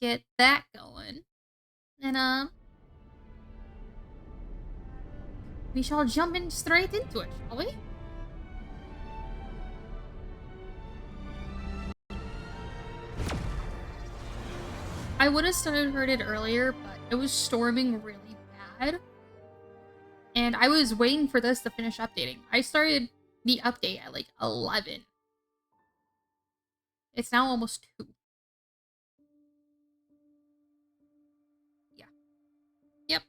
get that going. And, we shall jump in straight into it, shall we? I would have started it earlier, but it was storming really bad. And I was waiting for this to finish updating. I started the update at like 11. It's now almost 2. Yeah. Yep.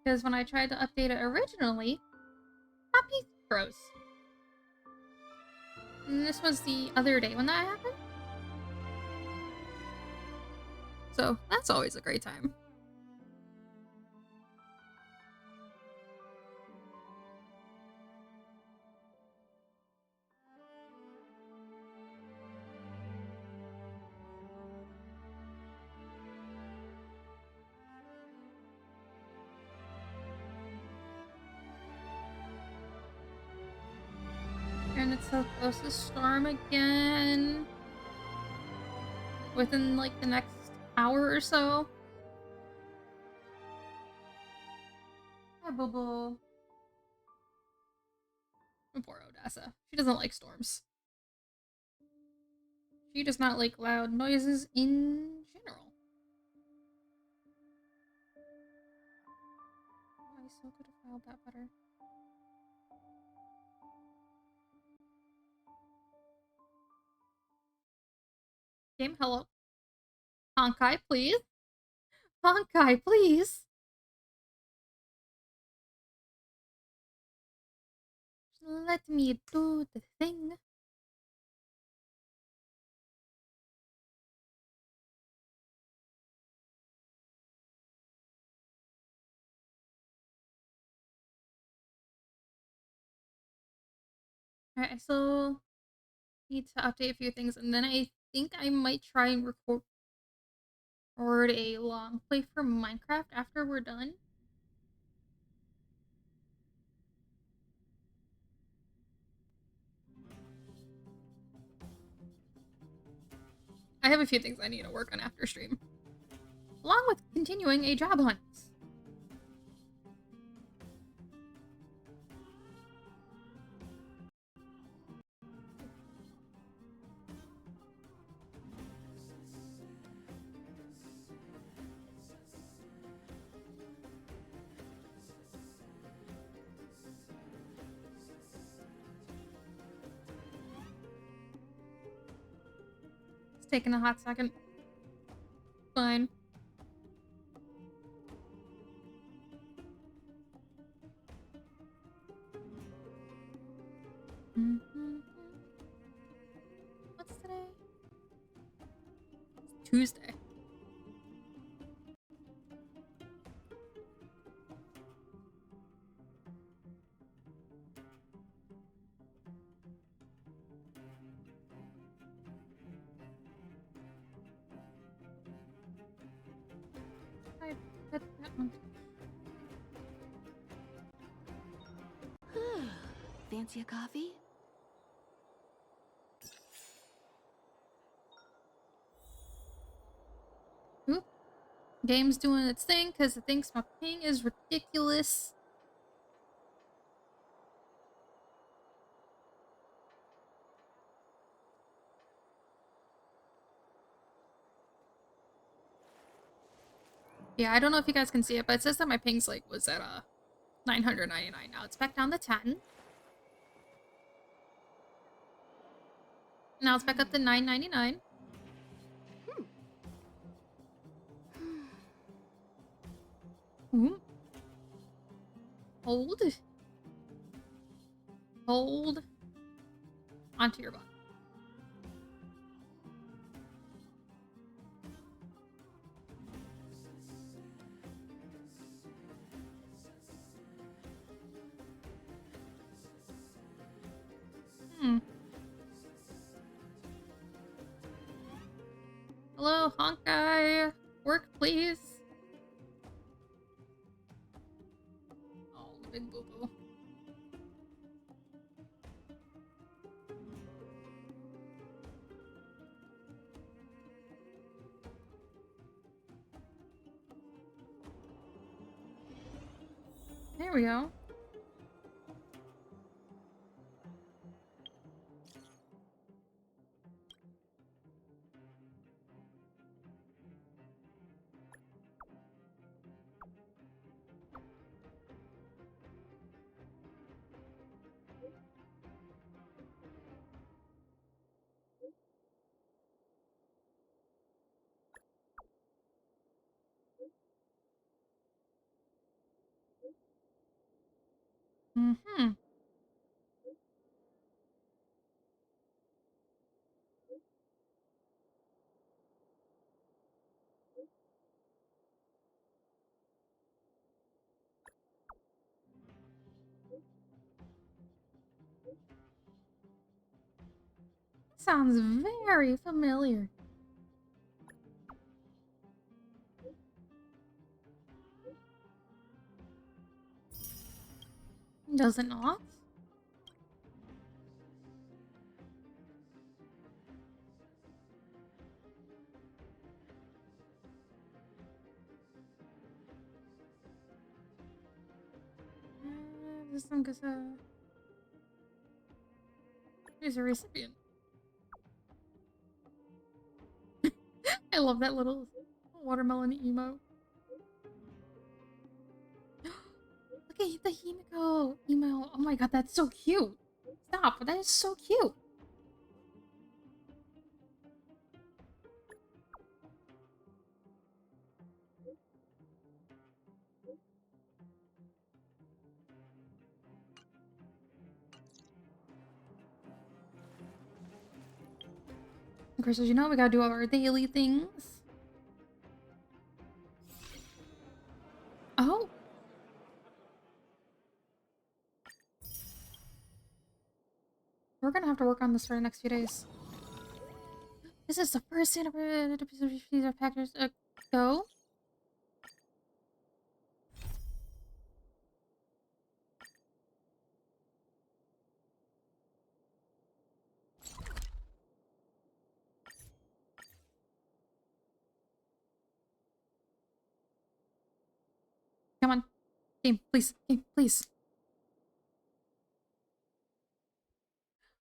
Because when I tried to update it originally, happy froze. And this was the other day when that happened. So that's always a great time. And it's supposed to storm again within like the next hour or so. Hi, Boo. Poor Odessa. She doesn't like storms. She does not like loud noises in general. Oh, I still could have filed that better. Game, hello. Honkai, please. Honkai, please. Let me do the thing. Alright, I still need to update a few things, and then I think I might try and record a long play for Minecraft after we're done. I have a few things I need to work on after stream, along with continuing a job hunt. It's taking a hot second. Fine. What's today? It's Tuesday. I put that one. Fancy a coffee? Oop. Game's doing its thing because it thinks my ping is ridiculous. Yeah, I don't know if you guys can see it, but it says that my ping's like was at 999. Now it's back down to 10. Now it's back up to 999. Hold. Hold onto your butt. Hello, Honkai. Work, please. big boo boo. There we go. Mm-hmm. Sounds very familiar. Does it not? This one goes, here's a recipient. I love that little watermelon emote. Look at the Himiko email. Oh my god, that's so cute. Stop, that is so cute. Of course, as you know, we gotta do our daily things. Oh. We're gonna have to work on this for the next few days. This is the first anniversary packers. Go. Come on. Game, please. Game, please.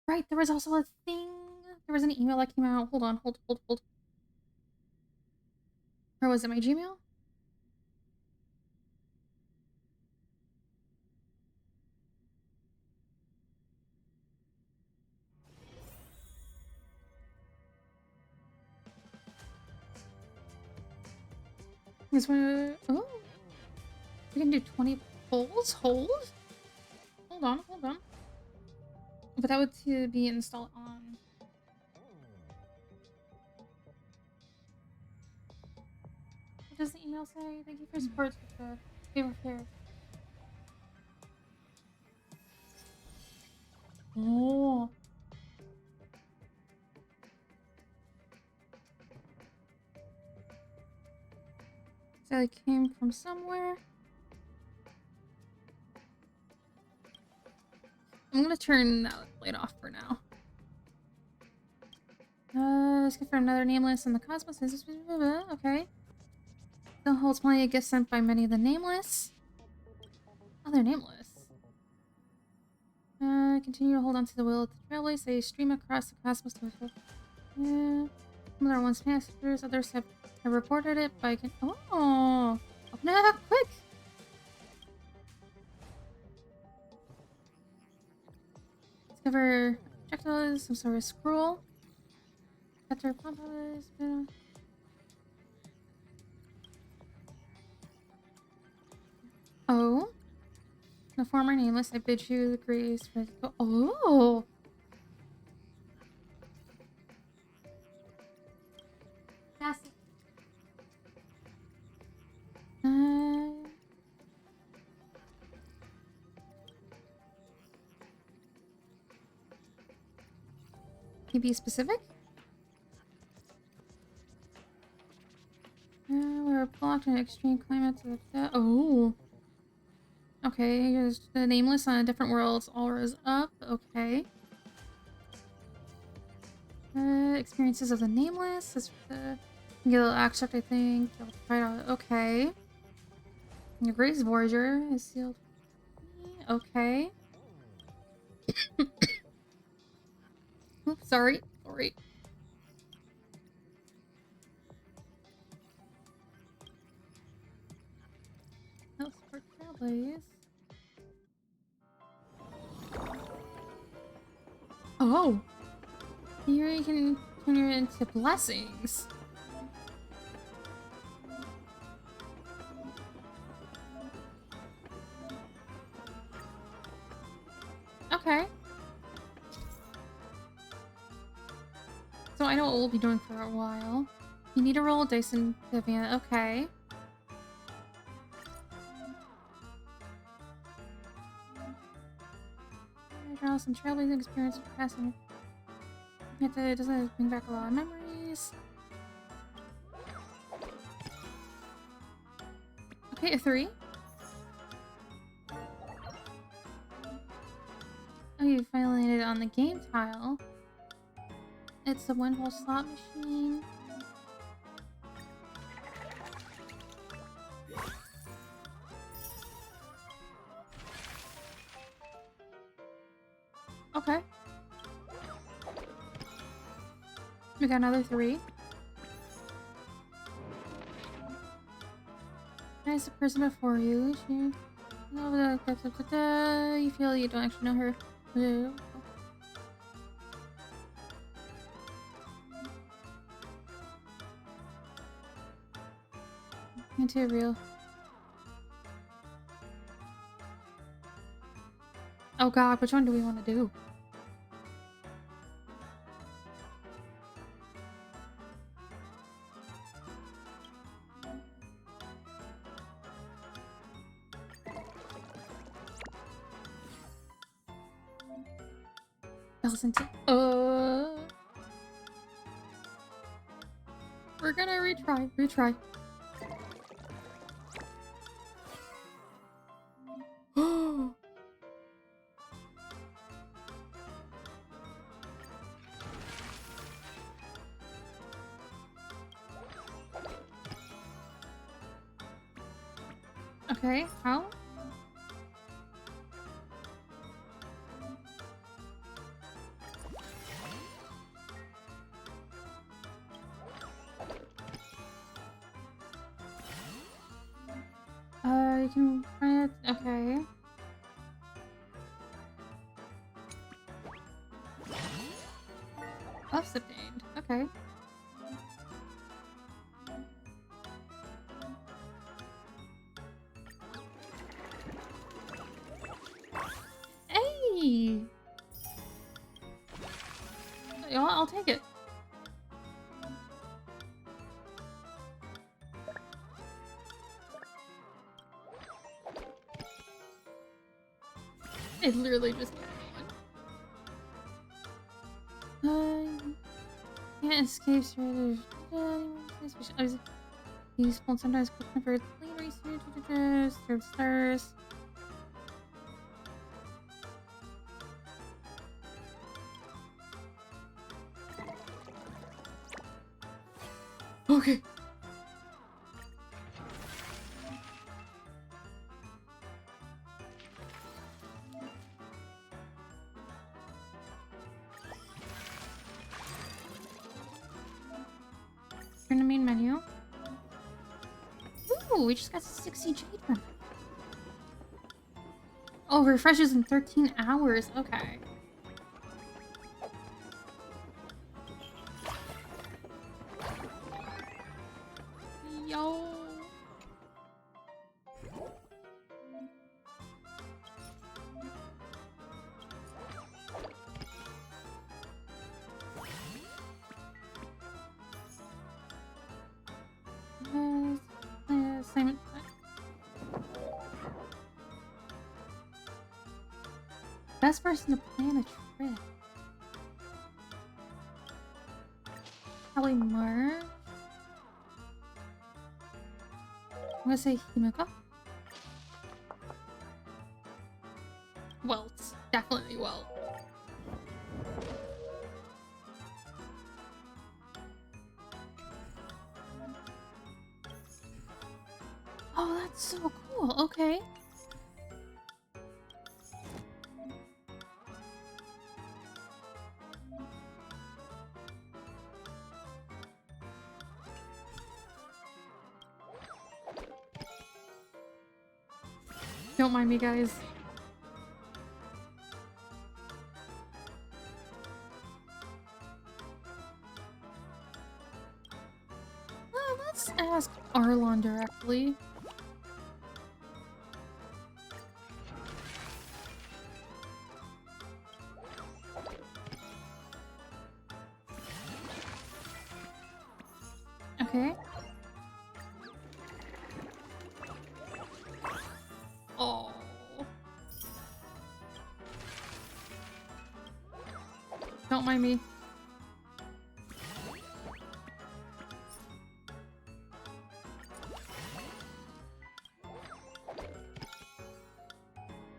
Right, there was also a thing. There was an email that came out. Hold on, hold. Or was it my Gmail? This one. Oh. We can do 20 polls? Hold? Hold on. But that would to be installed on. What does the email say? Thank you for support with the favor fair. Oh. So it came from somewhere. I'm gonna turn that light off for now. Let's get for another nameless in the cosmos. Okay. Still holds plenty of gifts sent by many of the nameless. Oh, they're nameless. Continue to hold on to the will of the trailways. They stream across the cosmos to some are once passengers, others have reported it by oh, open it up quick! Discover projectiles, some sort of scroll. Capture pompous. Oh. The former nameless, I bid you the grace for oh. Yes. Can you be specific? We're blocked in extreme climates. Oh. Okay, here's the nameless on a different worlds. Aura's up. Okay. Experiences of the nameless. This you'll accept, I think. You'll try out. Okay. Your Grace Voyager is sealed. Okay. Oops, sorry. Sorry. No support trailblaze. Oh! Here you can turn it into blessings. Okay. So I know what we'll be doing for a while. You need to roll a dice in Vivian. Okay. Draw some trailblazing experience for passing. It doesn't bring back a lot of memories. Okay, a 3. Oh, you finally landed on the game tile. It's a one-hole slot machine. Okay. We got another 3. Nice, the person before you. You feel you don't actually know her. Into real. Oh god, which one do we want to do? Listen to. We're gonna retry. Okay, how? You can find it. Okay. Buffs obtained. Okay. Hey! You know what? I'll take it. It literally just gave me one. Can't escape straight. Useful sometimes quick convert clean research. Serve stars. Okay. Turn the main menu. Ooh, we just got 60 jade from it. Oh, refreshes in 13 hours. Okay. Yo. Assignment. Best person to plan a trip. Probably March. I'm gonna say Himiko. Welt. Definitely Welt. Oh, that's so cool. Okay. Don't mind me, guys. Let's ask Arlon directly. Okay. Oh. Don't mind me.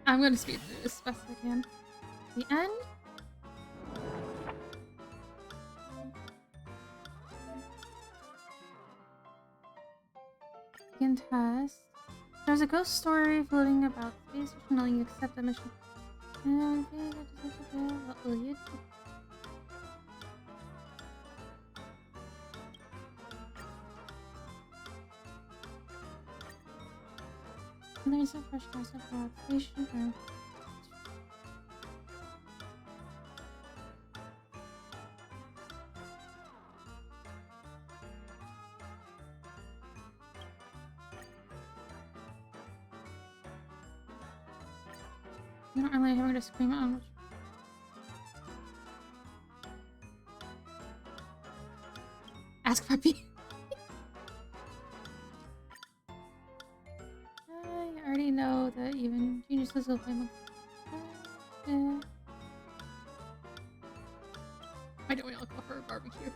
I'm gonna speed through this as best I can. The end? Begin test. There's a ghost story floating about space which will let you accept the mission. What will you do? There's a fresh concept about station. You don't really have to scream out much. Ask Puppy. I already know that even geniuses will play monkey. Why don't we all go for a barbecue?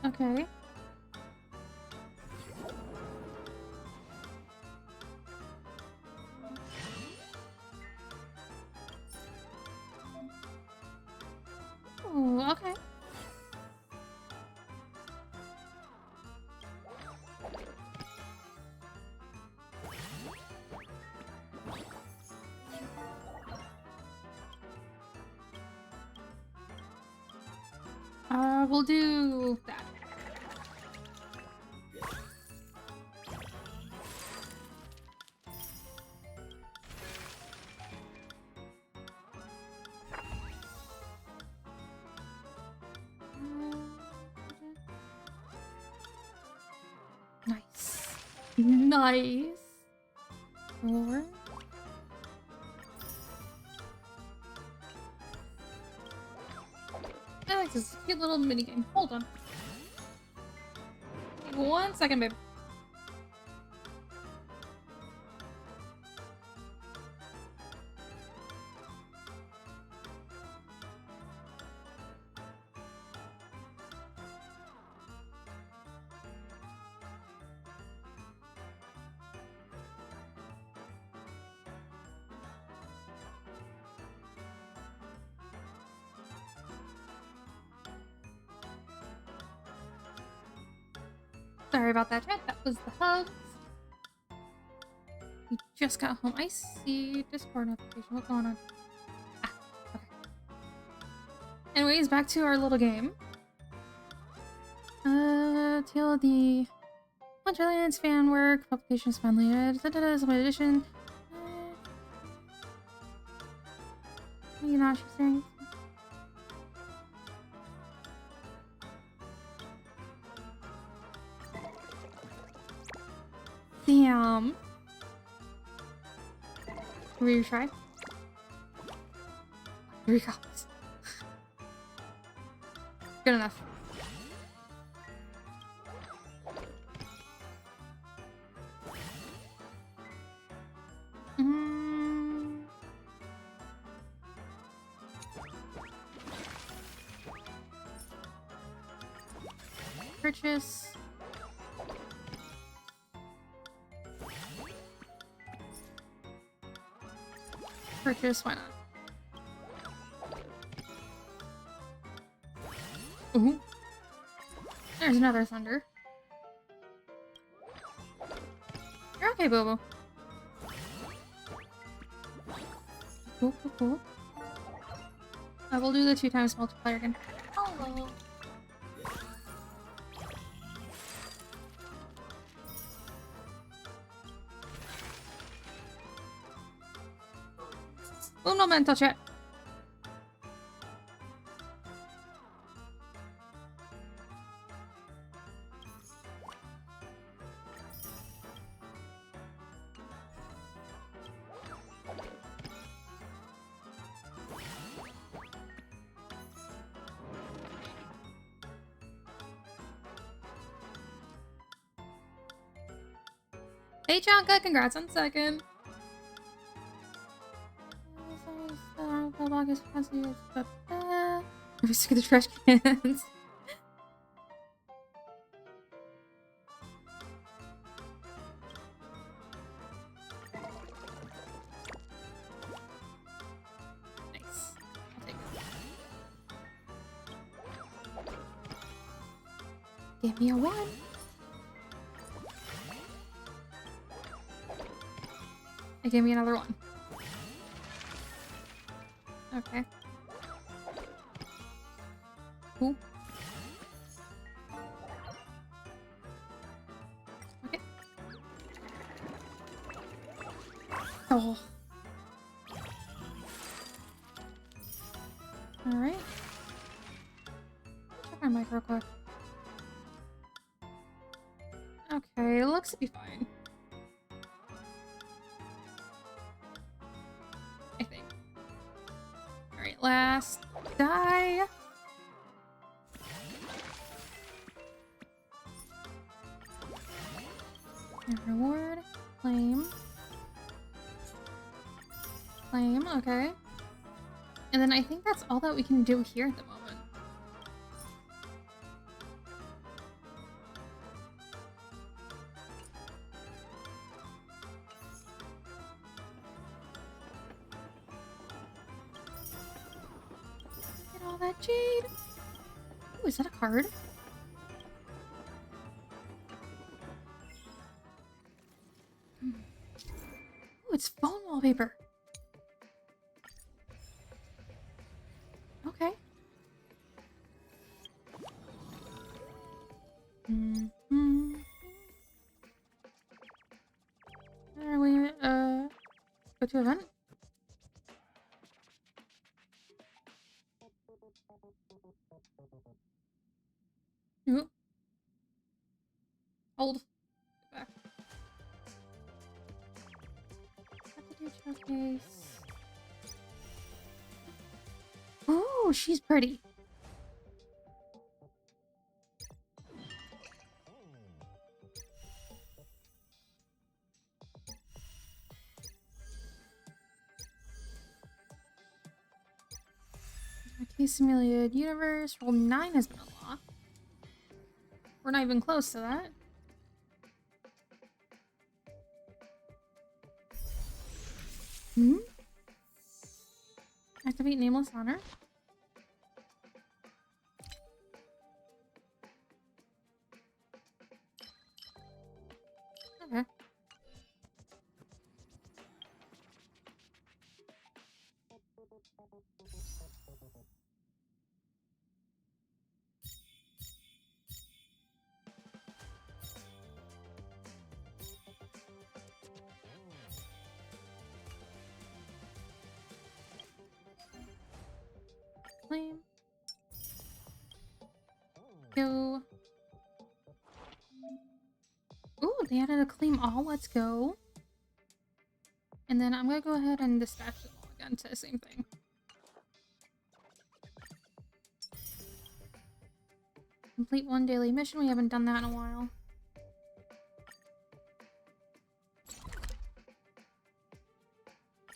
Okay. Ooh, okay. We'll do that. Nice. Nice. Four. I like this cute little mini game. Hold on. 1 second, babe. Sorry about that, chat. That was the hugs. We just got home. I see Discord notification. What's going on? Ah, okay. Anyways, back to our little game. Tale of the Quadrillions fan work. Publication is finally my edition. You know what she's saying? Damn. Can we retry? 3 copies. Good enough. Purchase. Purchase, why not? Ooh. There's another thunder. You're okay, Bobo. Cool, cool, cool. We'll do the 2 times multiplier again. Hello. Un momento, chat. Hey, Chanka, congrats on second. We stick the trash cans. Nice. I'll take it. Give me a 1. It gave me another 1. Okay. Cool. Okay. Oh. Alright. Check my mic real quick. Okay, it looks to be fine. I think. Alright, last die. And reward. Claim. Claim, okay. And then I think that's all that we can do here at the moment. Get all that jade. Ooh, is that a card? Ooh, it's phone wallpaper. Okay. Mm-hmm. Are we, go to event? Ooh. Hold. Get back. Have to do showcase. Oh, she's pretty. Okay, simulated universe. Roll 9 has been unlocked. We're not even close to that. Hmm? Activate Nameless Honor. Okay. Claim. Go. Ooh, they added a claim all. Let's go. And then I'm gonna go ahead and dispatch them all again to the same thing. Complete 1 daily mission. We haven't done that in a while.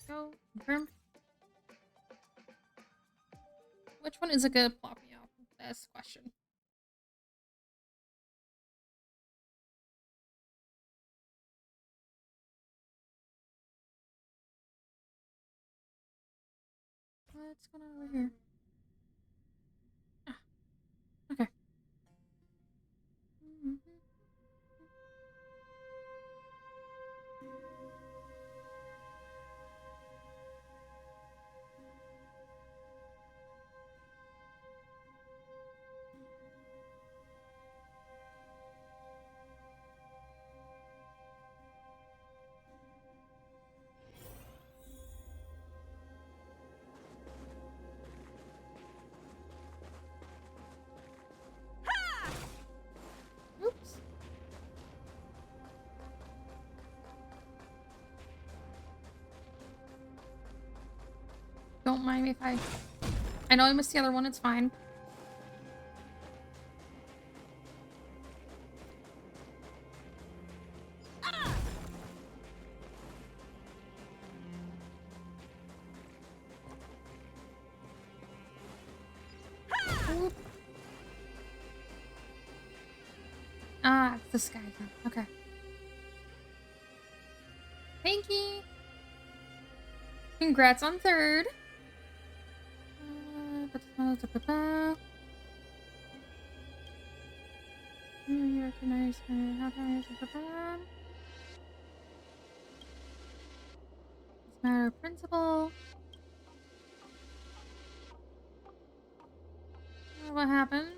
Go. Confirm. Which one is it gonna plop me out? That's the question. What's going on over here? Ah, okay. Oops. Don't mind me if I know I missed the other one, it's fine. Oop. Ah, it's this guy again. Okay. Thank you. Congrats on third. You recognize me. How can I It's a matter of principle. What happened?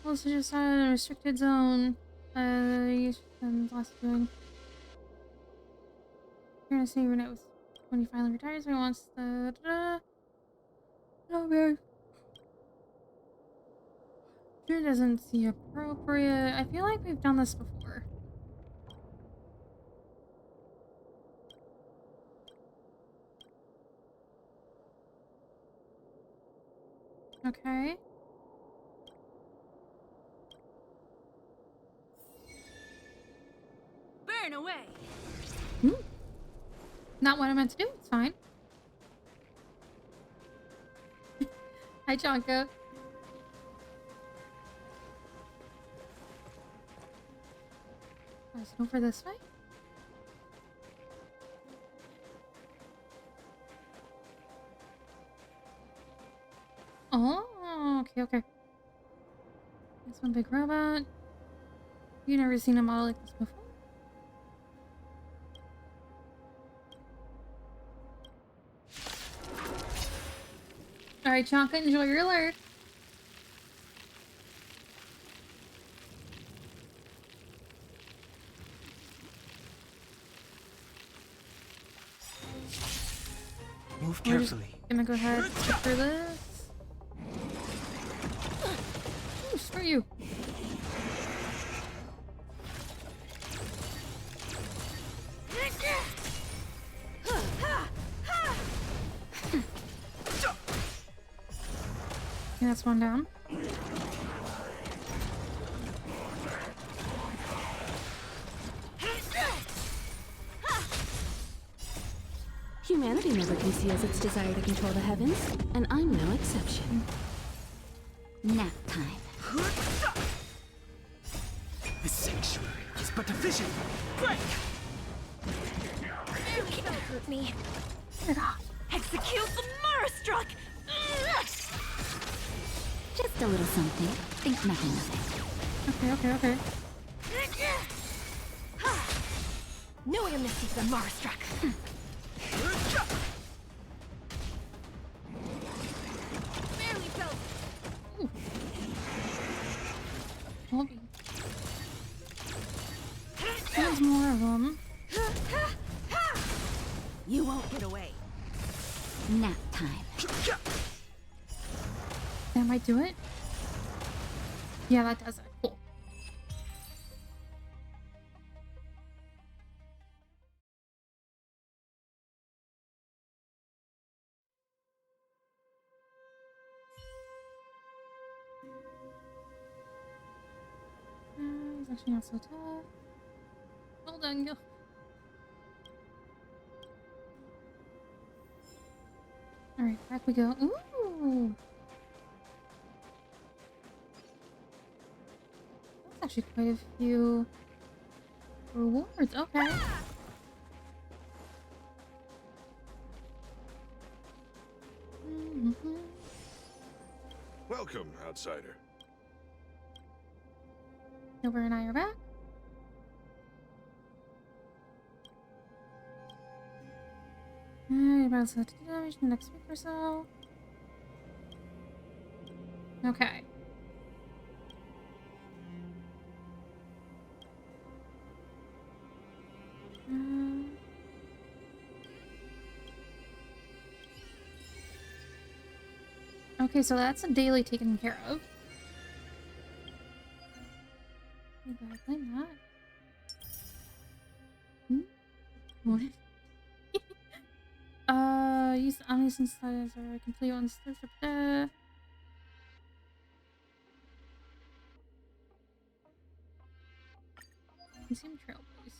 Well, it's just a restricted zone. You spend last doing. You're gonna see when it was when he finally retires. He wants the. Oh man. Sure doesn't seem appropriate. I feel like we've done this before. Okay. Burn away. Hmm. Not what I meant to do. It's fine. Hi, Chanka. Oh, is it over this way? Oh, okay, okay. This one big robot. You never seen a model like this before? Alright, Chanka, enjoy your alert. Move We're just carefully. gonna go ahead and skip through this. Ooh, screw you. Okay, that's one down. Humanity never conceals its desire to control the heavens, and I'm no exception. Nap time. The sanctuary is but a vision. Break! You can't hurt me. Get off. Execute the Marastruck! Just a little something. Think nothing of Okay, okay, okay. it. Knew I missed the Marastruck. Barely felt. Ooh. Hold me. There's more of them. You won't get away. Nap time. That might do it. Yeah, that does it. Cool. It's actually not so tough. Well done, Gil. Alright, back we go. Ooh! That's actually quite a few rewards. Okay. Welcome, outsider. Silver and I are back. Alright, about to damage next week or so. Okay. Okay, so that's a daily taken care of. Maybe I claim that. What? Use the Omni synthesizer, complete on the Consume trail, please.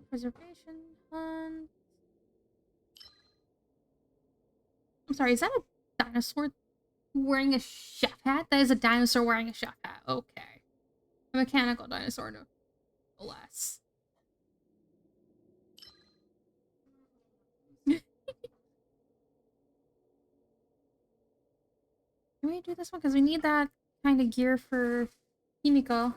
Preservation hunt. I'm sorry, is that a dinosaur wearing a chef hat? That is a dinosaur wearing a chef hat. Okay. A mechanical dinosaur, no less. Can we do this one? Because we need that kind of gear for Himiko.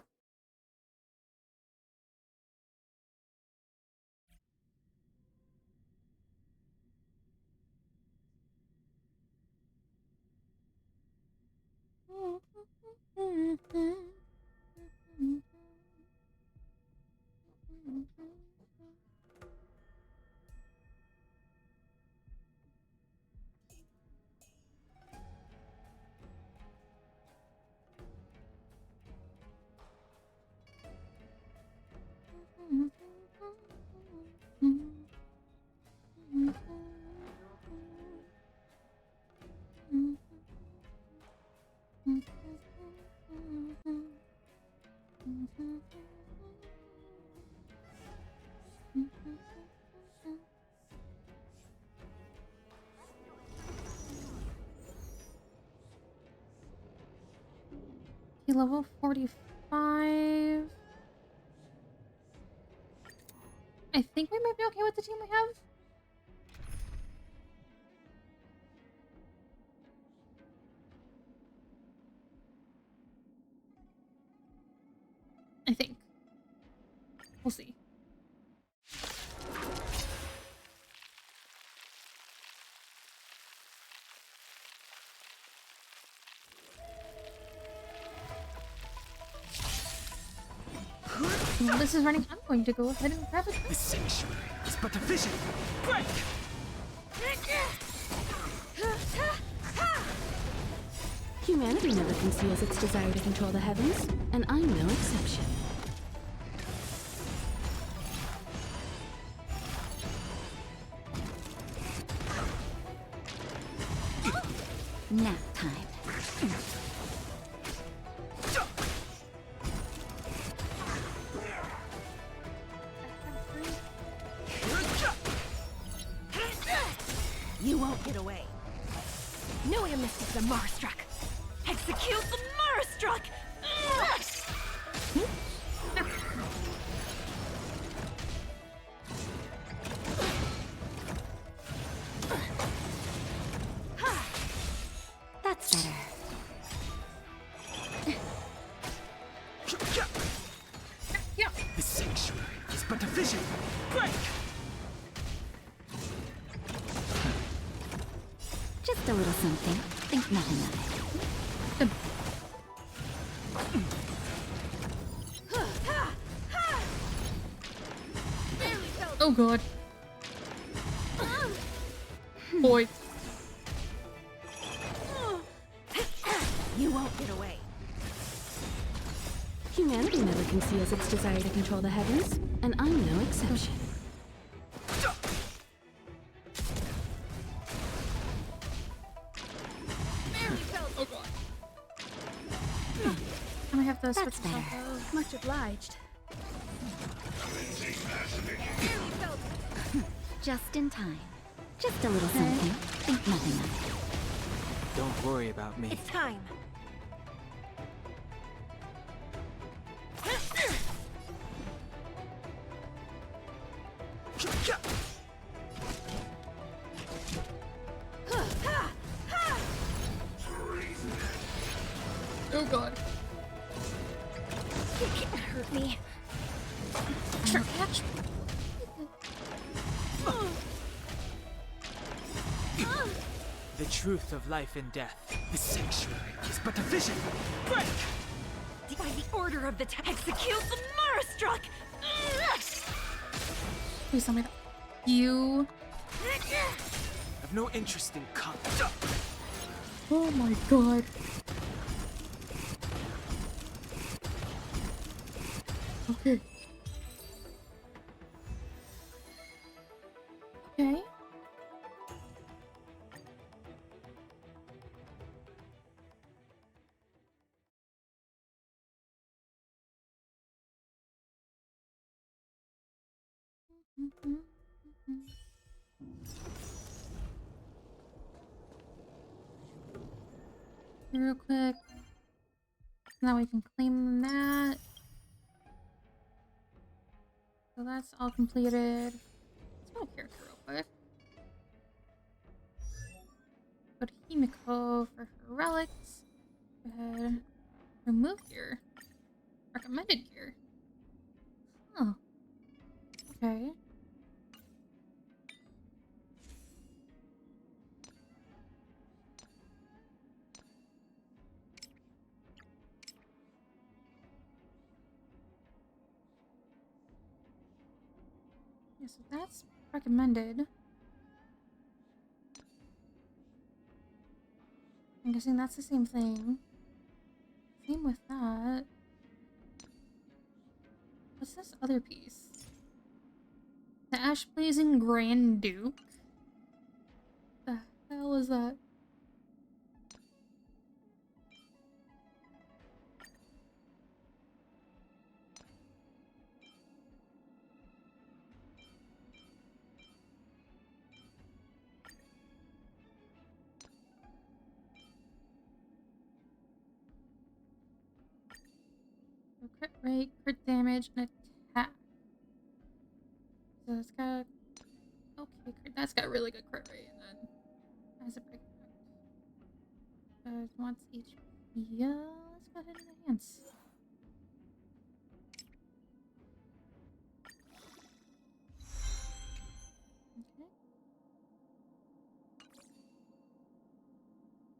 Okay, level 45. I think we might be okay with the team we have. I think. We'll see. While this is running, I'm going to go ahead and grab it. The sanctuary is but a vision. Break! Humanity never conceals its desire to control the heavens, and I'm no exception. Nap time. You won't get away. No way to miss the Marstruck. Execute the Marstruck! That's better. Yeah. The sanctuary is but a vision. Break! Just a little something. Think nothing of it. Oh god. Boy. You won't get away. Humanity never conceals its desire to control the heavens, and I'm no exception. Oh god. I'm gonna have to switch That's this better. off. Much obliged. Just in time. Just a little something. Think nothing of it. Don't worry about me. It's time. You can't hurt me. Trash. The truth of life and death. The sanctuary is but a vision. Break! By the order of the execute the Marastruck! Please tell me that. You. I've no interest in Oh my god. Okay. Okay. Real quick. Now we can claim that. So that's all completed. Let's go to character real quick. Go to Himiko for her relics. Go ahead. Remove gear. Recommended gear. Huh. Okay. Yeah, so that's recommended. I'm guessing that's the same thing. Same with that. What's this other piece? The Ash Blazing Grand Duke? The hell is that? So crit rate, crit damage, and attack. So it's got... Okay, that's got really good crit rate, and then has a break effect. Wants HP. Yeah, let's go ahead and enhance. Okay.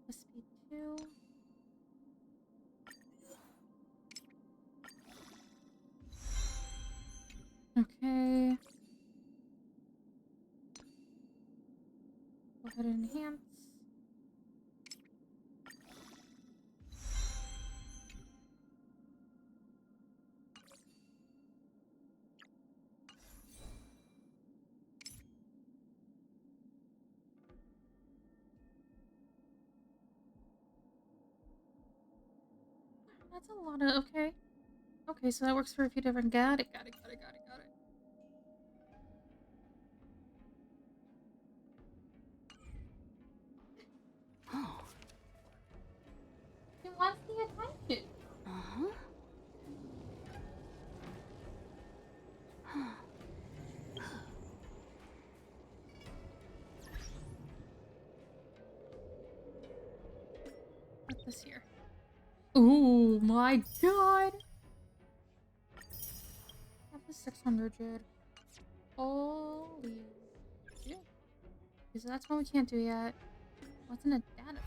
The speed 2. Okay. Go ahead and enhance. That's a lot of... Okay. Okay, so that works for a few different... Got it. Oh. He wants the attention. Uh-huh. Put this here. Oh my god! Have the 600 Jid. Holy shit. Okay, so that's one we can't do yet. What's in a data?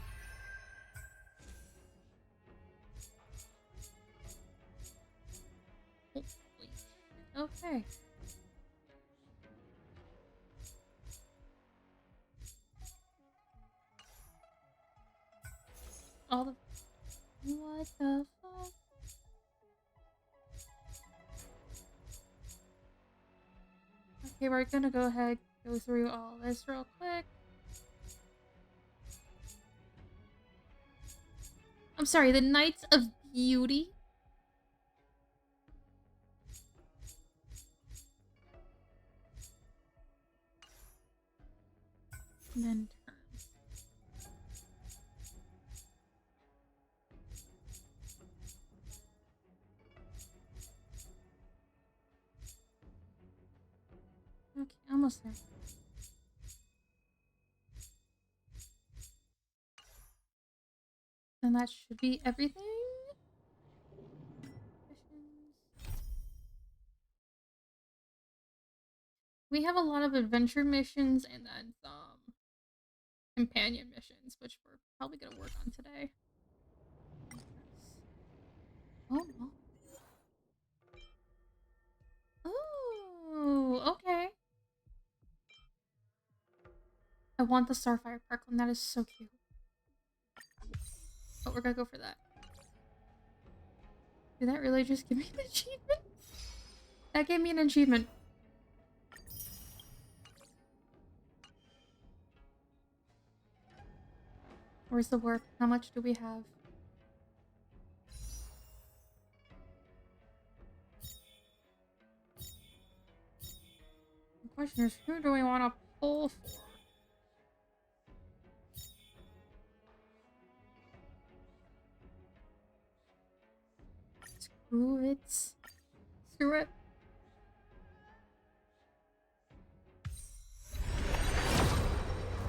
Holy shit. Okay. All the... What the fuck? Okay, we're gonna go ahead, go through all this real quick. I'm sorry, the Knights of Beauty? And then turns. Okay, almost there. And that should be everything. We have a lot of adventure missions and then some companion missions, which we're probably gonna work on today. Oh no. Ooh, okay. I want the Starfire Parkland. That is so cute. But we're gonna go for that. Did that really just give me an achievement? That gave me an achievement. Where's the warp? How much do we have? The question is, who do we want to pull for? Screw it. Screw it.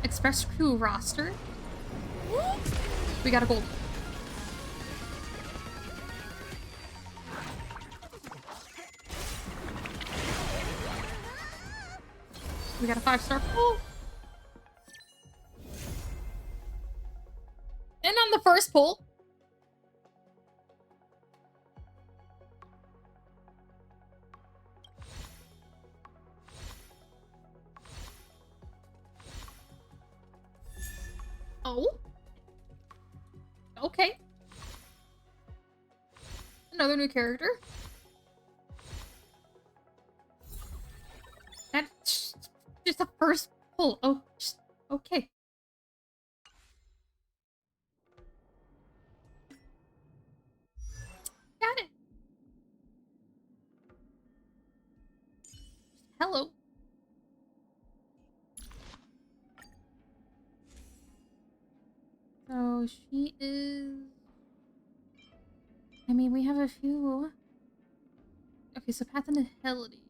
Express crew roster. We got a gold. We got a 5-star pull. And on the first pull. Oh. Okay. Another new character. That's just a first pull. Oh, just, okay. Got it. Hello. So she is... I mean, we have a few... Okay, so Path and Agility.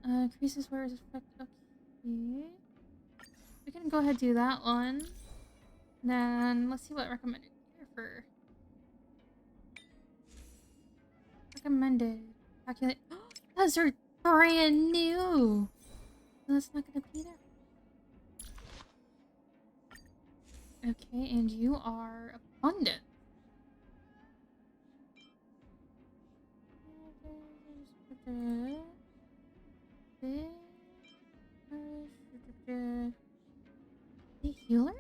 Increases where it's affected. Okay. We can go ahead and do that one. Then let's see what recommended here for... Recommended. Calculate. Those are brand new! So that's not gonna be there. Okay, and you are abundant. The healer?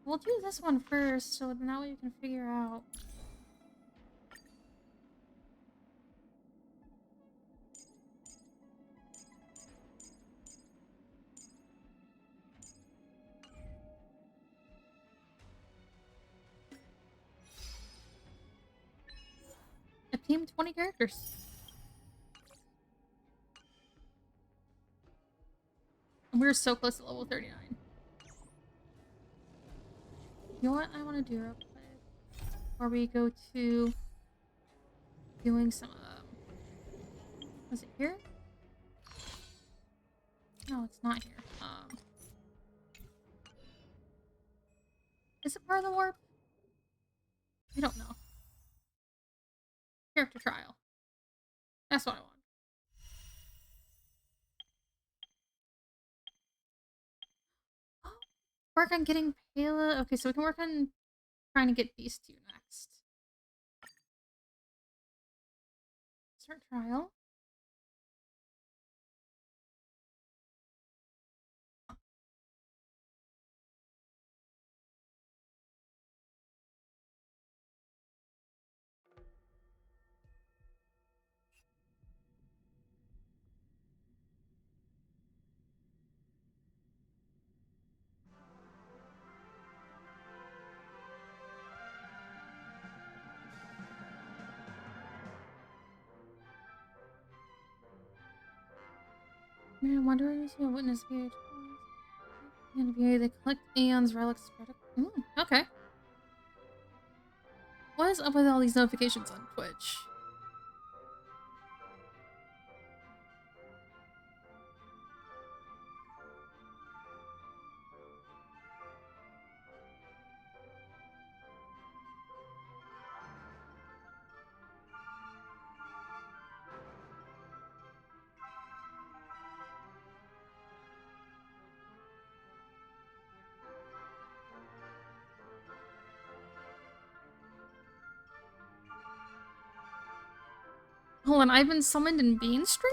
We'll do this one first, so now we can figure out. A team 20 characters. And we're so close to level 39. You know what I want to do real quick? Before we go to doing some, was it here? No, it's not here. Is it part of the warp? I don't know. Character trial. That's what I want. Oh, work on getting Pela. Okay, so we can work on trying to get these two next. Start trial. Man, wonder if you witness VH. And VA, they collect Aeon's relics spread up. Okay. What is up with all these notifications on Twitch? Hold on, I've been summoned in Bean Stream?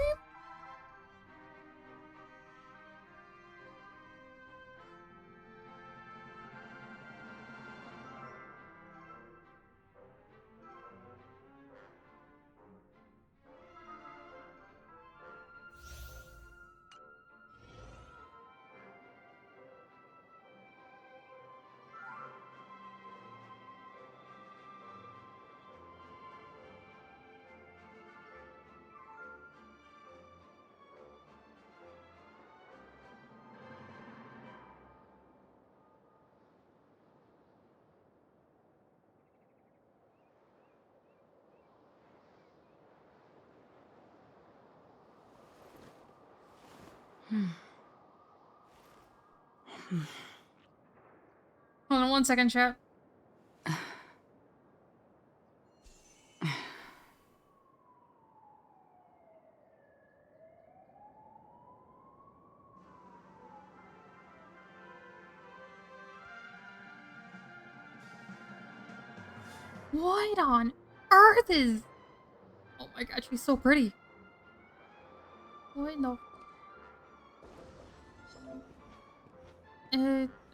Hold on 1 second, chat. What on earth is... Oh my god, she's so pretty. What the...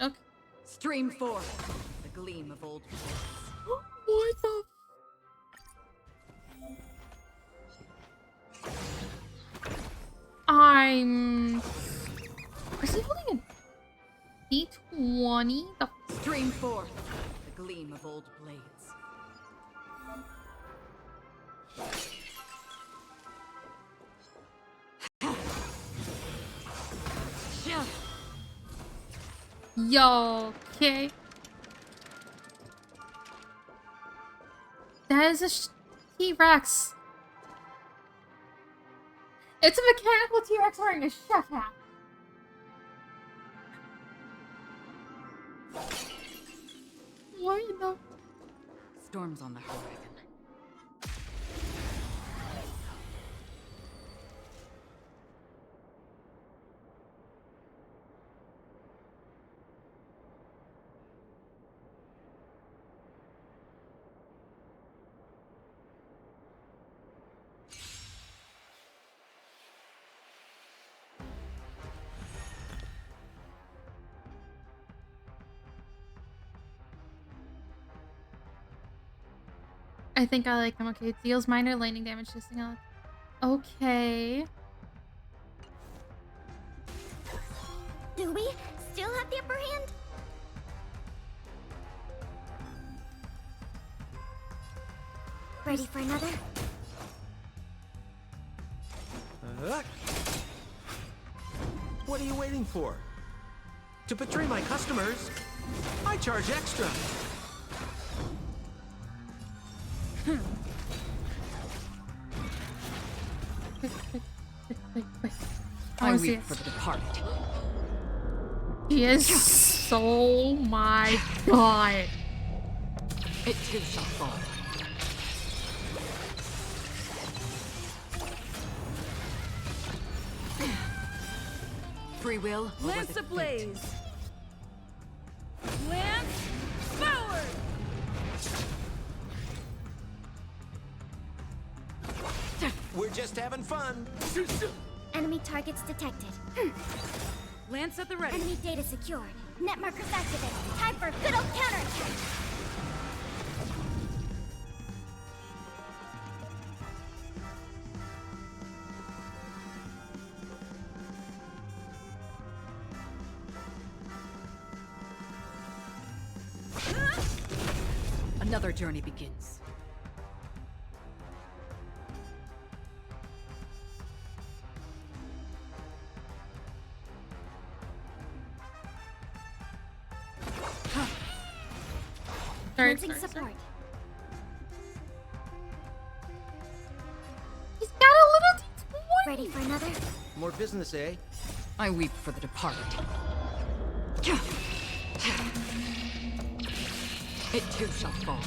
Okay. Stream forth the gleam of old blades. What the... I'm... Is he holding a D20? The... Stream forth the gleam of old blades. Yo, okay. That is a T-Rex. It's a mechanical T-Rex wearing a chef hat. What in the... Storms on the horizon. I think I like him. Okay, deals minor lightning damage to single. Okay. Do we still have the upper hand? Ready for another? What are you waiting for? To betray my customers, I charge extra. I wanna see weep it. for the departed. He is so... my god. It too shall fall. Free will. or was Lance it fate? ablaze! Lance forward! We're just having fun. Enemy targets detected. Lance at the ready. Enemy data secured. Net markers activated. Time for a good old counterattack. Another journey begins. Launching support. He's got a little D20. Ready for another? More business, eh? I weep for the departed. It too shall fall.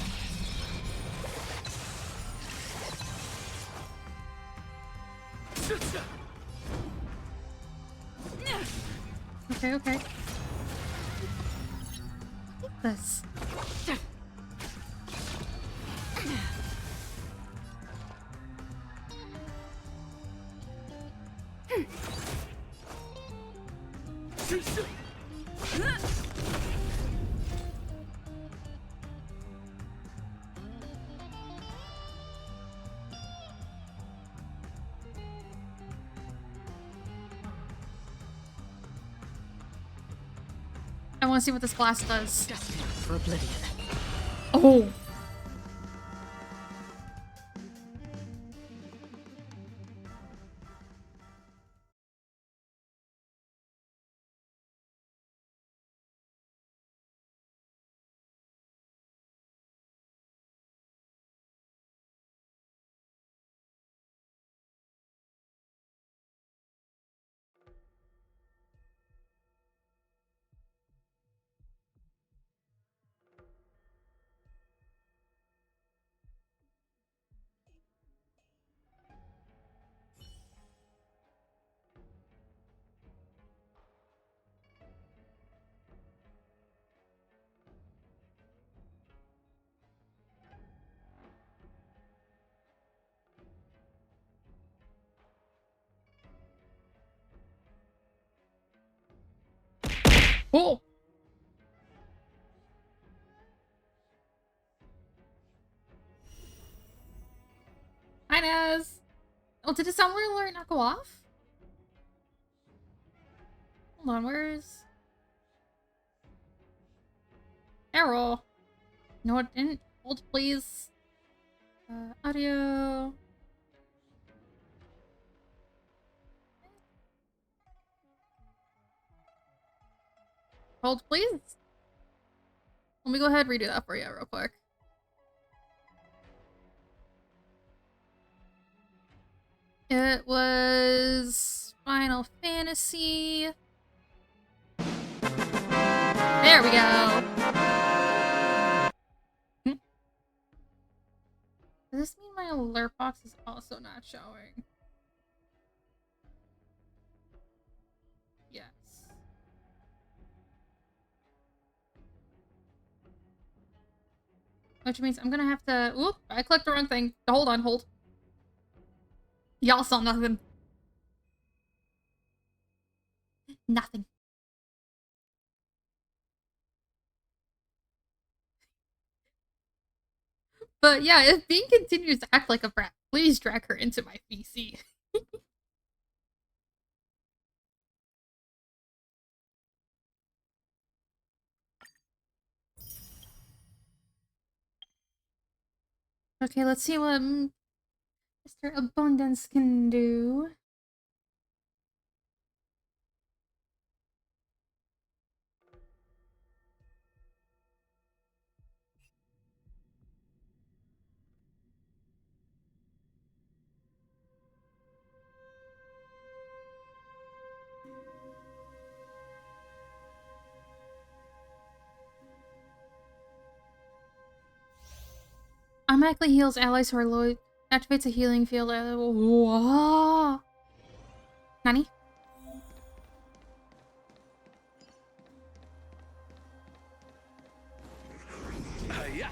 Okay, okay. Take this. I want to see what this blast does. For oblivion. Oh. Oh. Hi, Naz. Oh, did the sound alert not go off? Hold on, where's... Errol. No, it didn't. Hold, please. Audio. Hold, please. Let me go ahead and redo that for you real quick. It was Final Fantasy. There we go. Does this mean my alert box is also not showing? Yes. Which means I'm gonna have to... Oop, I clicked the wrong thing. Hold on, hold. Y'all saw nothing. Nothing. But yeah, if Bean continues to act like a brat, please drag her into my PC. Okay, let's see what Mr. Abundance can do. Automatically heals allies who are low. Activates a healing field. Whoa. Nani? Yeah.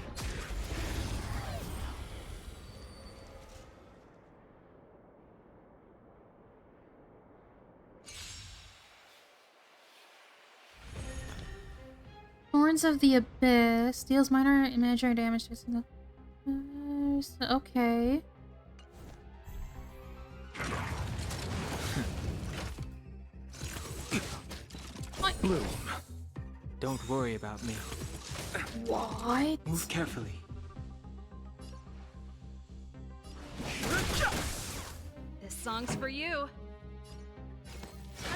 Thorns of the Abyss deals minor imaginary damage to a single. Okay. Bloom, don't worry about me. What? Move carefully. This song's for you.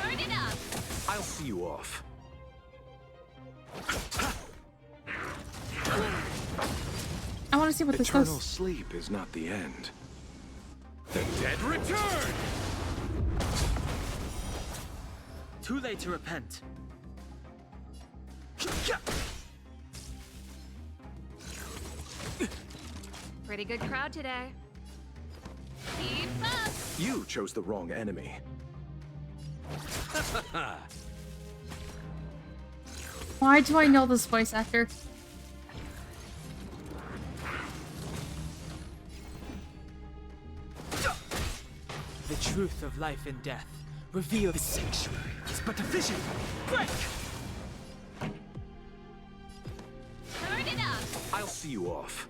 Turn it up! I'll see you off. I want to see what this Eternal does. sleep is not the end. The dead return! Too late to repent. Pretty good crowd today. Keep up! You chose the wrong enemy. Why do I know this voice actor? The truth of life and death Reveal the sanctuary is but a vision. Break! Turn it up! I'll see you off.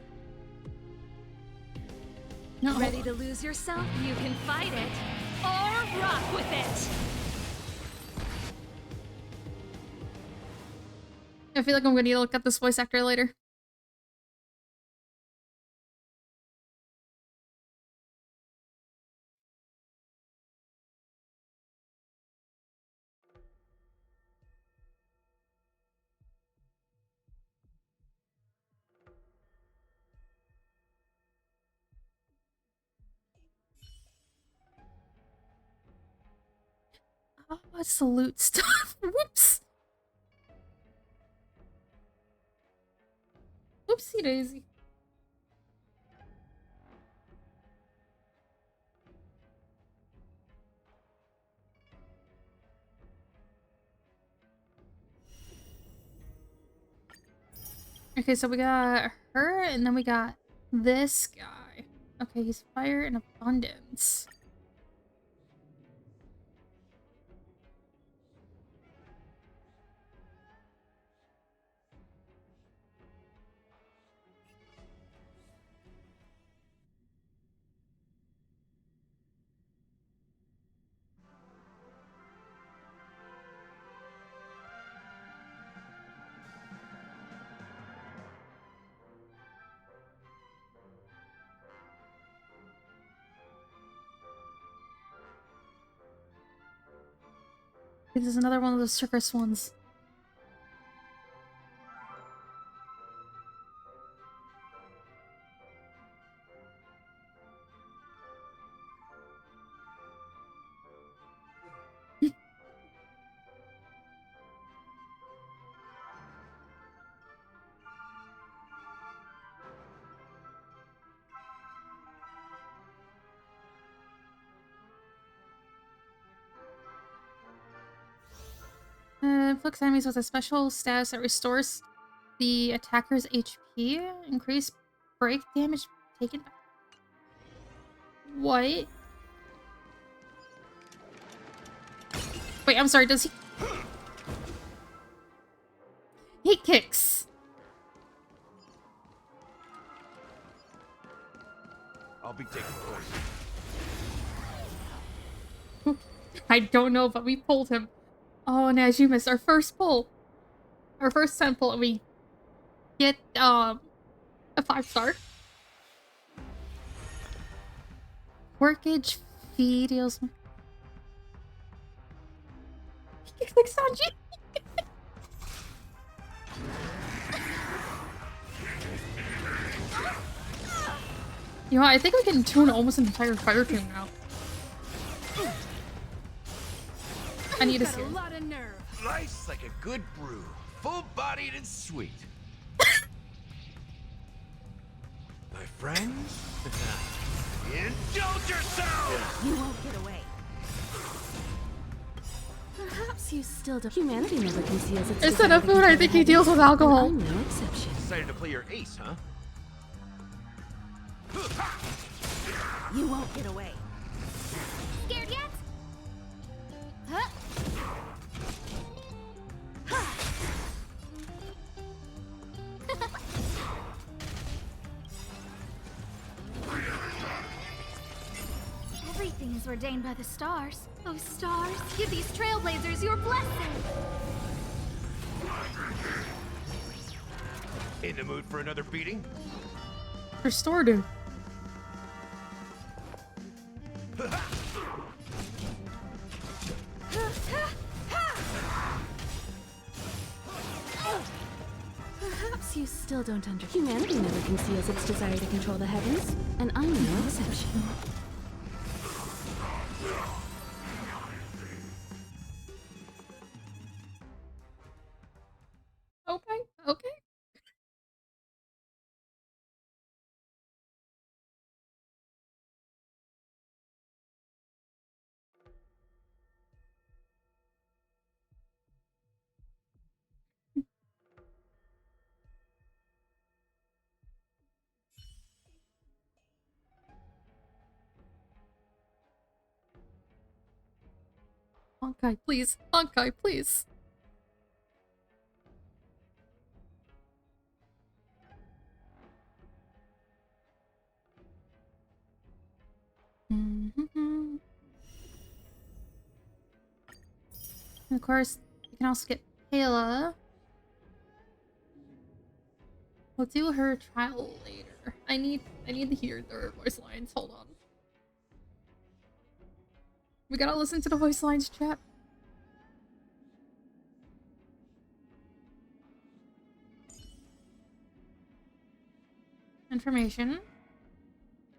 No. Ready to lose yourself? You can fight it. Or rock with it! I feel like I'm gonna need to look at this voice actor later. Oh, it's the loot stuff. Whoops. Whoopsie daisy. Okay, so we got her, and then we got this guy. Okay, he's fire in abundance. This is another one of those circus ones. Inflicts enemies with a special status that restores the attacker's HP. Increase break damage taken by... What? Wait, I'm sorry, does he... He kicks. I'll be taking points. I don't know, but we pulled him. Oh, and as you missed our first pull. Our first 10 pull, and we get, a 5-star. Workage fee deals... He kicks like Sanji. You know, I think we can tune almost an entire fire team now. I need to see A it. lot of nerve. Nice like a good brew. Full-bodied and sweet. My friends? Indulge yourselves! You won't get away. Perhaps you still don't. Humanity never conceals its Instead desire of to food, I control think the he deals with heavens, alcohol. and I'm no exception. Decided to play your ace, huh? You won't get away. Scared yet? Huh? Everything is ordained by the stars. Oh, stars, give these trailblazers your blessing. In the mood for another beating? Restored him. Perhaps you still don't understand. Humanity never conceals its desire to control the heavens, and I'm no exception. Okay, okay. Honkai, please. Honkai, please. And of course, you can also get Kayla. We'll do her trial later. I need to hear their voice lines. Hold on. We gotta listen to the voice lines, chat. Information.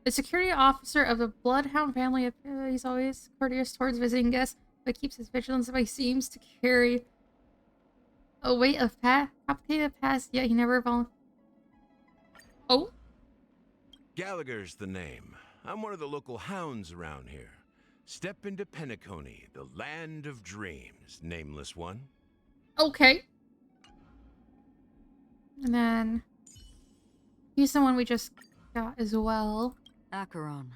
The security officer of the Bloodhound family, he's always courteous towards visiting guests, but keeps his vigilance by seems to carry a weight of complicated past, yet he never Oh? Gallagher's the name. I'm one of the local hounds around here. Step into Penacony, the land of dreams, nameless one. Okay. And then he's the one we just got as well. Acheron.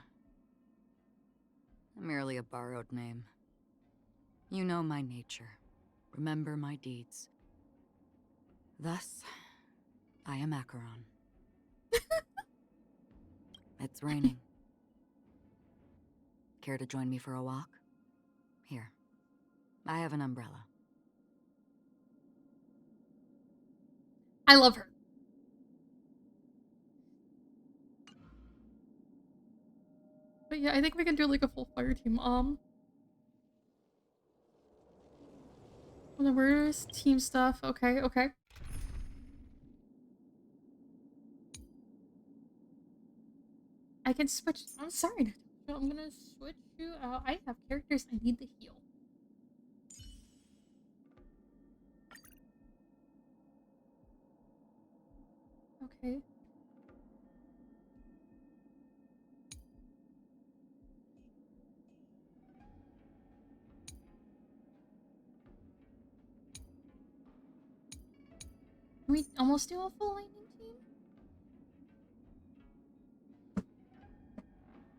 Merely a borrowed name. You know my nature. Remember my deeds. Thus, I am Acheron. It's raining. Care to join me for a walk? Here. I have an umbrella. I love her. But yeah, I think we can do like a full fire team. Where's team stuff? Okay, okay. I can switch. I'm sorry. I'm gonna switch you out. I have characters I need to heal. Okay. Can we almost do a full lightning team?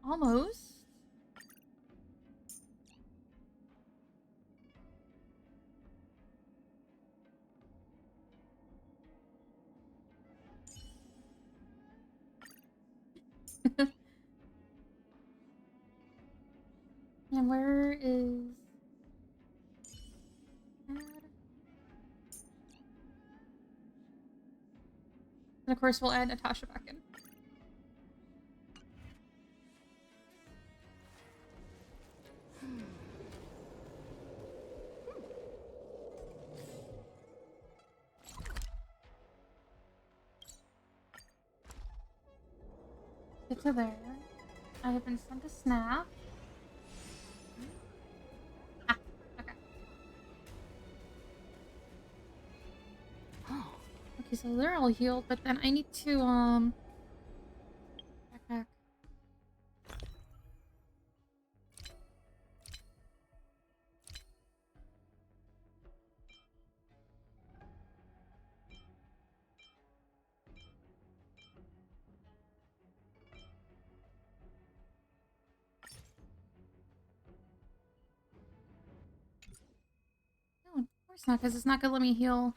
Almost. And where is add? And of course we'll add Natasha back in. Get to there. I have been sent a snap. Ah, okay. Okay, so they're all healed, but then I need to backpack. No, of course not, because it's not gonna let me heal.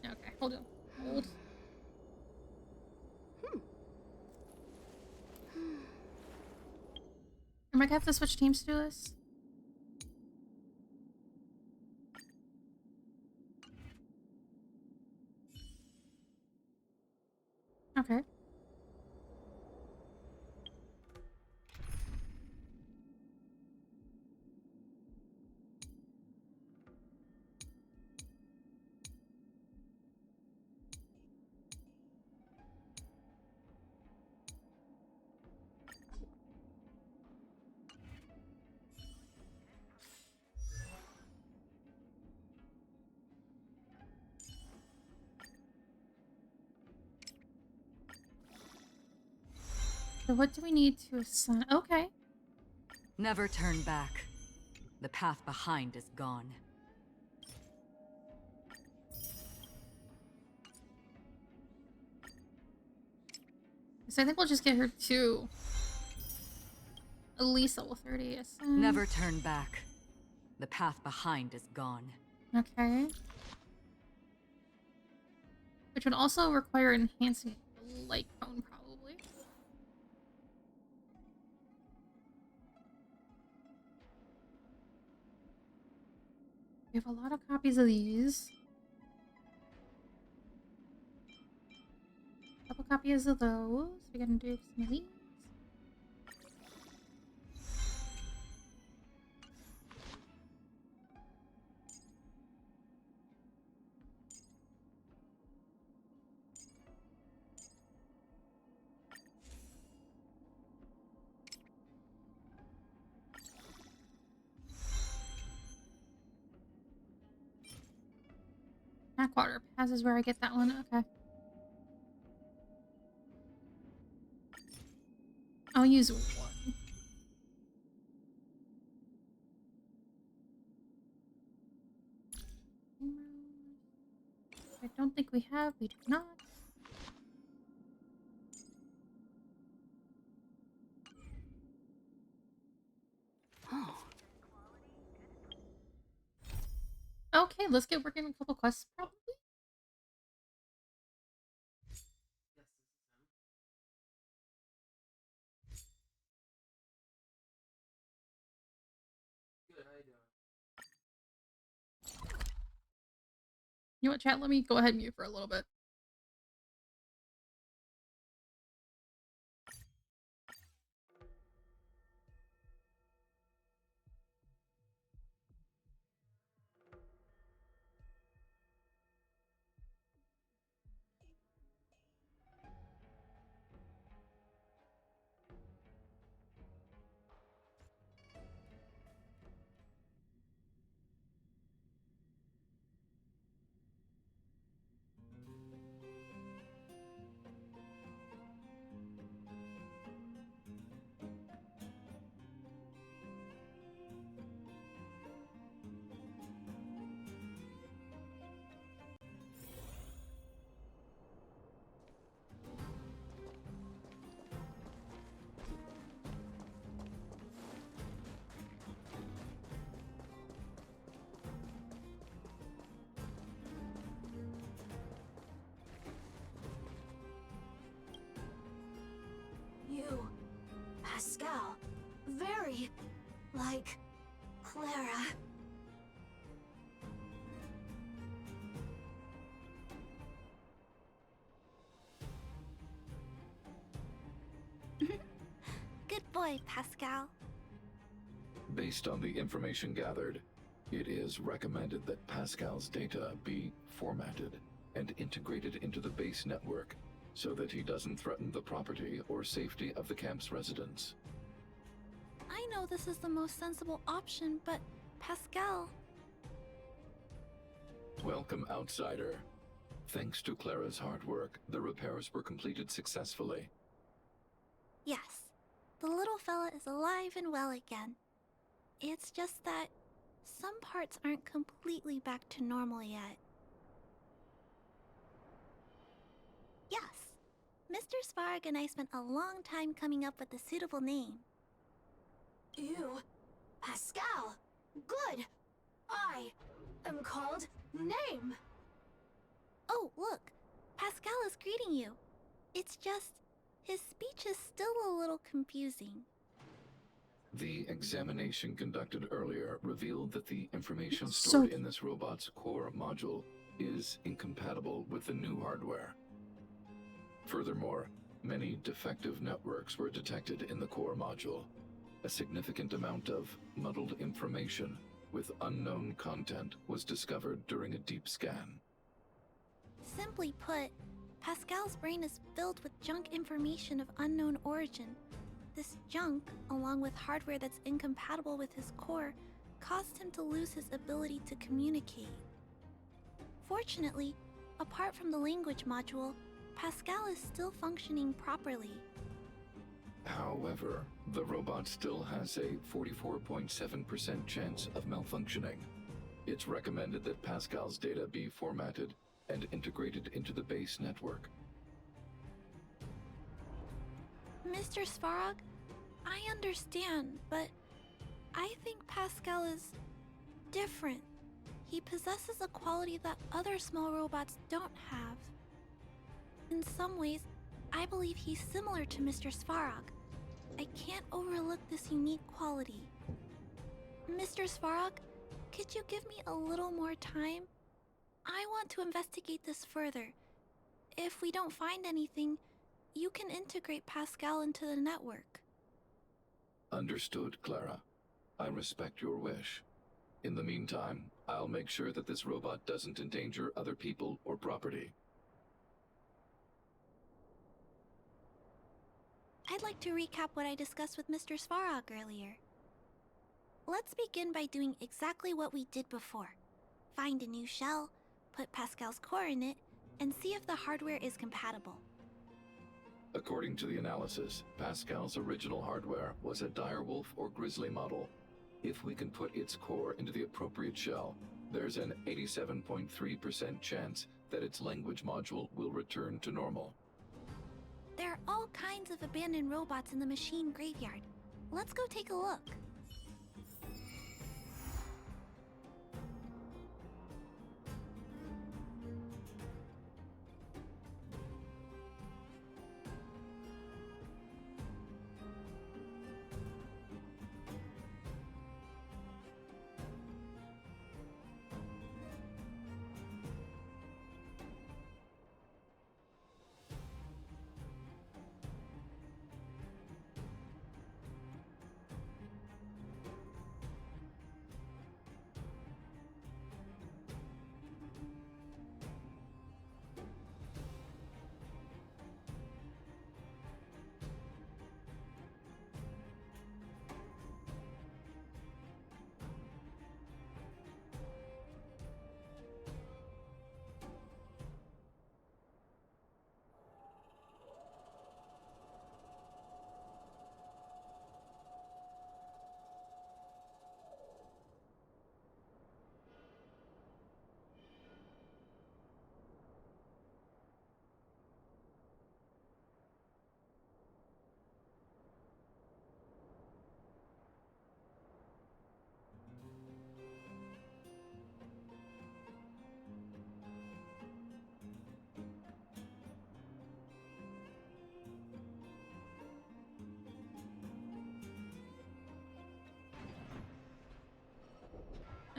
Okay, hold on. Hold. I might have to switch teams to do this. Okay. So what do we need to assign? Okay. Never turn back. The path behind is gone. So I think we'll just get her to at least level 30. Ascend. Never turn back. The path behind is gone. Okay. Which would also require enhancing the light cone, probably. We have a lot of copies of these. A couple copies of those. We're gonna do some of these. Backwater Pass is where I get that one. Okay. I'll use one. I don't think we have. We do not. Oh, Okay, let's get working on a couple quests, probably. You know what, chat? Let me go ahead and mute for a little bit. You, Pascal, very like Clara. Good boy, Pascal. Based on the information gathered, it is recommended that Pascal's data be formatted and integrated into the base network so that he doesn't threaten the property or safety of the camp's residents. I know this is the most sensible option, but Pascal... Welcome, outsider. Thanks to Clara's hard work, the repairs were completed successfully. Yes, the little fella is alive and well again. It's just that some parts aren't completely back to normal yet. Yes, Mr. Svarg and I spent a long time coming up with a suitable name. Ew, Pascal, good. I am called Name. Oh, look, Pascal is greeting you. It's just, his speech is still a little confusing. The examination conducted earlier revealed that the information So- stored in this robot's core module is incompatible with the new hardware. Furthermore, many defective networks were detected in the core module. A significant amount of muddled information with unknown content was discovered during a deep scan. Simply put, Pascal's brain is filled with junk information of unknown origin. This junk, along with hardware that's incompatible with his core, caused him to lose his ability to communicate. Fortunately, apart from the language module, Pascal is still functioning properly. However, the robot still has a 44.7% chance of malfunctioning. It's recommended that Pascal's data be formatted and integrated into the base network. Mr. Svarog, I understand, but I think Pascal is different. He possesses a quality that other small robots don't have. In some ways, I believe he's similar to Mr. Svarog. I can't overlook this unique quality. Mr. Svarog, could you give me a little more time? I want to investigate this further. If we don't find anything, you can integrate Pascal into the network. Understood, Clara. I respect your wish. In the meantime, I'll make sure that this robot doesn't endanger other people or property. I'd like to recap what I discussed with Mr. Svarog earlier. Let's begin by doing exactly what we did before. Find a new shell, put Pascal's core in it, and see if the hardware is compatible. According to the analysis, Pascal's original hardware was a direwolf or grizzly model. If we can put its core into the appropriate shell, there's an 87.3% chance that its language module will return to normal. There are all kinds of abandoned robots in the machine graveyard. Let's go take a look.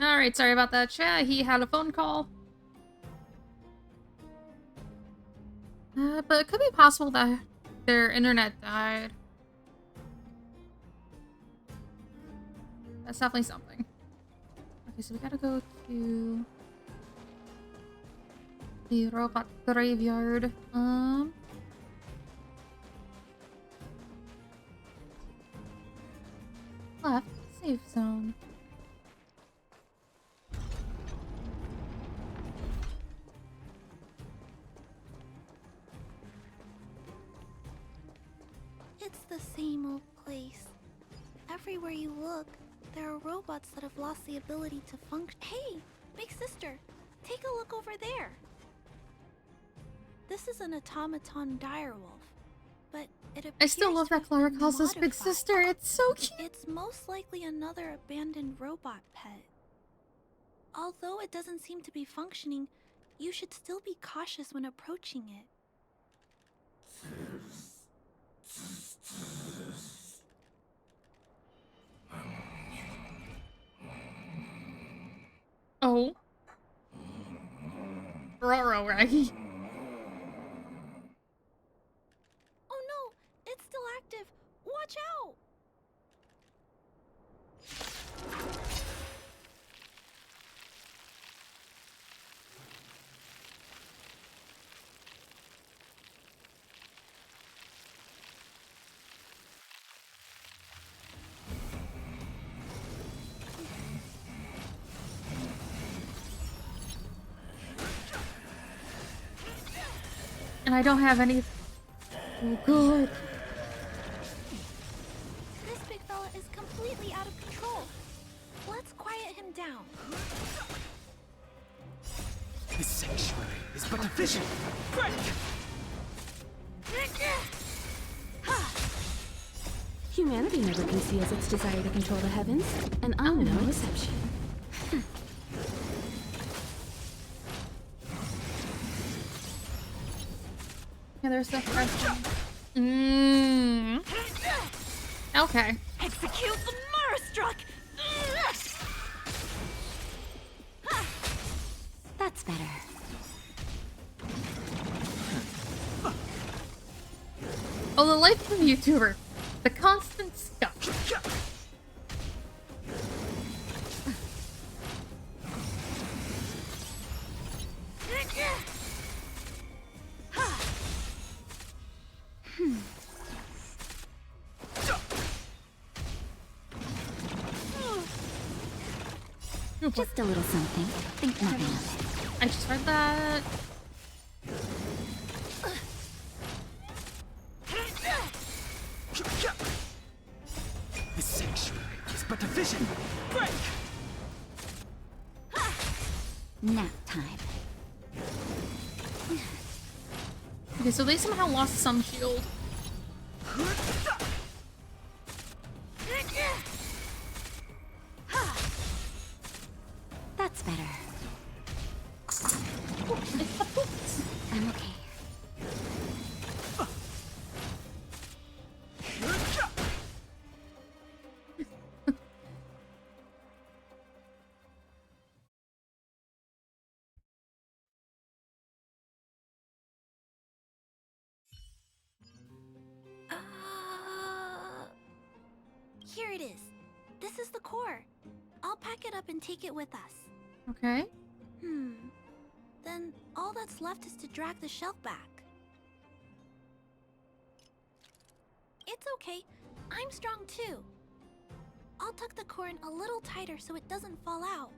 Alright, sorry about that, chat. He had a phone call. But it could be possible that their internet died. That's definitely something. Okay, so we gotta go to the robot graveyard. Left, safe zone. It's the same old place. Everywhere you look, there are robots that have lost the ability to function. Hey, big sister, take a look over there. This is an automaton direwolf, but it appears I still love that Clara calls us big modified. sister. It's so cute. It's most likely another abandoned robot pet. Although it doesn't seem to be functioning, you should still be cautious when approaching it. Oh. Roro, Raggy. Oh no, it's still active. Watch out! And I don't have any. Oh, good. This big fella is completely out of control. Let's quiet him down. This sanctuary is but a vision. Break! Humanity never conceals its desire to control the heavens, and I'm no exception. Yeah, there's the first one. Mmm. Okay. Execute the Murstruck! That's better. Oh, the life of a YouTuber. The constant stuff. Just a little something. Think nothing of it. I just read that. The sanctuary is but a vision. Break! Nap time. Okay, so they somehow lost some shield. That's better. I'm okay. Here it is. This is the core. I'll pack it up and take it with us. Okay. Then all that's left is to drag the shell back. It's okay. I'm strong too. I'll tuck the core in a little tighter so it doesn't fall out.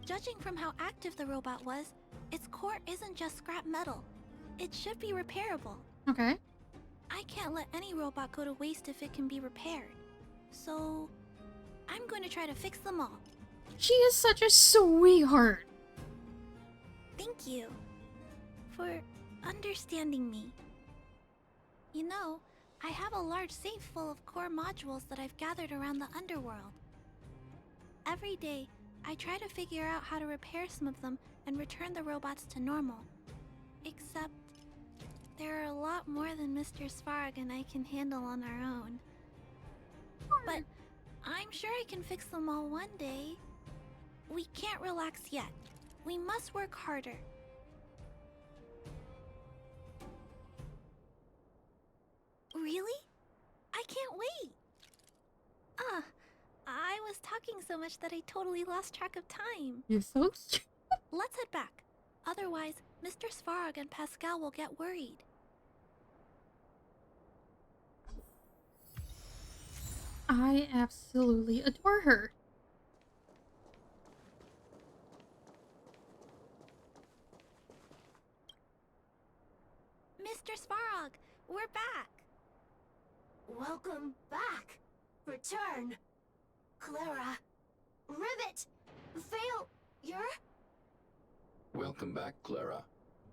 Judging from how active the robot was, its core isn't just scrap metal. It should be repairable. Okay. I can't let any robot go to waste if it can be repaired. So, I'm going to try to fix them all. She is such a sweetheart. Thank you for understanding me. You know, I have a large safe full of core modules that I've gathered around the underworld. Every day, I try to figure out how to repair some of them and return the robots to normal. Except, there are a lot more than Mr. Svarg and I can handle on our own. But I'm sure I can fix them all one day. We can't relax yet. We must work harder. Really? I can't wait! I was talking so much that I totally lost track of time. You're so cute. Let's head back. Otherwise, Mr. Svarog and Pascal will get worried. I absolutely adore her. Mr. Svarog, we're back! Welcome back. Return. Clara. Rivet. Failure. Welcome back, Clara.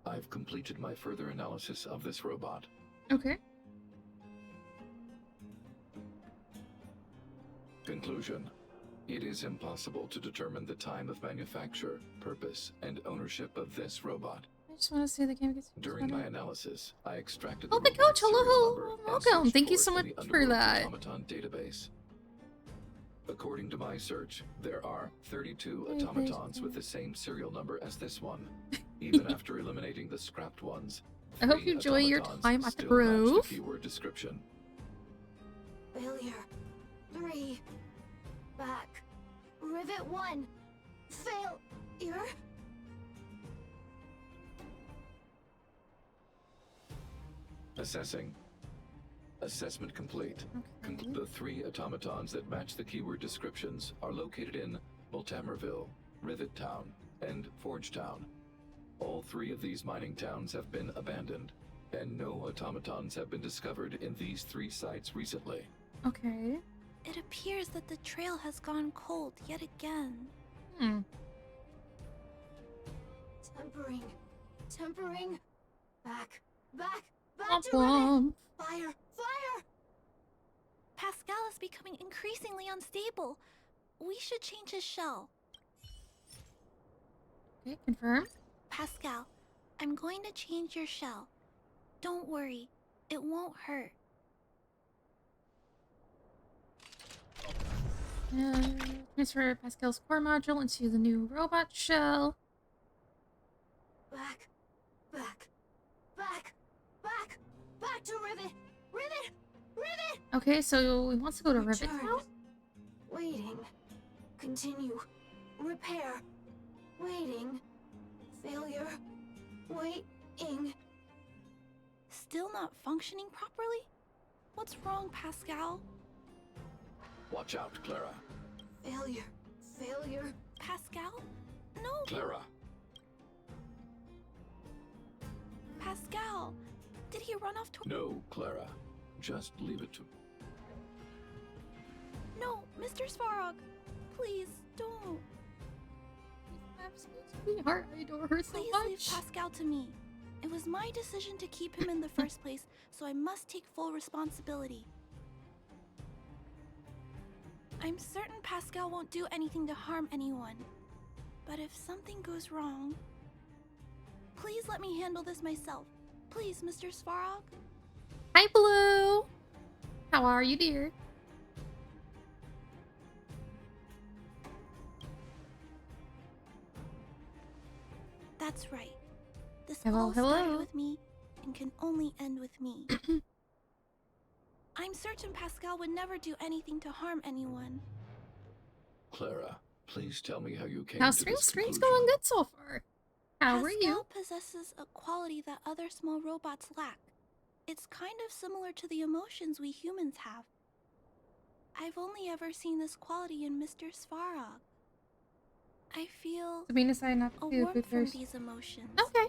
I've completed my further analysis of this robot. Okay. Conclusion. It is impossible to determine the time of manufacture, purpose, and ownership of this robot. I just want to say the game gets During my analysis, I extracted Oh, the the robot's coach, serial hello, number and welcome. searched Thank you for so it much in the for Underworld that. Automaton database. According to my search, there are 32 Very automatons good. with the same serial number as this one. Even after eliminating the scrapped ones, I hope 3 you enjoy your automatons time at the still match Grove. the keyword description. Failure. 3. Back. Rivet 1. Failure. Assessing. Assessment complete. Okay. The 3 automatons that match the keyword descriptions are located in Multamerville, Rivet Town, and Forge Town. All 3 of these mining towns have been abandoned, and no automatons have been discovered in these 3 sites recently. Okay. It appears that the trail has gone cold yet again. Tempering. Tempering. Back. Back. Back Womp to Rivet. womp. Fire. Fire. Pascal is becoming increasingly unstable. we should change his shell. Okay, confirm. Pascal, I'm going to change your shell. Don't worry, it won't hurt. Transfer Pascal's core module into the new robot shell. Back, back, back, back, back to Rivet! Rivet! Rivet! Okay, so he wants to go to Rivet Return. now? Waiting. Continue. Repair. Waiting. Failure. Waiting. Still not functioning properly? What's wrong, Pascal? Watch out, Clara. Failure. Failure. Pascal? No, Clara. Pascal. Did he run off to... No, Clara. Just leave it to... No, Mr. Svarog. Please, don't. Absolute sweetheart, I adore her so Please leave much. Pascal to me. It was my decision to keep him in the first place, so I must take full responsibility. I'm certain Pascal won't do anything to harm anyone. But if something goes wrong... Please let me handle this myself. Please, Mr. Svarog. Hi, Blue. How are you, dear? That's right. This Hello, all started hello. with me and can only end with me. I'm certain Pascal would never do anything to harm anyone. Clara, please tell me how you came Now, to this stream's conclusion. going good so far. How are Pascal you? possesses a quality that other small robots lack. It's kind of similar to the emotions we humans have. I've only ever seen this quality in Mr. Svarog. I feel Sabine decided not a to do warmth from Booters. these emotions. Okay.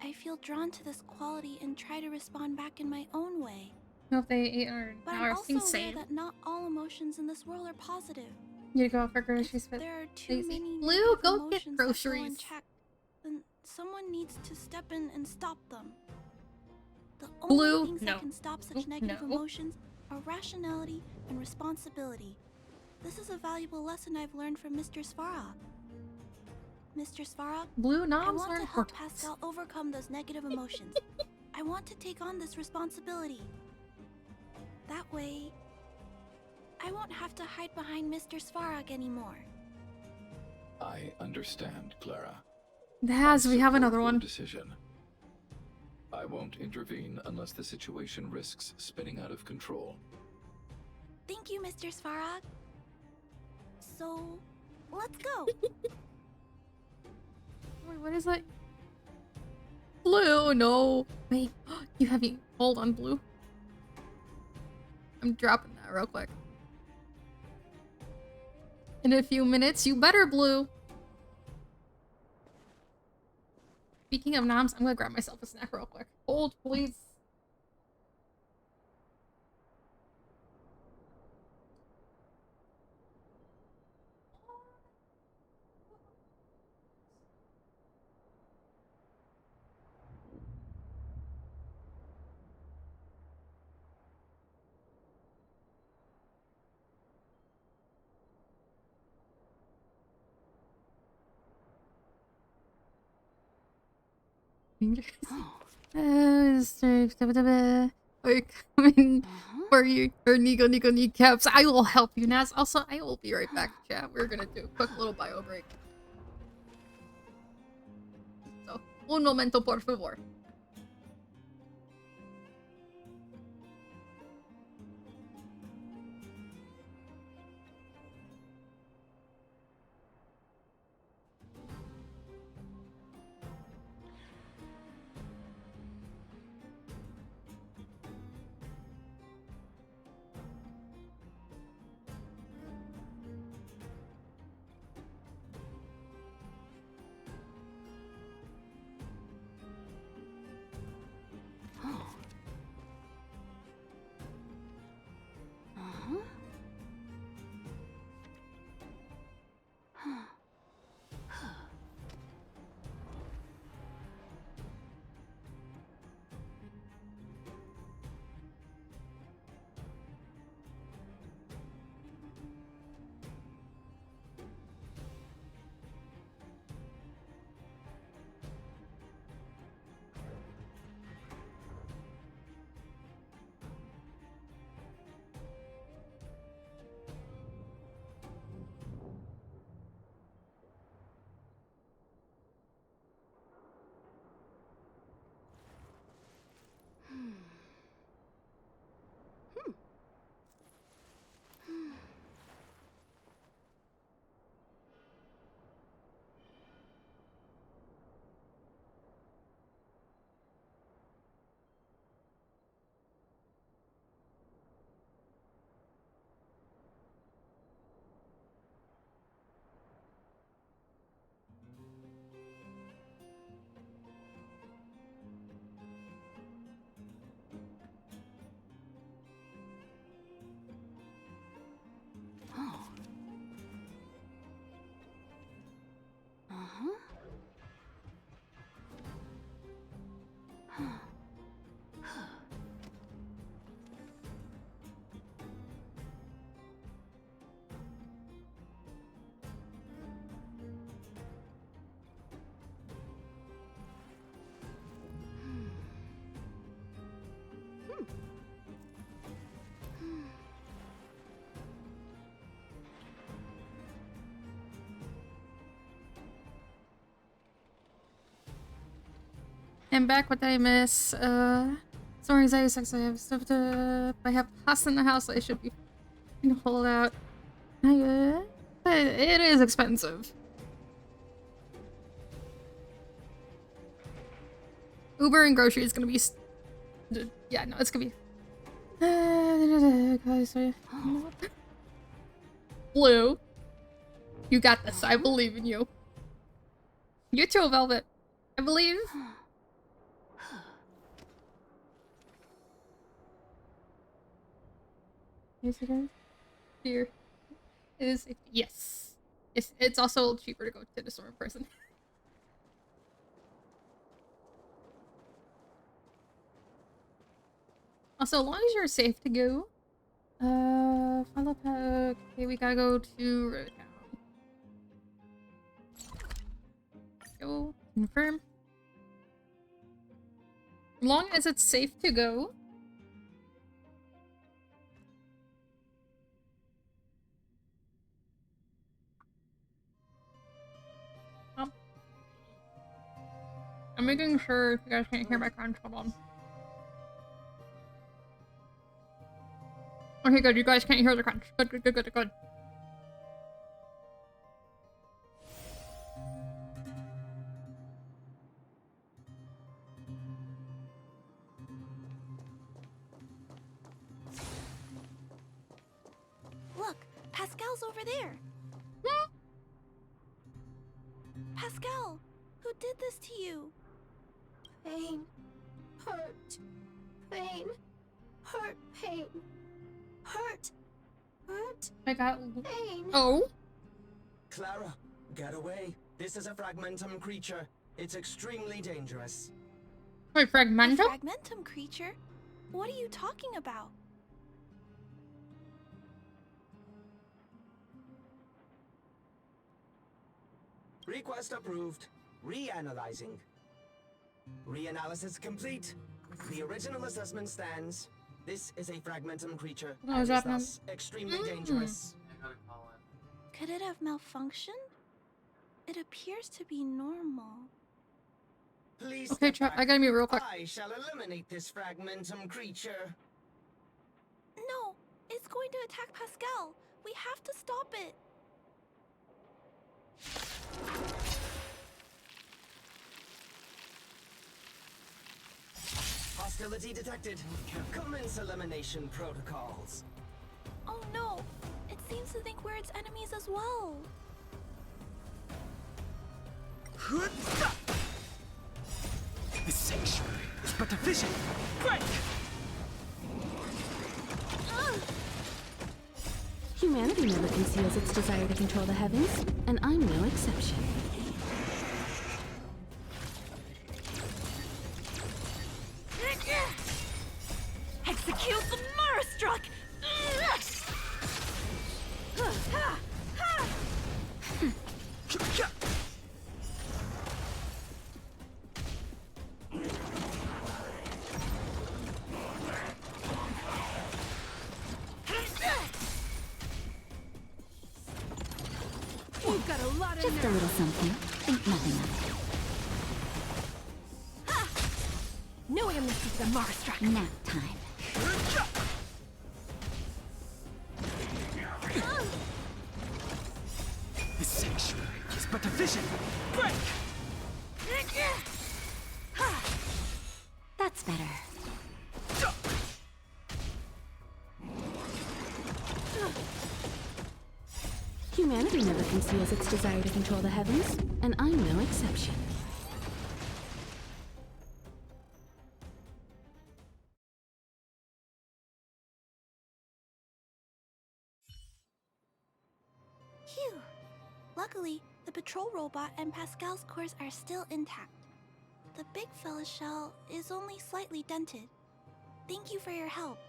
I feel drawn to this quality and try to respond back in my own way. Know if they are But now I'm are also aware same. that not all emotions in this world are positive. You go out for If groceries, but there are too lazy. many Blue, negative go get emotions that go groceries. unchecked, then someone needs to step in and stop them. The Blue, only things no. that can stop such Blue, negative no. emotions are rationality and responsibility. This is a valuable lesson I've learned from Mr. Svarog. Mr. Svarog, Blue I noms want are to help important. Pascal overcome those negative emotions. I want to take on this responsibility. That way, I won't have to hide behind Mr. Svarog anymore. I understand, Clara. Has we have Support another your one? decision. I won't intervene unless the situation risks spinning out of control. Thank you, Mr. Svarog. So, let's go. Wait, what is that? Blue, no. Wait, you have you. Hold on, Blue. I'm dropping that real quick. In a few minutes, you better, Blue. Speaking of noms, I'm gonna grab myself a snack real quick. Hold, please. Are you coming for your Nico kneecaps? I will help you, Naz. Also, I will be right back, chat. We're gonna do a quick little bio break. So, un momento, por favor. I'm back. What did I miss? Sorry, anxiety sex. I have stuff to. I have pasta in the house. I should be hold out. But it is expensive. Uber and grocery is gonna be. Yeah, no, it's gonna be. Blue, you got this. I believe in you. You too, Velvet. I believe. Yes, it is. Here. It is. Yes. It's also cheaper to go to the store in person. Also, as long as you're safe to go. Follow pack. Okay, we gotta go to Road Town. Go. Confirm. As long as it's safe to go. I'm making sure you guys can't hear my crunch. Hold on. Okay, good. You guys can't hear the crunch. Good, good, good, good, good. Look, Pascal's over there. Pascal, who did this to you? Pain. Hurt. Pain. Hurt. Pain. Hurt. Hurt. I got. Pain. Oh. Clara, get away. This is a fragmentum creature. It's extremely dangerous. Wait, A Fragmentum? fragmentum creature? What are you talking about? Request approved. Reanalyzing. Reanalysis complete. The original assessment stands. This is a fragmentum creature What and was is that, man? thus extremely dangerous. Could it have malfunctioned? It appears to be normal. Please Okay, step chat. back. I gotta mute real quick. I shall eliminate this fragmentum creature. No, it's going to attack Pascal. We have to stop it. Hostility detected. Commence elimination protocols. Oh no, it seems to think we're its enemies as well. The sanctuary is but a vision. Break! Humanity never conceals its desire to control the heavens, and I'm no exception. Execute the Murstruck! You've got a lot of Just a little something. Think nothing of it. No way I'm gonna keep the Murstruck! Nap time. The sanctuary is but a vision. Break! That's better. Humanity never conceals its desire to control the heavens, and I'm no exception. Phew. Luckily, the patrol robot and Pascal's cores are still intact. The big fella's shell is only slightly dented. Thank you for your help.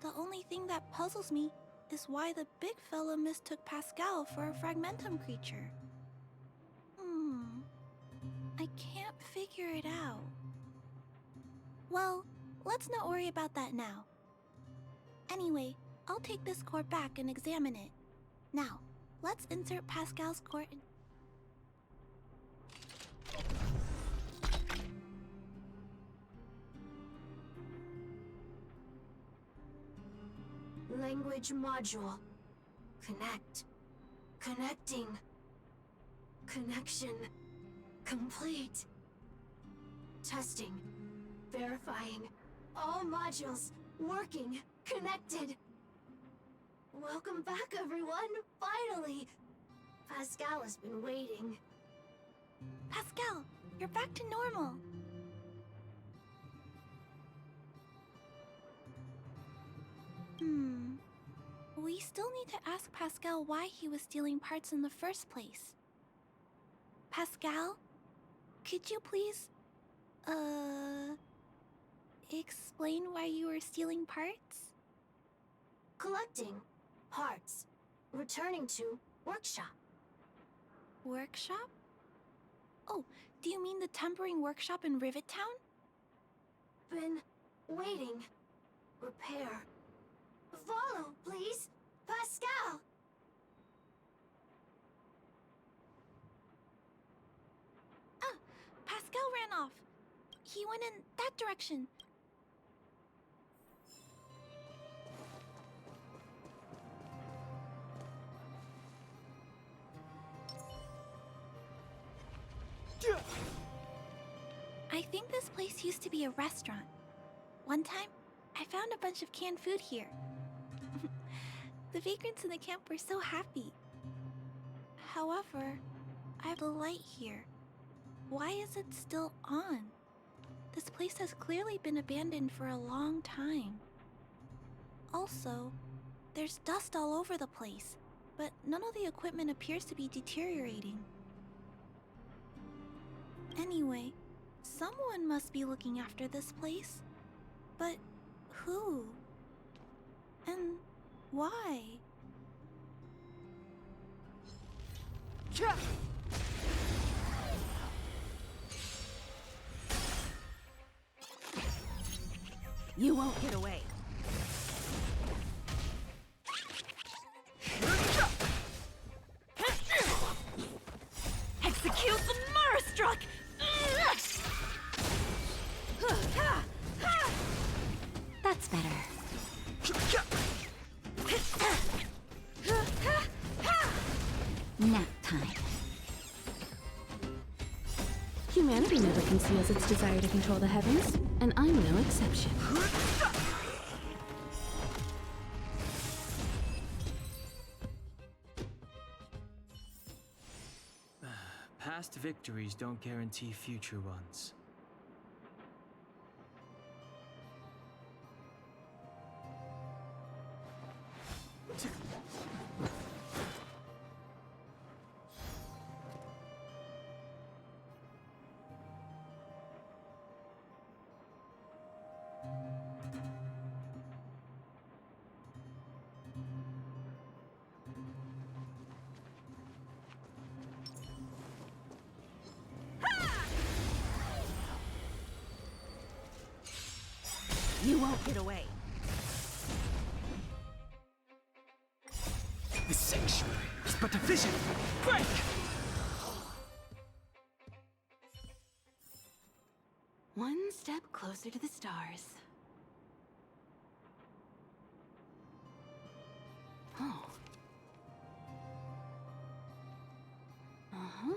The only thing that puzzles me is why the big fella mistook Pascal for a fragmentum creature. I can't figure it out. Well, let's not worry about that now. Anyway, I'll take this core back and examine it. Now, let's insert Pascal's core in. Language module. Connect. Connecting. Connection. Complete. Testing. Verifying. All modules working. Connected. Welcome back, everyone. Finally. Pascal has been waiting. Pascal, you're back to normal. We still need to ask Pascal why he was stealing parts in the first place. Pascal, could you please, explain why you were stealing parts? Collecting. Parts. Returning to workshop. Workshop? Oh, do you mean the tempering workshop in Rivet Town? Been waiting. Repair. Follow, please. Pascal! Ah, Pascal ran off. He went in that direction. I think this place used to be a restaurant. One time, I found a bunch of canned food here. The vagrants in the camp were so happy. However, I have a light here. Why is it still on? This place has clearly been abandoned for a long time. Also, there's dust all over the place, but none of the equipment appears to be deteriorating. Anyway, someone must be looking after this place. But who? And why? You won't get away. Execute the Marastruck! That's better. Nap time. Humanity never conceals its desire to control the heavens, and I'm no exception. Past victories don't guarantee future ones. You won't get away. The sanctuary is but a vision. Break! One step closer to the stars. Oh. Uh-huh.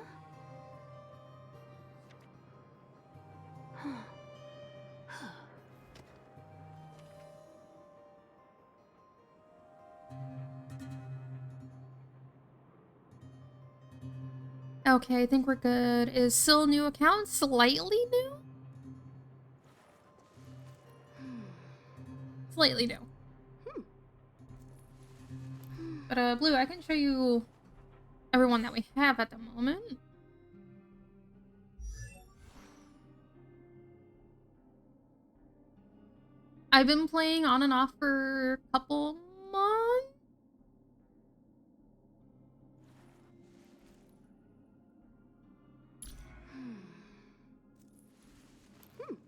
Huh. Okay, I think we're good. Is still new account slightly new? Slightly new. But Blue, I can show you everyone that we have at the moment. I've been playing on and off for a couple months.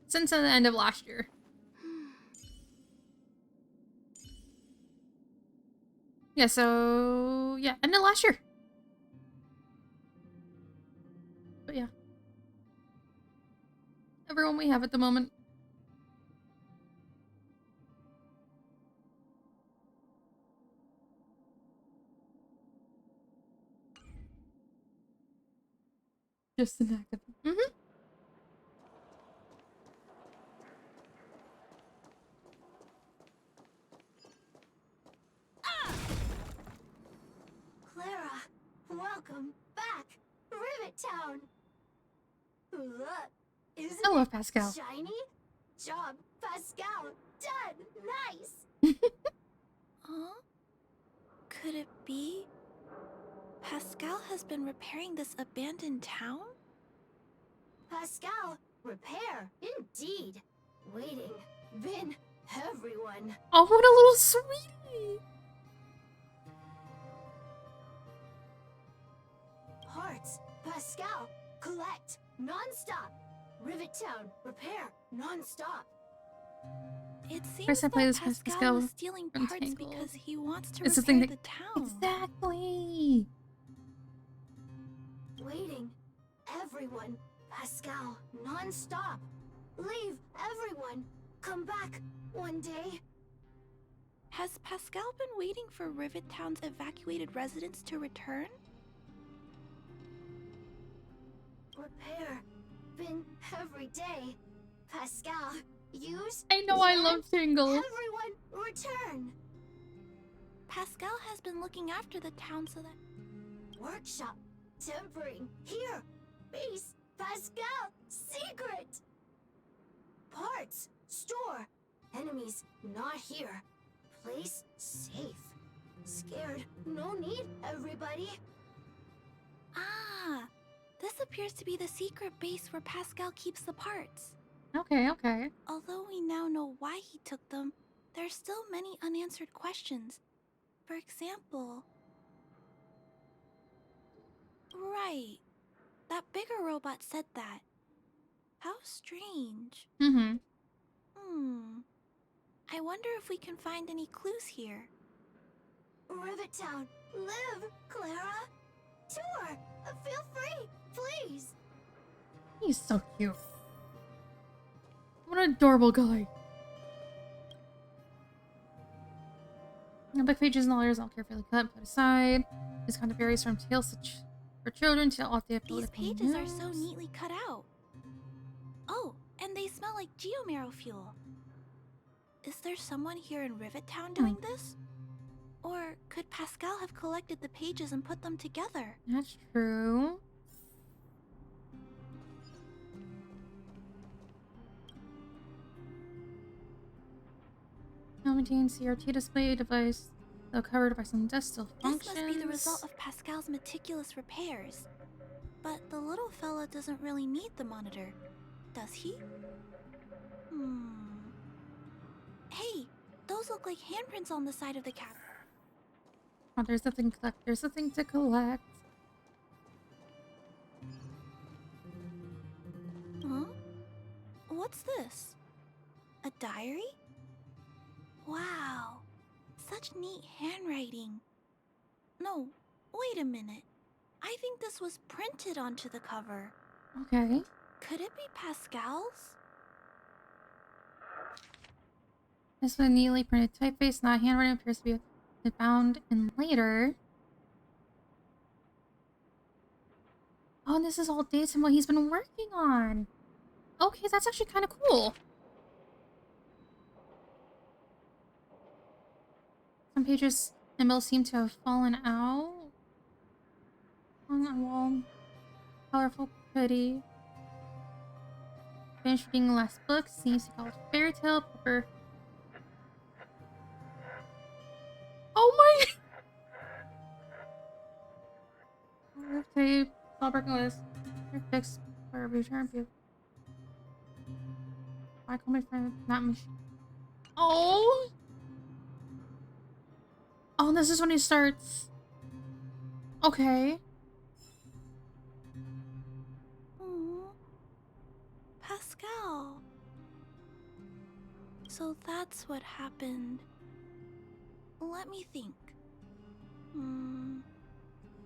Since the end of last year. Yeah, so yeah, end of last year. But yeah. Everyone we have at the moment. Just an act of. Mm-hmm. Clara, welcome back, Rivet Town. Look, isn't I love it Pascal. shiny? Job, Pascal. Done. Nice. Huh? Could it be? Pascal has been repairing this abandoned town? Pascal, repair, indeed. Waiting, been everyone. Oh, what a little sweetie! Parts, Pascal, collect, non-stop. Rivet Town, repair, non-stop. It seems First I that played this Pascal was stealing from parts Tangled. because he wants to It's the repair thing the that town. exactly. Waiting, everyone, Pascal, non-stop. Leave, everyone. Come back, one day. Has Pascal been waiting for Rivet Town's evacuated residents to return? Repair, been every day. Pascal, use. I know I can, love Tangled. Everyone, return. Pascal has been looking after the town so that... Workshop, tempering, here. Base, Pascal, secret. Parts, store. Enemies, not here. Place, safe. Scared, no need, everybody. Ah! This appears to be the secret base where Pascal keeps the parts. Okay, okay. Although we now know why he took them, there are still many unanswered questions. For example... Right. That bigger robot said that. How strange. Mm-hmm. I wonder if we can find any clues here. Rivet Town, live, Clara. Tour, feel free, please. He's so cute. What an adorable guy. The book pages and letters all carefully cut, put aside. This kind of varies from tales for children to all the These pages are so neatly cut out. Oh, and they smell like geomarrow fuel. Is there someone here in Rivet Town doing this? Or could Pascal have collected the pages and put them together? That's true. Maintain CRT display device, though covered by some dust functions. This must be the result of Pascal's meticulous repairs. But the little fella doesn't really need the monitor, does he? Hey, those look like handprints on the side of the cap. Oh, there's nothing collect. There's nothing to collect. Huh? What's this? A diary? Wow, such neat handwriting. No, wait a minute. I think this was printed onto the cover. Okay. Could it be Pascal's? This was a neatly printed typeface, not handwriting, appears to be found in later. Oh, and this is all dates and what he's been working on. Okay, that's actually kind of cool. Some pages in the middle seem to have fallen out. On the wall. Colorful, pretty. Finished reading the last book. Seems to call it fairy tale. Proper. Oh my! Tape. All broken list. Your fix for a return view. I call my friend not machine. Oh! Oh, this is when he starts. Okay. Pascal. So that's what happened. Let me think.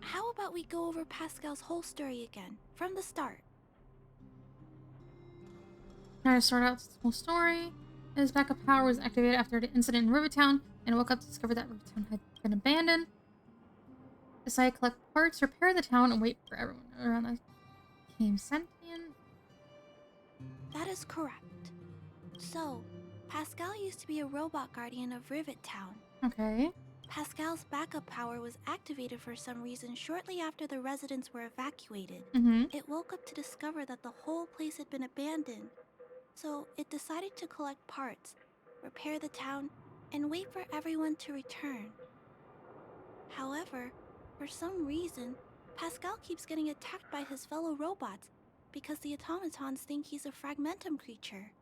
How about we go over Pascal's whole story again, from the start? Trying to start out the whole story. His backup power was activated after the incident in Rivertown, and woke up to discover that Rivertown had been abandoned. Decided to collect parts, repair the town, and wait for everyone around the became sentient. That is correct. So, Pascal used to be a robot guardian of Rivet Town. Okay. Pascal's backup power was activated for some reason shortly after the residents were evacuated. Mm-hmm. It woke up to discover that the whole place had been abandoned. So it decided to collect parts, repair the town, and wait for everyone to return. However, for some reason, Pascal keeps getting attacked by his fellow robots because the automatons think he's a fragmentum creature.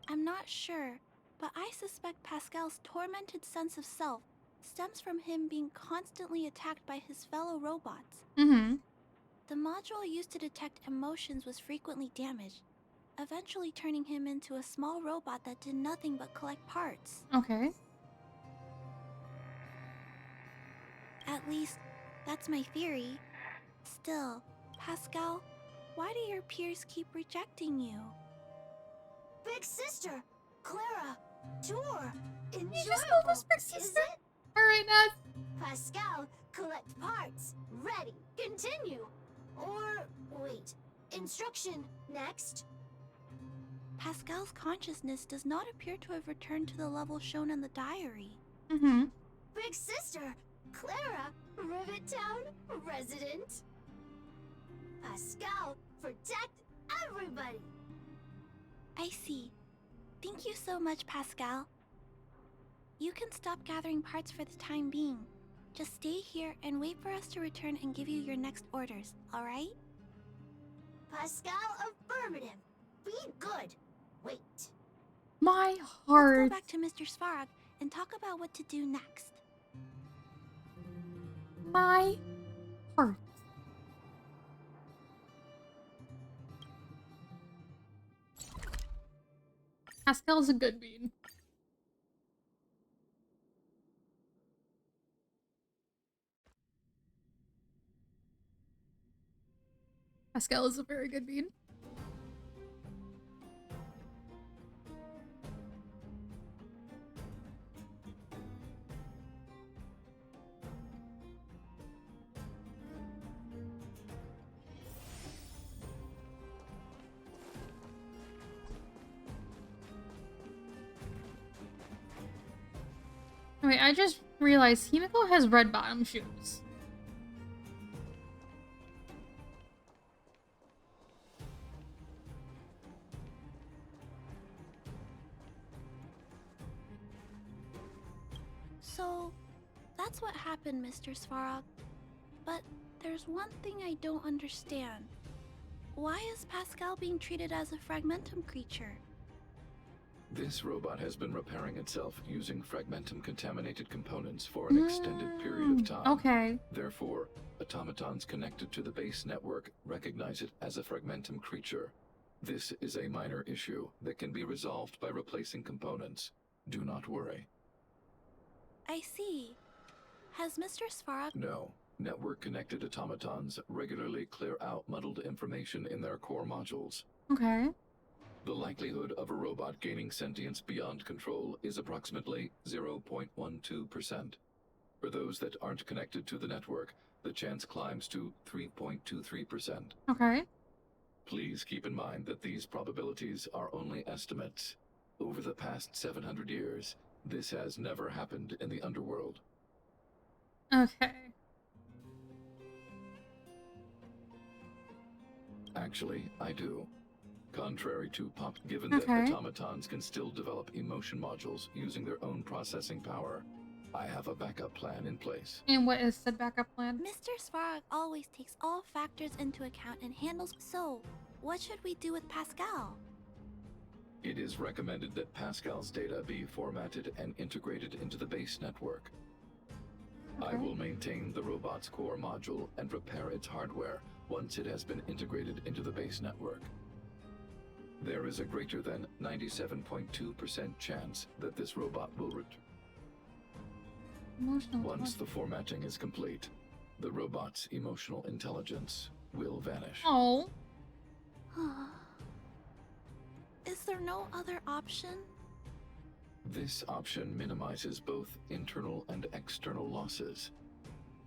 I'm not sure, but I suspect Pascal's tormented sense of self stems from him being constantly attacked by his fellow robots. Mm-hmm. The module used to detect emotions was frequently damaged, eventually turning him into a small robot that did nothing but collect parts. Okay. At least, that's my theory. Still, Pascal, why do your peers keep rejecting you? Big sister, Clara, tour, enjoyable, You just called us Big is Sister? it? Alright, Naz. Pascal, collect parts, ready, continue. Or, wait, instruction, next. Pascal's consciousness does not appear to have returned to the level shown in the diary. Mm-hmm. Big sister, Clara, Rivet Town, resident. Pascal, protect everybody. I see. Thank you so much, Pascal. You can stop gathering parts for the time being. Just stay here and wait for us to return and give you your next orders, alright? Pascal, affirmative. Be good. Wait. My Let's heart. go back to Mr. Svarog and talk about what to do next. My heart. Pascal's a good bean. Pascal is a very good bean. Wait, I just realized Himiko has red bottom shoes. So, that's what happened, Mr. Svarog. But there's one thing I don't understand. Why is Pascal being treated as a fragmentum creature? This robot has been repairing itself using fragmentum-contaminated components for an extended period of time. Okay. Therefore, automatons connected to the base network recognize it as a fragmentum creature. This is a minor issue that can be resolved by replacing components. Do not worry. I see. Has Mr. Svarog... No. Network-connected automatons regularly clear out muddled information in their core modules. Okay. The likelihood of a robot gaining sentience beyond control is approximately 0.12%. For those that aren't connected to the network, the chance climbs to 3.23%. Okay. Please keep in mind that these probabilities are only estimates. Over the past 700 years, this has never happened in the underworld. Okay. Actually, I do. Contrary to Pop, given that automatons can still develop emotion modules using their own processing power, I have a backup plan in place. And what is said backup plan? Mr. Svarog always takes all factors into account and handles... So, what should we do with Pascal? It is recommended that Pascal's data be formatted and integrated into the base network. I will maintain the robot's core module and repair its hardware once it has been integrated into the base network. There is a greater than 97.2% chance that this robot will return. Once the formatting is complete, the robot's emotional intelligence will vanish. Oh. Is there no other option? This option minimizes both internal and external losses.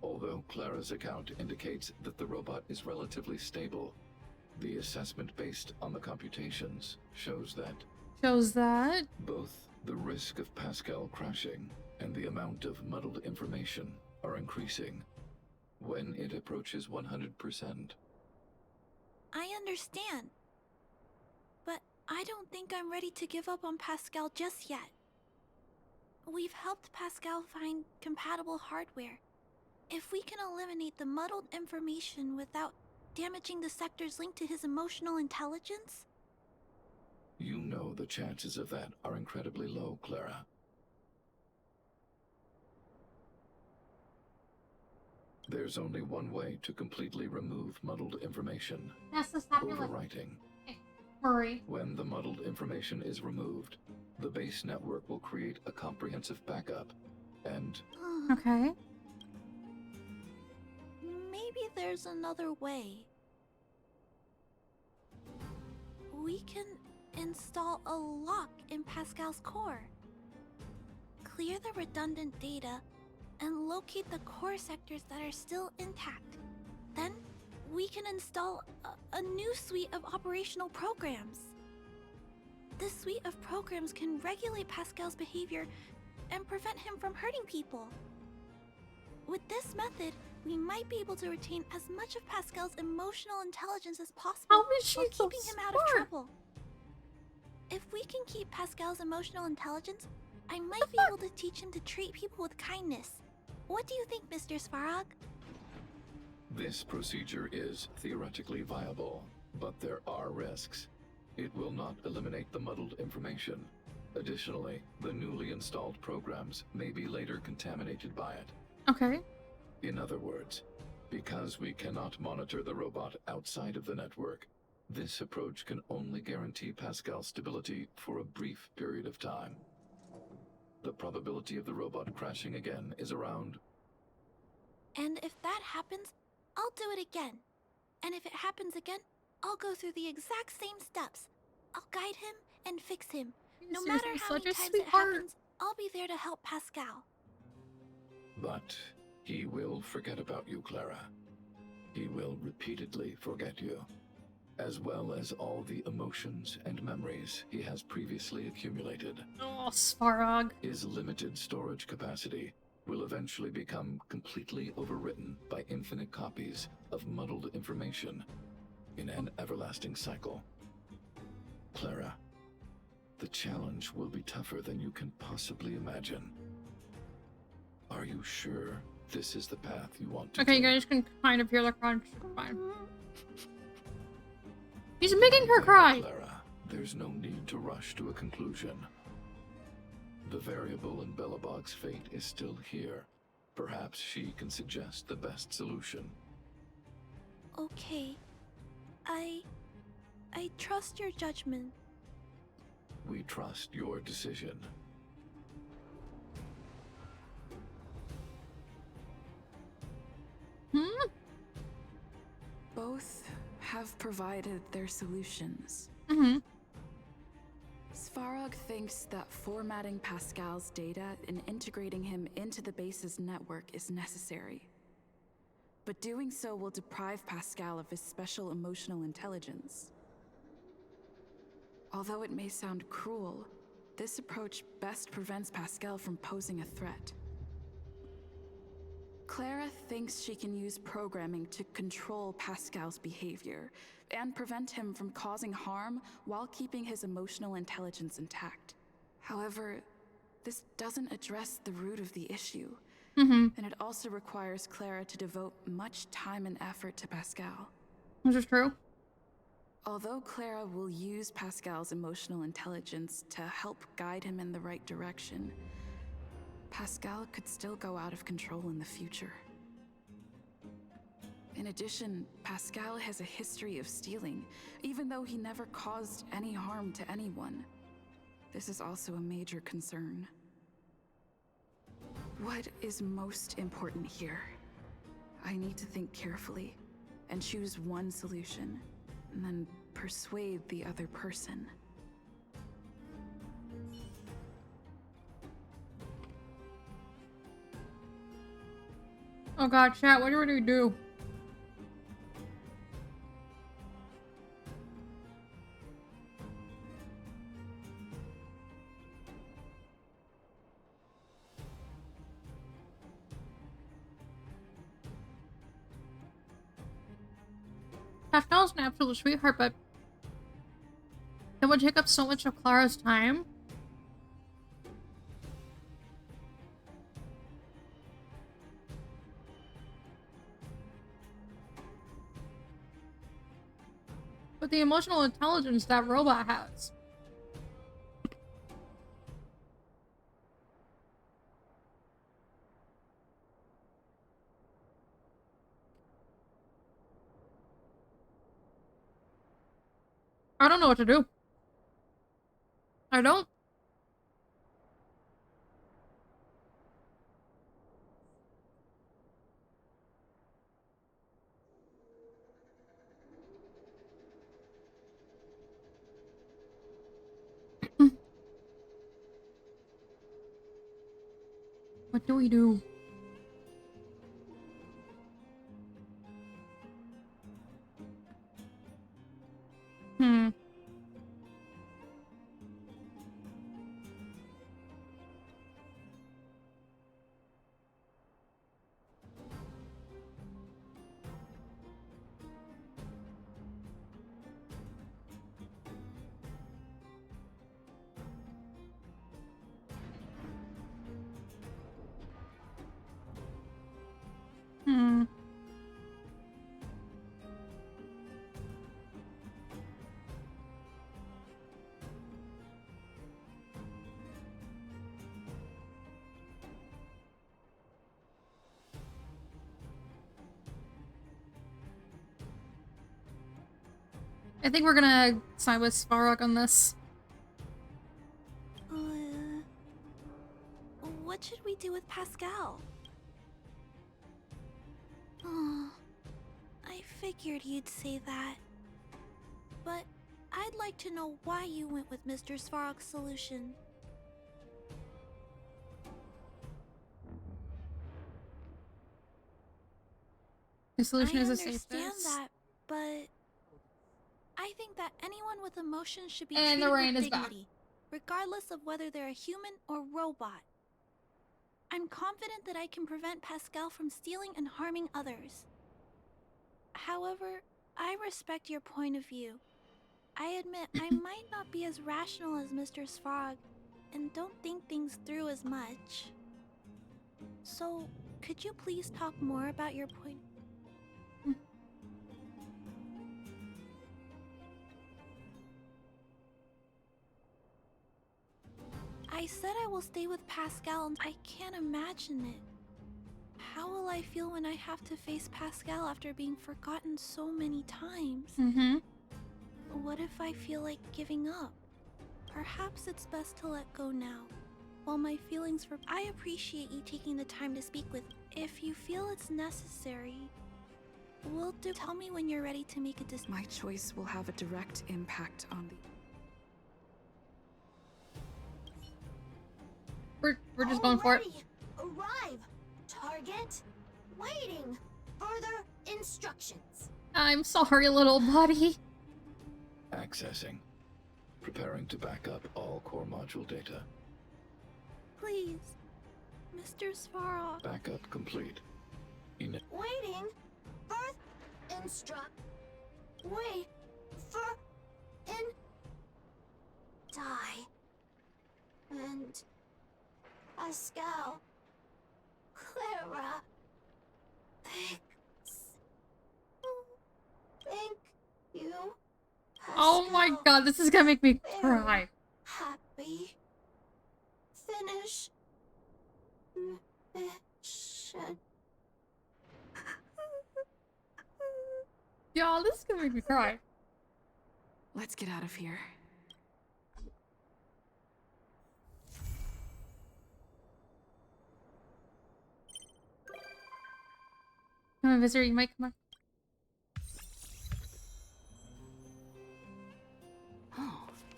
Although Clara's account indicates that the robot is relatively stable, the assessment based on the computations shows that both the risk of Pascal crashing and the amount of muddled information are increasing when it approaches 100%. I understand. But I don't think I'm ready to give up on Pascal just yet. We've helped Pascal find compatible hardware. If we can eliminate the muddled information without damaging the sectors linked to his emotional intelligence... You know the chances of that are incredibly low, Clara. There's only one way to completely remove muddled information. Overwriting. Hurry. When the muddled information is removed, the base network will create a comprehensive backup, and... Okay. Maybe there's another way. We can install a lock in Pascal's core. Clear the redundant data and locate the core sectors that are still intact. Then, we can install a new suite of operational programs. This suite of programs can regulate Pascal's behavior and prevent him from hurting people. With this method, we might be able to retain as much of Pascal's emotional intelligence as possible How is she while so keeping him out of smart? trouble. If we can keep Pascal's emotional intelligence, I might be able to teach him to treat people with kindness. What do you think, Mr. Svarog? This procedure is theoretically viable, but there are risks. It will not eliminate the muddled information. Additionally, the newly installed programs may be later contaminated by it. Okay. In other words, because we cannot monitor the robot outside of the network, this approach can only guarantee Pascal's stability for a brief period of time. The probability of the robot crashing again is around... And if that happens, I'll do it again. And if it happens again, I'll go through the exact same steps. I'll guide him and fix him. No matter how many times it happens, I'll be there to help Pascal. But he will forget about you, Clara. He will repeatedly forget you, as well as all the emotions and memories he has previously accumulated. Oh, Svarog. His limited storage capacity will eventually become completely overwritten by infinite copies of muddled information in an everlasting cycle. Clara, the challenge will be tougher than you can possibly imagine. Are you sure this is the path you want to Okay, take? you guys can kind of hear the crunch. Fine. He's making her cry! Clara, there's no need to rush to a conclusion. The variable in Belobog's fate is still here. Perhaps she can suggest the best solution. Okay. I trust your judgment. We trust your decision. Both have provided their solutions. Svarog thinks that formatting Pascal's data and integrating him into the base's network is necessary. But doing so will deprive Pascal of his special emotional intelligence. Although it may sound cruel, this approach best prevents Pascal from posing a threat. Clara thinks she can use programming to control Pascal's behavior and prevent him from causing harm while keeping his emotional intelligence intact. However, this doesn't address the root of the issue, and it also requires Clara to devote much time and effort to Pascal. This is true. Although Clara will use Pascal's emotional intelligence to help guide him in the right direction, Pascal could still go out of control in the future. In addition, Pascal has a history of stealing, even though he never caused any harm to anyone. This is also a major concern. What is most important here? I need to think carefully and choose one solution, and then persuade the other person. Oh god, chat, what do we do? Pascal's an absolute sweetheart, but it would take up so much of Clara's time. With the emotional intelligence that robot has. I don't know what to do. I don't. What do we do? Hmm. Hmm. I think we're gonna side with Svarog on this. What should we do with Pascal? Oh, I figured you'd say that. But I'd like to know why you went with Mr. Svarog's solution. The solution I is the understand safest. that, but I think that anyone with emotions should be And the treated rain with is back. dignity, regardless of whether they're a human or robot. I'm confident that I can prevent Pascal from stealing and harming others. However, I respect your point of view. I admit I might not be as rational as Mr. Svarog and don't think things through as much. So, could you please talk more about your point? I said I will stay with Pascal and I can't imagine it. How will I feel when I have to face Pascal after being forgotten so many times? Mm-hmm. What if I feel like giving up? Perhaps it's best to let go now. While my feelings for... I appreciate you taking the time to speak with me. If you feel it's necessary, we'll do... Tell me when you're ready to make a decision. My choice will have a direct impact on the... We're just going for it. Arrive! Target! Waiting! Further instructions. I'm sorry, little buddy. Accessing. Preparing to back up all core module data. Please, Mr. Svarog. Backup complete. Waiting for instruct. Wait for in. Die. And Pascal. Clara. Thanks. Thank you. Oh my god, this is gonna make me cry. Happy. Finish. Mission. Y'all, this is gonna make me cry. Let's get out of here. Come on, visitor, you might come on.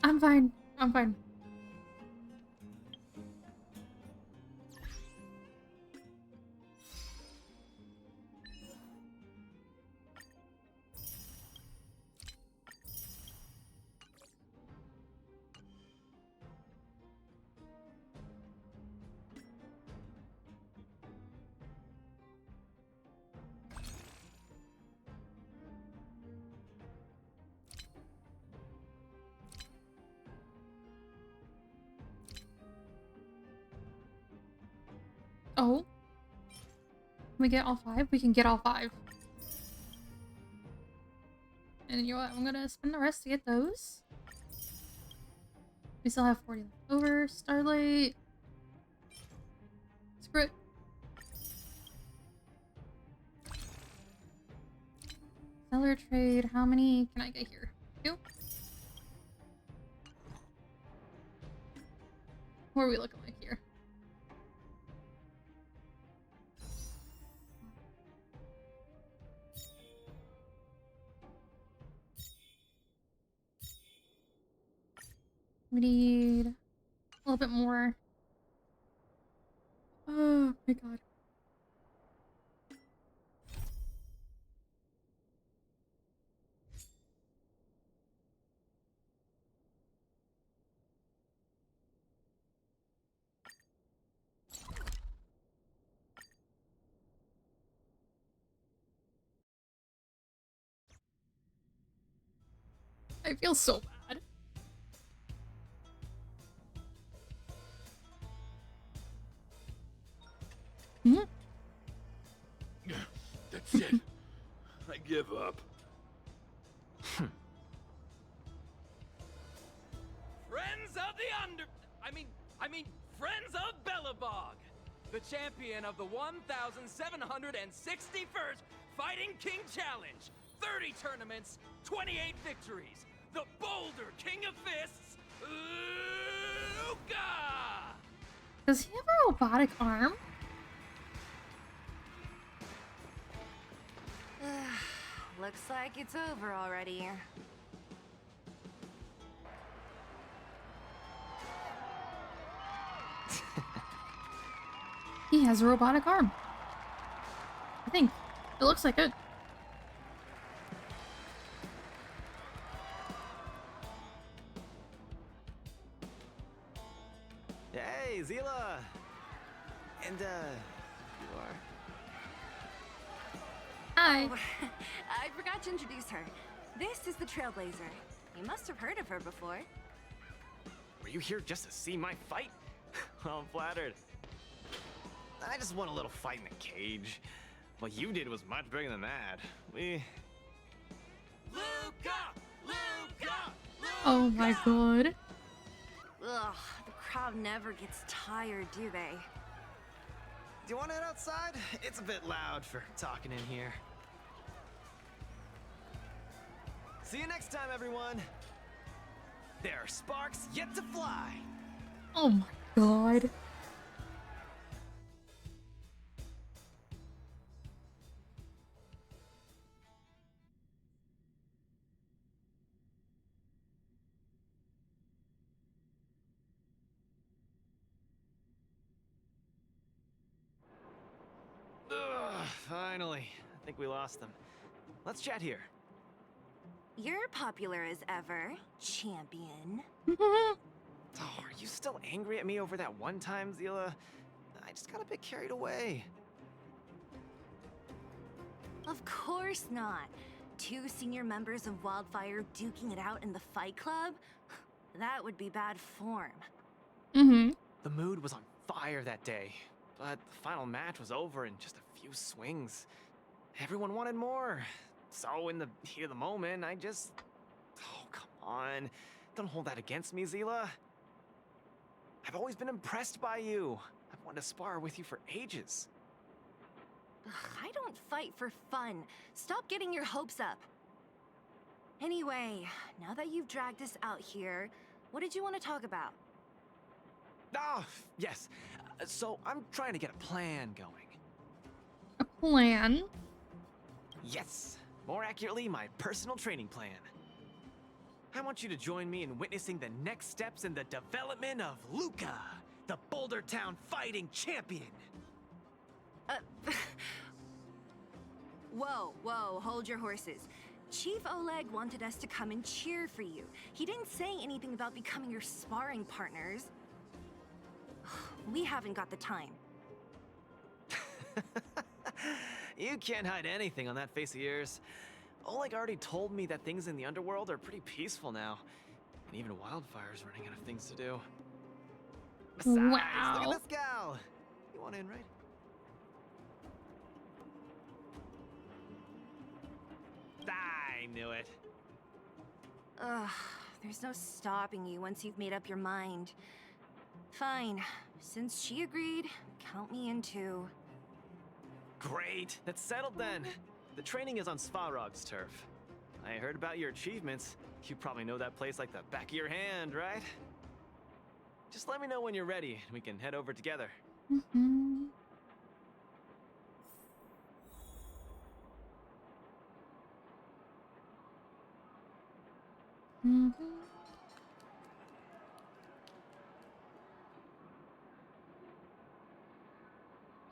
I'm fine. I'm fine. Oh. Can we get all 5? We can get all 5. And you know what? I'm gonna spend the rest to get those. We still have 40 left over. Starlight. Screw it. Seller trade. How many can I get here? 2? What are we looking like here? We need a little bit more. Oh my god. I feel so bad. Hmm? That's it. I give up. Friends of the I mean, Friends of Bellabog, the champion of the 1,761st Fighting King Challenge, 30 tournaments, 28 victories, the Boulder King of Fists, Luca! Does he have a robotic arm? Looks like it's over already. He has a robotic arm. I think. It looks like it. Hey, Zila! And, you are? Hi. Oh, I forgot to introduce her. This is the Trailblazer. You must have heard of her before. Were you here just to see my fight? Well, I'm flattered. I just won a little fight in the cage. What you did was much bigger than that. Luca! Luca! Oh my god. Ugh, the crowd never gets tired, do they? Do you want to head outside? It's a bit loud for talking in here. See you next time, everyone. There are sparks yet to fly. Oh my god. Ugh, finally. I think we lost them. Let's chat here. You're popular as ever, champion. Oh, are you still angry at me over that one time, Zila? I just got a bit carried away. Of course not. 2 senior members of Wildfire duking it out in the Fight Club? That would be bad form. Mm-hmm. The mood was on fire that day, but the final match was over in just a few swings. Everyone wanted more. So in the heat of the moment, I just... Oh, come on. Don't hold that against me, Zila. I've always been impressed by you. I've wanted to spar with you for ages. Ugh, I don't fight for fun. Stop getting your hopes up. Anyway, now that you've dragged us out here, what did you want to talk about? Oh, yes. So I'm trying to get a plan going. A plan? Yes. More accurately, my personal training plan. I want you to join me in witnessing the next steps in the development of Luca, the Boulder Town fighting champion. Whoa, hold your horses. Chief Oleg wanted us to come and cheer for you. He didn't say anything about becoming your sparring partners. We haven't got the time. You can't hide anything on that face of yours. Oleg already told me that things in the underworld are pretty peaceful now. And even Wildfire's running out of things to do. Besides, Wow. look at this gal. You want in, right? I knew it. Ugh, there's no stopping you once you've made up your mind. Fine. Since she agreed, count me in too. Great, that's settled then. The training is on Svarog's turf. I heard about your achievements. You probably know that place like the back of your hand, right? Just let me know when you're ready and we can head over together. Mm-hmm. Mm-hmm.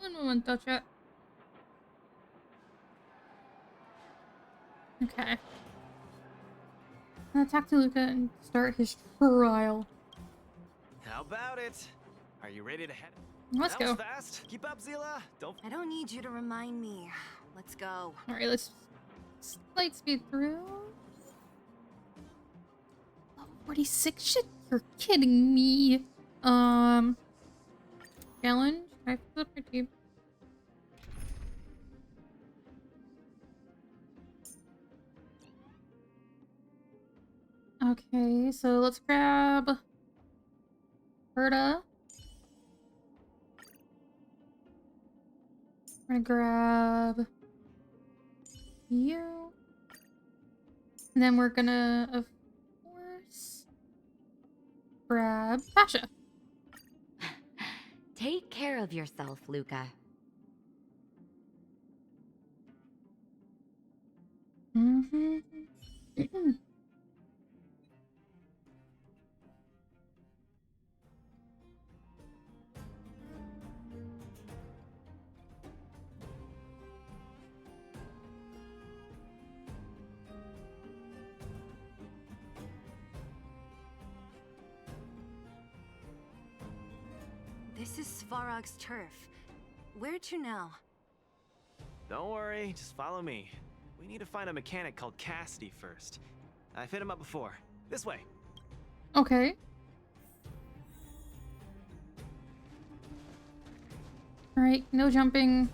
Un momento, chat. Okay. I'll talk to Luca and start his trial. How about it? Are you ready to head? Let's That go. was fast. Keep up, Zila. I don't need you to remind me. Let's go. Alright, let's light speed through. Level 46? Shit, you're kidding me. Challenge? I flip my team. Okay, so let's grab Berta. We're gonna grab you. And then we're gonna, of course, grab Sasha. Take care of yourself, Luca. Mm-hmm. This is Svarog's turf. Where to now? Don't worry, just follow me. We need to find a mechanic called Cassidy first. I've hit him up before. This way. Okay. Alright, no jumping.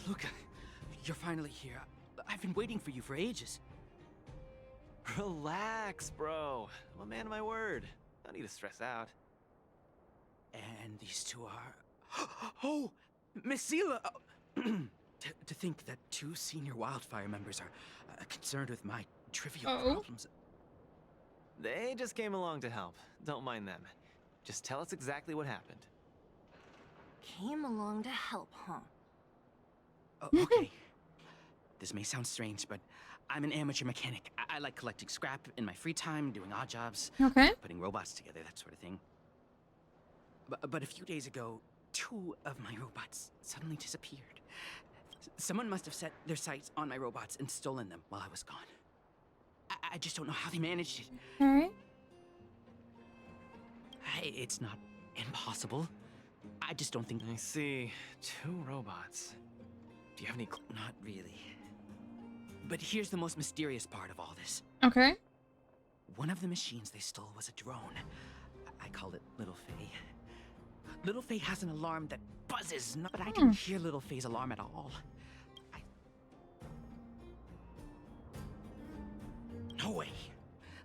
Luca, you're finally here. I've been waiting for you for ages. Relax, bro. I'm a man of my word. Don't need to stress out. And these two are... Oh! Miss Zila! To think that two senior wildfire members are concerned with my trivial problems. They just came along to help. Don't mind them. Just tell us exactly what happened. Came along to help, huh? Okay. This may sound strange, but I'm an amateur mechanic. I like collecting scrap in my free time, doing odd jobs. Okay. Putting robots together, that sort of thing. But a few days ago, two of my robots suddenly disappeared. Someone must have set their sights on my robots and stolen them while I was gone. I just don't know how they managed it. Alright. It's not impossible. I just don't think... I see. Two robots. Do you have any... Not really. But here's the most mysterious part of all this. Okay. One of the machines they stole was a drone. I call it Little Faye. Little Faye has an alarm that buzzes, but I didn't hear Little Faye's alarm at all. No way.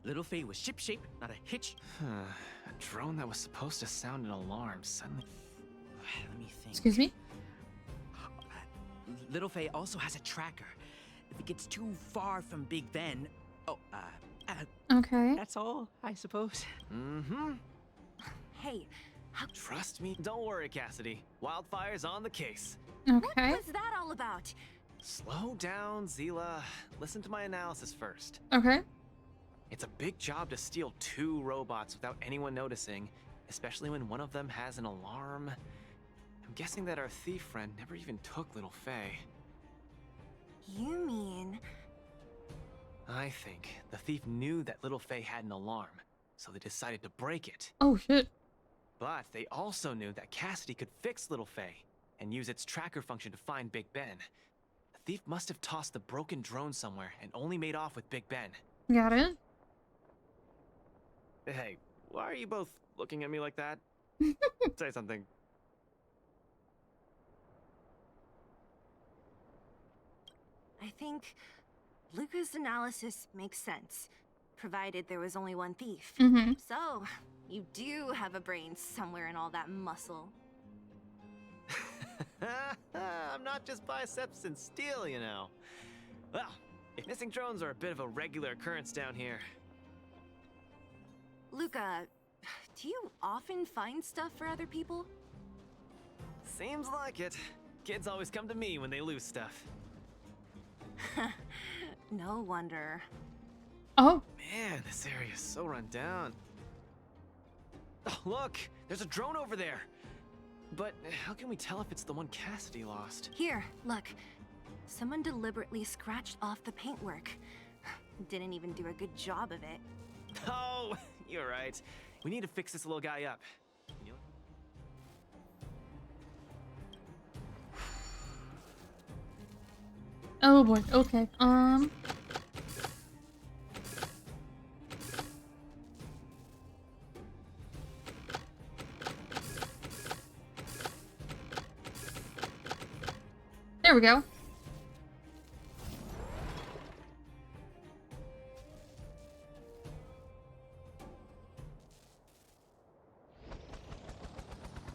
Little Faye was ship-shape, not a hitch. A drone that was supposed to sound an alarm suddenly... Let me think. Excuse me? Little Faye also has a tracker. If it gets too far from Big Ben... Okay. That's all, I suppose. Mm-hmm. Hey, Trust me. Don't worry, Cassidy. Wildfire's on the case. Okay. What's that all about? Slow down, Zila. Listen to my analysis first. Okay. It's a big job to steal two robots without anyone noticing, especially when one of them has an alarm. I'm guessing that our thief friend never even took Little Faye. You mean... I think the thief knew that Little Faye had an alarm, so they decided to break it. Oh, shit. But they also knew that Cassidy could fix Little Faye and use its tracker function to find Big Ben. The thief must have tossed the broken drone somewhere and only made off with Big Ben. Got it. Hey, why are you both looking at me like that? Say something. think Luca's analysis makes sense, provided there was only one thief. Mm-hmm. So, you do have a brain somewhere in all that muscle. I'm not just biceps and steel, you know. Well, missing drones are a bit of a regular occurrence down here. Luca, do you often find stuff for other people? Seems like it. Kids always come to me when they lose stuff. No wonder. Oh. Man, this area is so run down. Oh, look! There's a drone over there! But how can we tell if it's the one Cassidy lost? Here, look. Someone deliberately scratched off the paintwork. Didn't even do a good job of it. Oh, you're right. We need to fix this little guy up. Oh boy. Okay. There we go.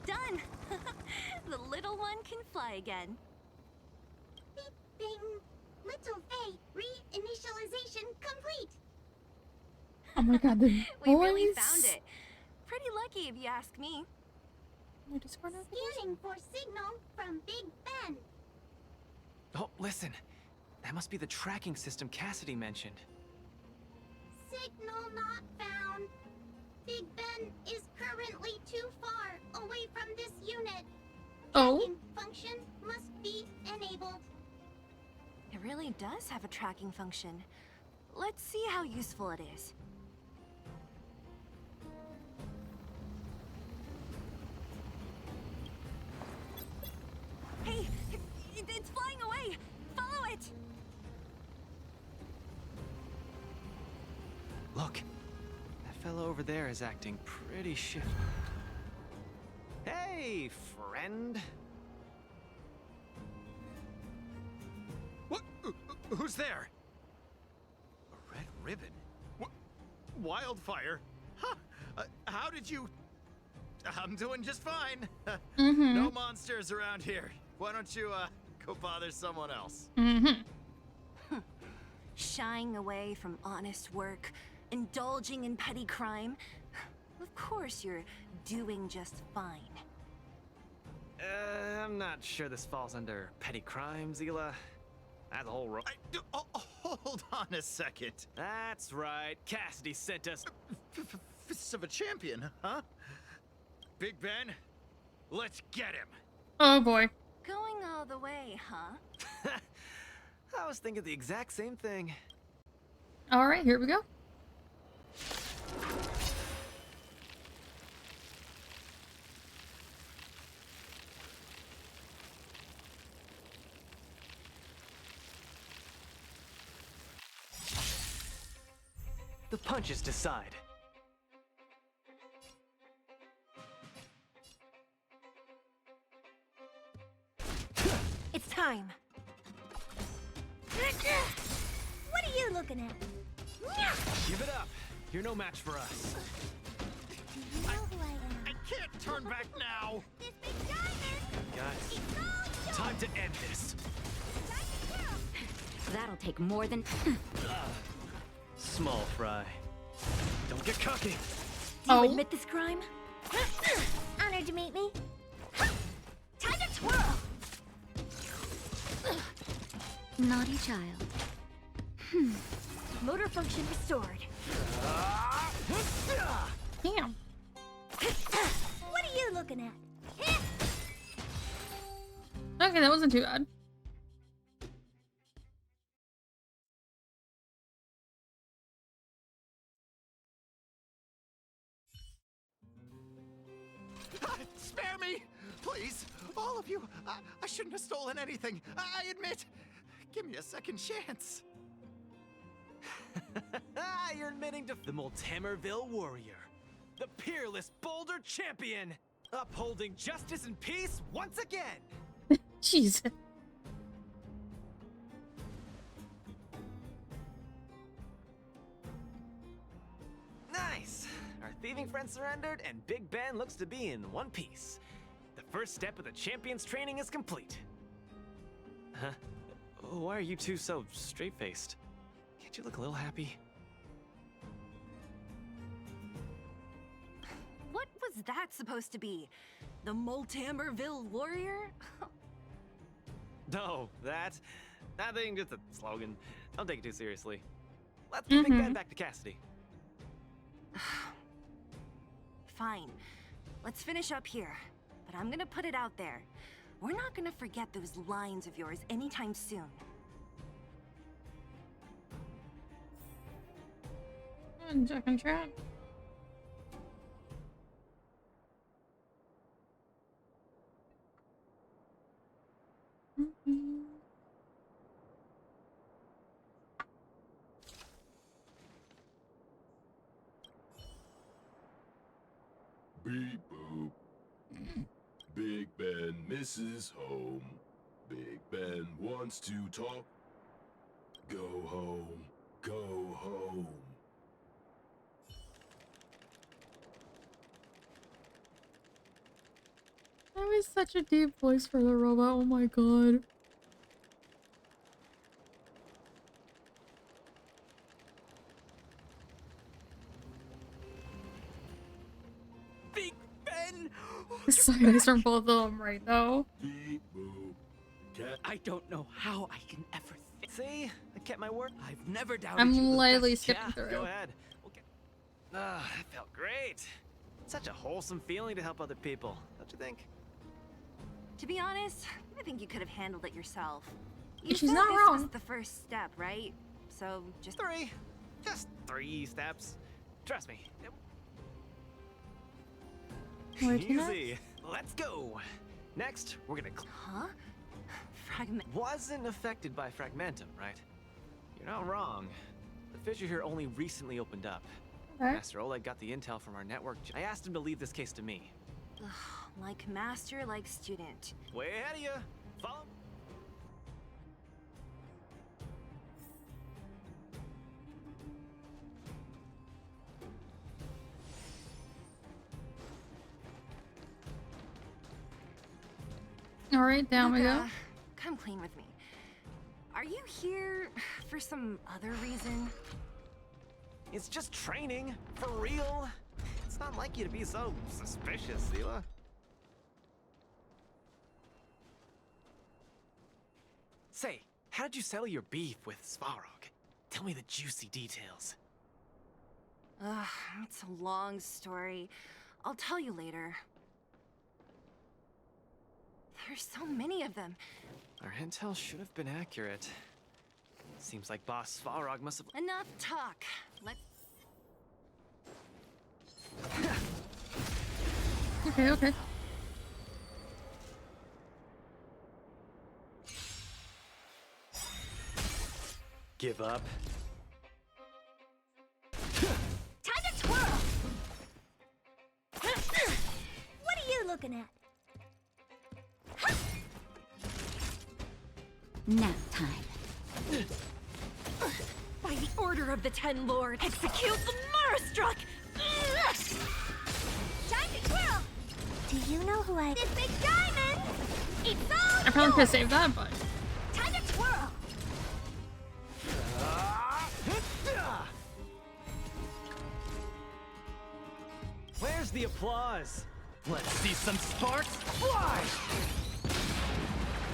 Done! The little one can fly again. Beep, bing. Little Faye, reinitialization complete. Oh my god, the We voice. really found it. Pretty lucky if you ask me. Scanning for signal from Big Ben. Oh, listen. That must be the tracking system Cassidy mentioned. Signal not found. Big Ben is currently too far away from this unit. Oh. Tracking function must be enabled. It really does have a tracking function. Let's see how useful it is. Hey, it's flying away! Follow it! Look, that fellow over there is acting pretty shifty. Hey, friend. What? Who's there? A red ribbon? What? Wildfire? Huh? How did you... I'm doing just fine. Mm-hmm. No monsters around here. Why don't you, go bother someone else? Mm-hmm. Shying away from honest work, indulging in petty crime. Of course you're doing just fine. I'm not sure this falls under petty crimes, Ela. That's a whole hold on a second. That's right. Cassidy sent us... Fists of a champion, huh? Big Ben, let's get him. Oh boy. Going all the way, huh? I was thinking the exact same thing. All right, here we go. The punches decide. It's time. What are you looking at? Give it up. You're no match for us. Do you know who I am? I can't turn back now. This big diamond! Guys, It's all time to end this. That'll take more than... Small fry. Don't get cocky. You admit this crime? Honored to meet me. Time to twirl! Naughty child. Motor function restored. Damn. What are you looking at? Okay, that wasn't too bad. Spare me! Please! All of you! I shouldn't have stolen anything! I admit! Give me a second chance! You're admitting to the Multamerville warrior. The peerless Boulder champion! Upholding justice and peace once again! Jeez. thieving friend surrendered, and Big Ben looks to be in one piece. The first step of the champion's training is complete. Huh? Why are you two so straight-faced? Can't you look a little happy? What was that supposed to be? The Moltamberville warrior? No, that thing just a slogan. Don't take it too seriously. Let's get Big Ben back to Cassidy. Fine. Let's finish up here. But I'm gonna put it out there. We're not gonna forget those lines of yours anytime soon. Jack and Chat. Beep boop. Big Ben misses home. Big Ben wants to talk. Go home. Go home. That was such a deep voice for the robot. Oh my god. Big Ben! The side eyes from both of them right though. Beep boop. I don't know how I can ever think. See? I kept my word. I've never doubted I'm you. lightly Lucas. skipping Yeah, through. go ahead. Okay. Ah, that felt great. Such a wholesome feeling to help other people, don't you think? To be honest, I think you could have handled it yourself. You She's said not this wrong. was the first step, right? So just Three. Just 3 steps. Trust me. Where to Easy. Let's go. Next, we're gonna. Huh? Fragment. Wasn't affected by Fragmentum, right? You're not wrong. The fissure here only recently opened up. Okay. Master Oleg got the intel from our network. I asked him to leave this case to me. Ugh, like master, like student. Way ahead of you. Follow. All right, down we go. Luca, come clean with me. Are you here for some other reason? It's just training, for real. It's not like you to be so suspicious, Sela. Say, how did you settle your beef with Svarog? Tell me the juicy details. Ugh, it's a long story. I'll tell you later. There's so many of them. Our intel should have been accurate. Seems like Boss Svarog must have... Enough talk. Let's... Okay, okay. Give up? Time to twirl! What are you looking at? Nap time. By the order of the Ten Lords, execute the Marastruck! Time to twirl! Do you know who I... This big diamond! It's all I probably could have saved that, but Time to twirl! Where's the applause? Let's see some sparks fly!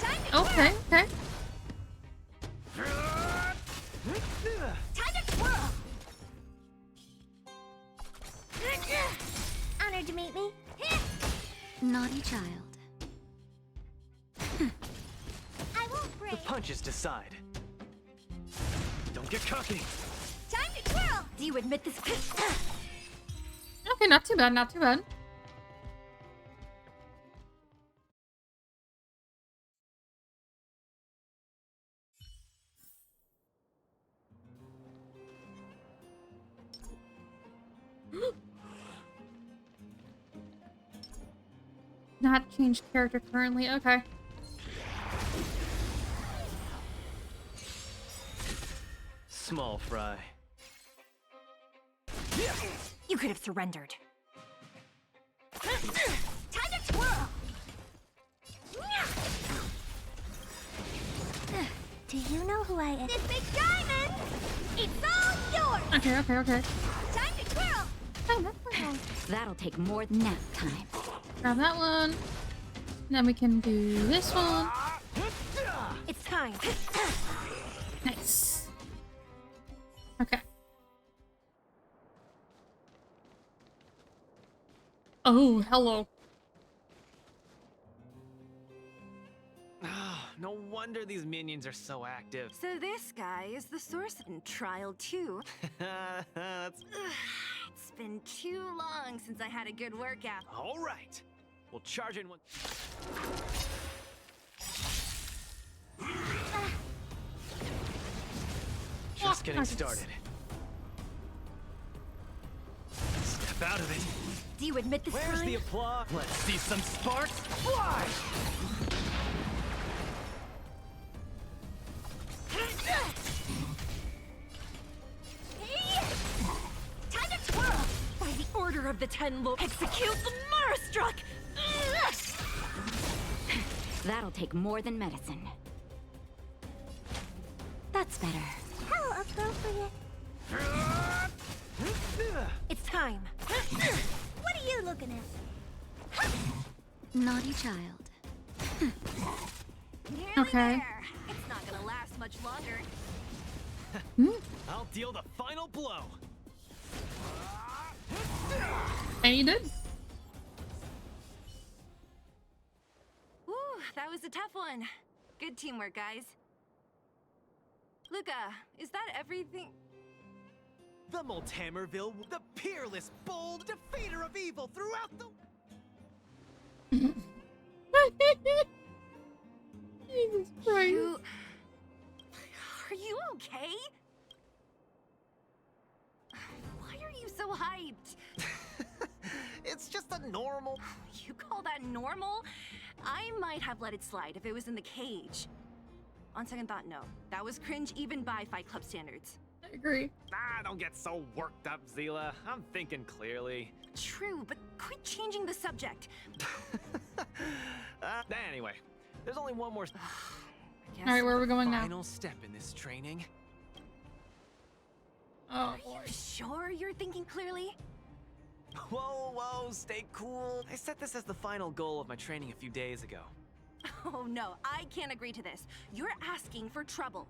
Time to okay, okay. Time to twirl! Honored to meet me. Naughty child. I won't break. The punches decide. Don't get cocky. Time to twirl! Do you admit this? Okay, not too bad, not too bad. Not change character currently. Okay. Small fry. You could have surrendered. Time to twirl! Do you know who I am? This big diamond! It's all yours! Okay. Time to twirl! That'll take more than nap time. Grab that one. Then we can do this one. It's time. Nice. Okay. Oh, hello. No wonder these minions are so active. So this guy is the source in Trial 2. It's been too long since I had a good workout. All right. We'll charge in one. Just getting started. Step out of it. Do you admit this Where's time? the applause? Let's see some sparks fly! Time to twirl! By the order of the 10 Lords, execute the Marastruck! That'll take more than medicine. That's better. How appropriate. It's time. What are you looking at? Naughty child. Nearly Okay. there. It's not gonna last much longer. I'll deal the final blow. And you did. Woo, that was a tough one. Good teamwork, guys. Luca, is that everything? The Multamerville, the peerless, bold defeater of evil throughout the... Jesus Christ. Are you okay? Why are you so hyped? It's just a normal... You call that normal? I might have let it slide if it was in the cage. On second thought, no. That was cringe even by Fight Club standards. I agree. Don't get so worked up, Zila. I'm thinking clearly. True, but quit changing the subject. Anyway, there's only one more... Alright, where are we going now? Final step in this training. Oh, boy. Are you sure you're thinking clearly? Whoa, stay cool. I set this as the final goal of my training a few days ago. Oh no, I can't agree to this. You're asking for trouble.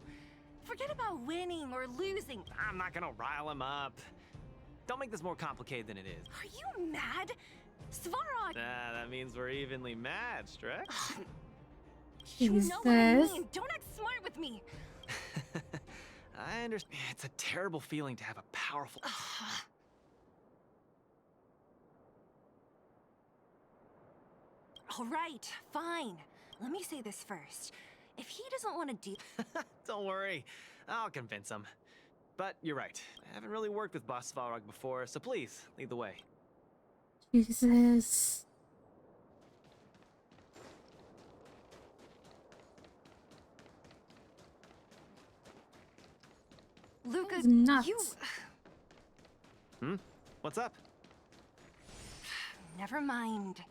Forget about winning or losing. I'm not gonna rile him up. Don't make this more complicated than it is. Are you mad? Svarog! That means we're evenly matched, right? You know what I mean. Don't act smart with me. I understand. It's a terrible feeling to have a powerful... All right, fine. Let me say this first. If he doesn't want to do... Don't worry. I'll convince him. But you're right. I haven't really worked with Boss Svarog before, so please, lead the way. Jesus. Luca, nuts. you... What's up? Never mind.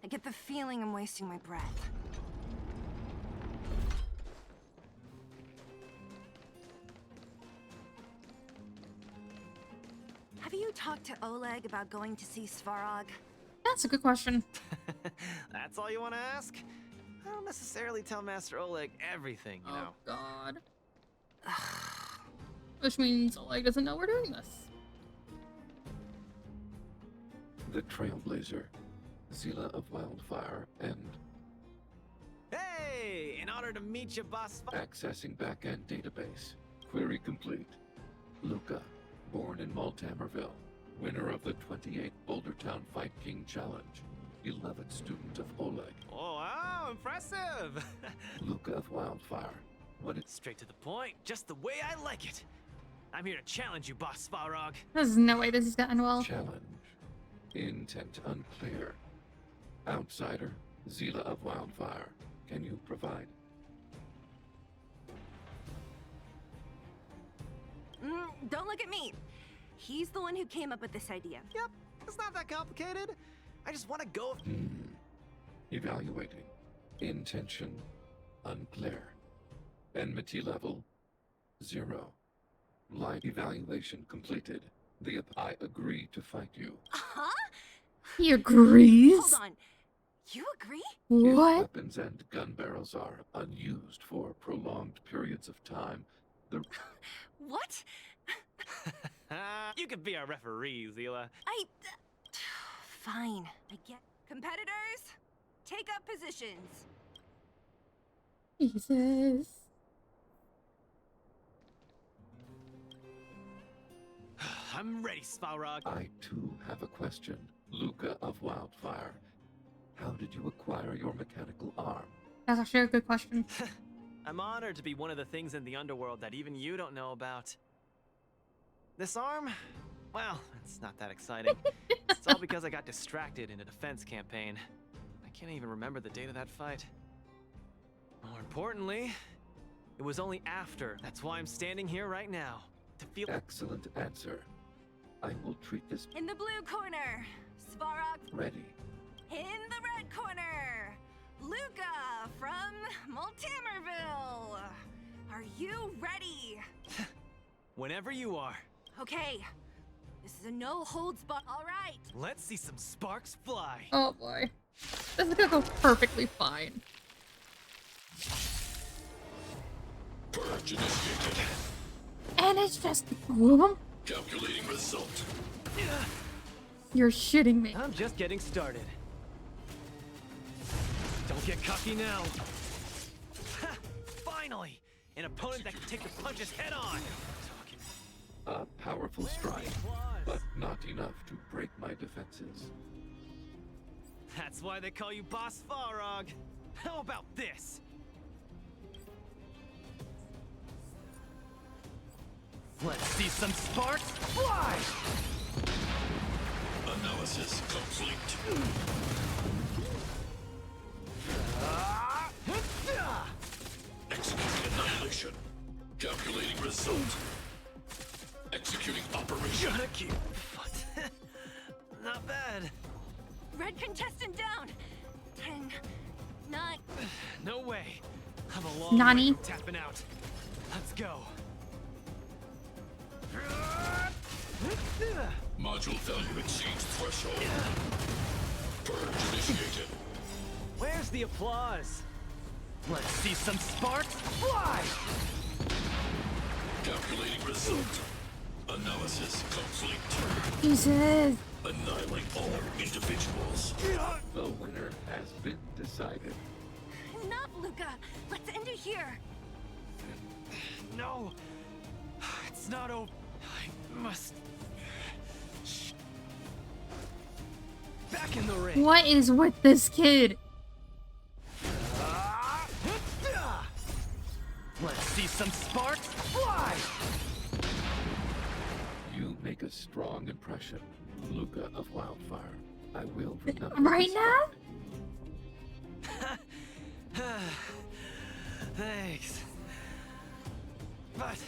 I get the feeling I'm wasting my breath. Have you talked to Oleg about going to see Svarog? That's a good question. That's all you want to ask? I don't necessarily tell Master Oleg everything, you know. God. Which means Oleg doesn't know we're doing this. The Trailblazer, Zila of Wildfire, and Hey! In order to meet you, Boss... accessing backend database. Query complete. Luca, born in Multamerville, winner of the 28th Bouldertown Fight King Challenge, 11th student of Oleg. Oh, wow, impressive! Luca of Wildfire. What is... Straight to the point, just the way I like it. I'm here to challenge you, Boss Svarog. There's no way this has gotten well. Challenge. Intent unclear. Outsider, Zila of Wildfire. Can you provide? Don't look at me. He's the one who came up with this idea. Yep, it's not that complicated. I just want to go. Evaluating. Intention unclear. Enmity level 0. Life evaluation completed. I agree to fight you. Huh? He agrees? Hold on. You agree? If What? weapons and gun barrels are unused for prolonged periods of time, the What? You could be our referee, Zila. Fine. I get. Competitors, take up positions. Jesus. I'm ready, Svarog. I too have a question. Luca of Wildfire. How did you acquire your mechanical arm? That's actually a good question. I'm honored to be one of the things in the underworld that even you don't know about. This arm? Well, it's not that exciting. It's all because I got distracted in a defense campaign. I can't even remember the date of that fight. More importantly, it was only after. That's why I'm standing here right now. To feel. Excellent answer. I will treat this In the blue corner, Svarog. ready. In the red corner, Luca from Multimerville. Are you ready? Whenever you are. Okay. This is a no-holds-barred. All right. Let's see some sparks fly. Oh boy. This is gonna go perfectly fine. Purge initiated. And it's just the two of them? Calculating result. You're shitting me. I'm just getting started. Don't get cocky now. Ha! Finally! An opponent that can take the punches head on! A powerful strike, but not enough to break my defenses. That's why they call you Boss Farog. How about this? Let's see some sparks fly! Analysis complete. Executing annihilation. Calculating result. Executing operation. Gonna keep. What? Not bad. Red contestant down. 10, 9. No way. I'm a long Nani? way from tapping out. Let's go. Module value exceeds threshold. Purge initiated. Where's the applause? Let's see some sparks fly! Calculating result. Analysis complete. Jesus. Annihilate all individuals. The winner has been decided. Enough, Luca. Let's end it here. No. It's not over. I must. Back in the ring. What is with this kid? Let's see some sparks fly! You make a strong impression, Luca of Wildfire. I will remember. Right this now? Thanks. But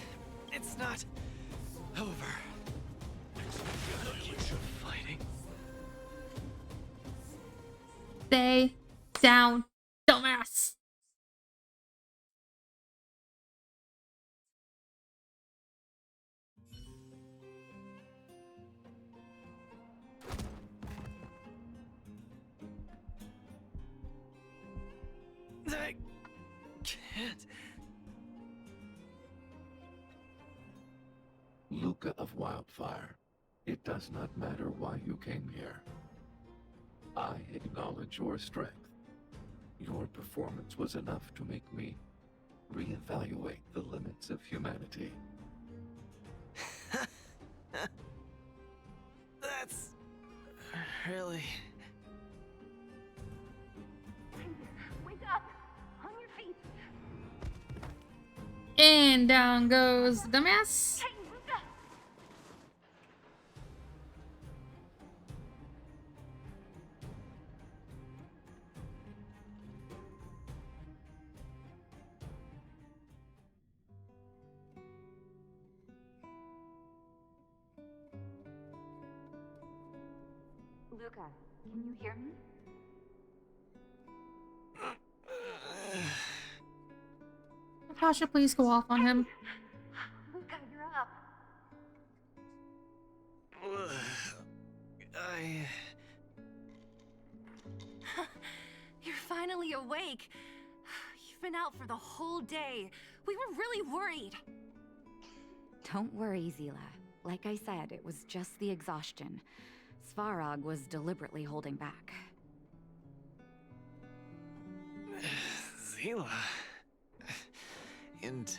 it's not over. Fighting. Stay down, dumbass. I can't. Luca of Wildfire, it does not matter why you came here. I acknowledge your strength. Your performance was enough to make me reevaluate the limits of humanity. That's really. Wake up! On your feet! And down goes the dumbass. Hey, Luca! Luca, can you hear me? Natasha, please go off on him. Luca, you're up. You're finally awake. You've been out for the whole day. We were really worried. Don't worry, Zila. Like I said, it was just the exhaustion. Svarog was deliberately holding back. Zila. And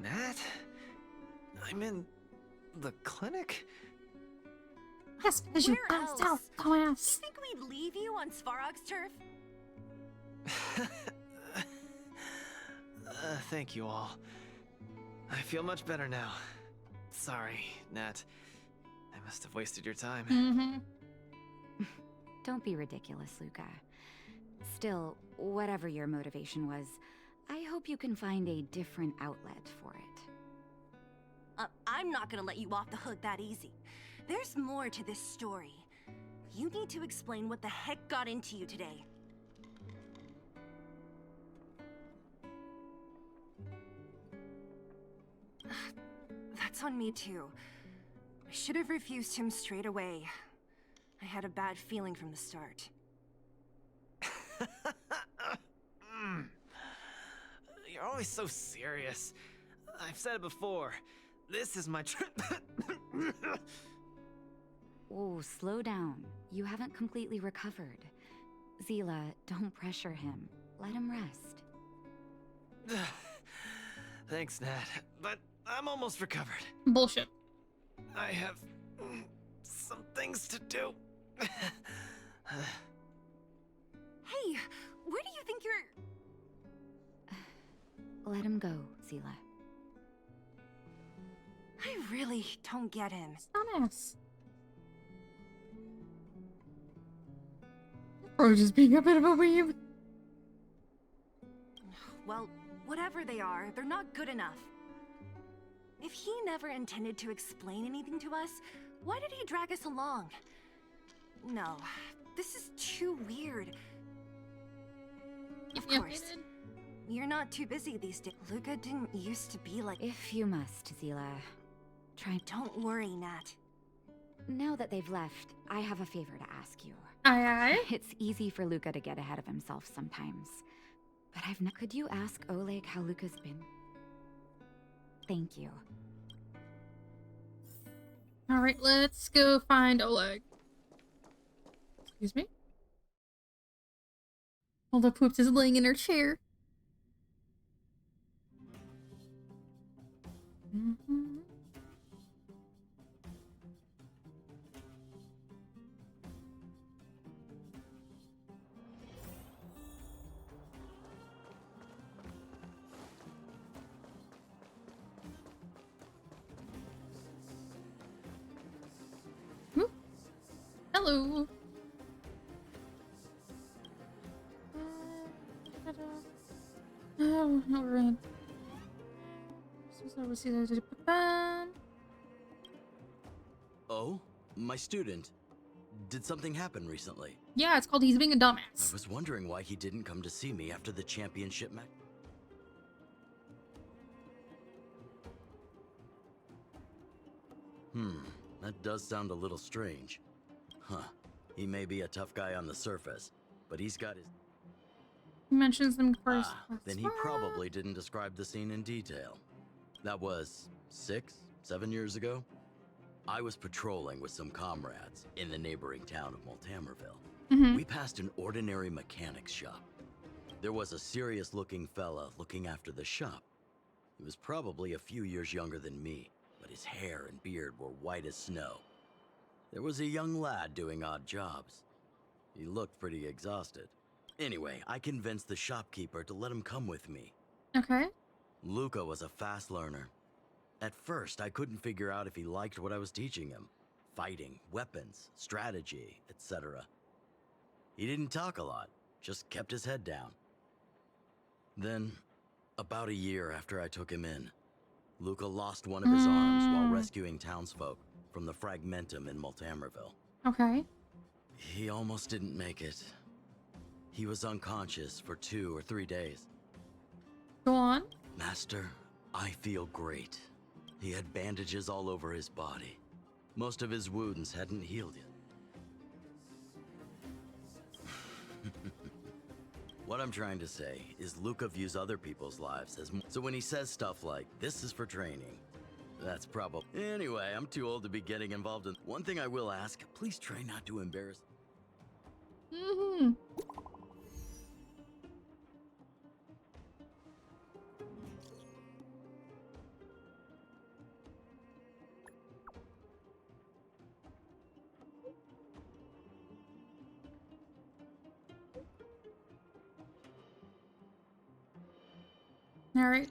Nat? I'm in the clinic? Yes, because you Where bounced else? out, dumbass. You think we'd leave you on Svarog's turf? Thank you all. I feel much better now. Sorry, Nat. I must have wasted your time. Mm-hmm. Don't be ridiculous, Luca. Still, whatever your motivation was, I hope you can find a different outlet for it. I'm not gonna let you off the hook that easy. There's more to this story. You need to explain what the heck got into you today. That's on me too. I should have refused him straight away. I had a bad feeling from the start. You're always so serious. I've said it before. This is my Oh, slow down. You haven't completely recovered. Zila, don't pressure him. Let him rest. Thanks, Nat. But I'm almost recovered. Bullshit. I have some things to do. Hey, where do you think you're... Let him go, Zila. I really don't get him. Dumbass. Or just being a bit of a weeb. Well, whatever they are, they're not good enough. If he never intended to explain anything to us, why did he drag us along? No, this is too weird. Of course, you're not too busy these days. Luca didn't used to be like... If you must, Zila. Try... Don't worry, Nat. Now that they've left, I have a favor to ask you. Aye, aye. It's easy for Luca to get ahead of himself sometimes. But I've not... Could you ask Oleg how Luca's been? Thank you. Alright, let's go find Oleg. Excuse me? Although Poops is laying in her chair. Mm-hmm. Hello. Oh, no, we're in. Oh, my student. Did something happen recently? Yeah, it's called he's being a dumbass. I was wondering why he didn't come to see me after the championship match. That does sound a little strange. Huh. He may be a tough guy on the surface, but he's got his... He mentions them first. Then he probably didn't describe the scene in detail. That was 6, 7 years ago. I was patrolling with some comrades in the neighboring town of Multamerville. We passed an ordinary mechanic's shop. There was a serious-looking fella looking after the shop. He was probably a few years younger than me, but his hair and beard were white as snow. There was a young lad doing odd jobs. He looked pretty exhausted. Anyway, I convinced the shopkeeper to let him come with me. Okay. Luca was a fast learner. At first, I couldn't figure out if he liked what I was teaching him. Fighting, weapons, strategy, etc. He didn't talk a lot, just kept his head down. Then, about a year after I took him in, Luca lost one of his arms while rescuing townsfolk from the Fragmentum in Multamerville. Okay. He almost didn't make it. He was unconscious for 2 or 3 days. Go on. Master, I feel great. He had bandages all over his body. Most of his wounds hadn't healed yet. What I'm trying to say is Luca views other people's lives as so when he says stuff like, this is for training, that's probably... Anyway, I'm too old to be getting involved in... One thing I will ask, please try not to embarrass... Mm-hmm. All right.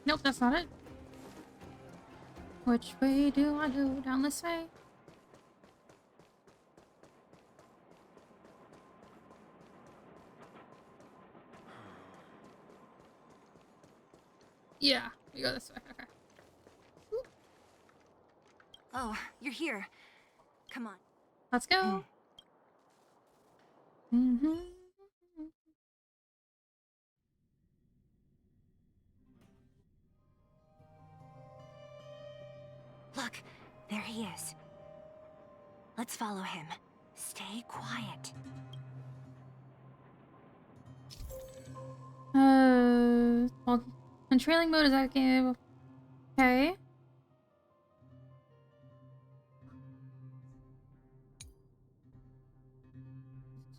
Nope, that's not it. Which way do I go? Down this way? Yeah, we go this way. Okay. Oh, you're here. Come on. Let's go. Mm-hmm. Look, there he is. Let's follow him. Stay quiet. Well, in trailing mode is that game? Okay.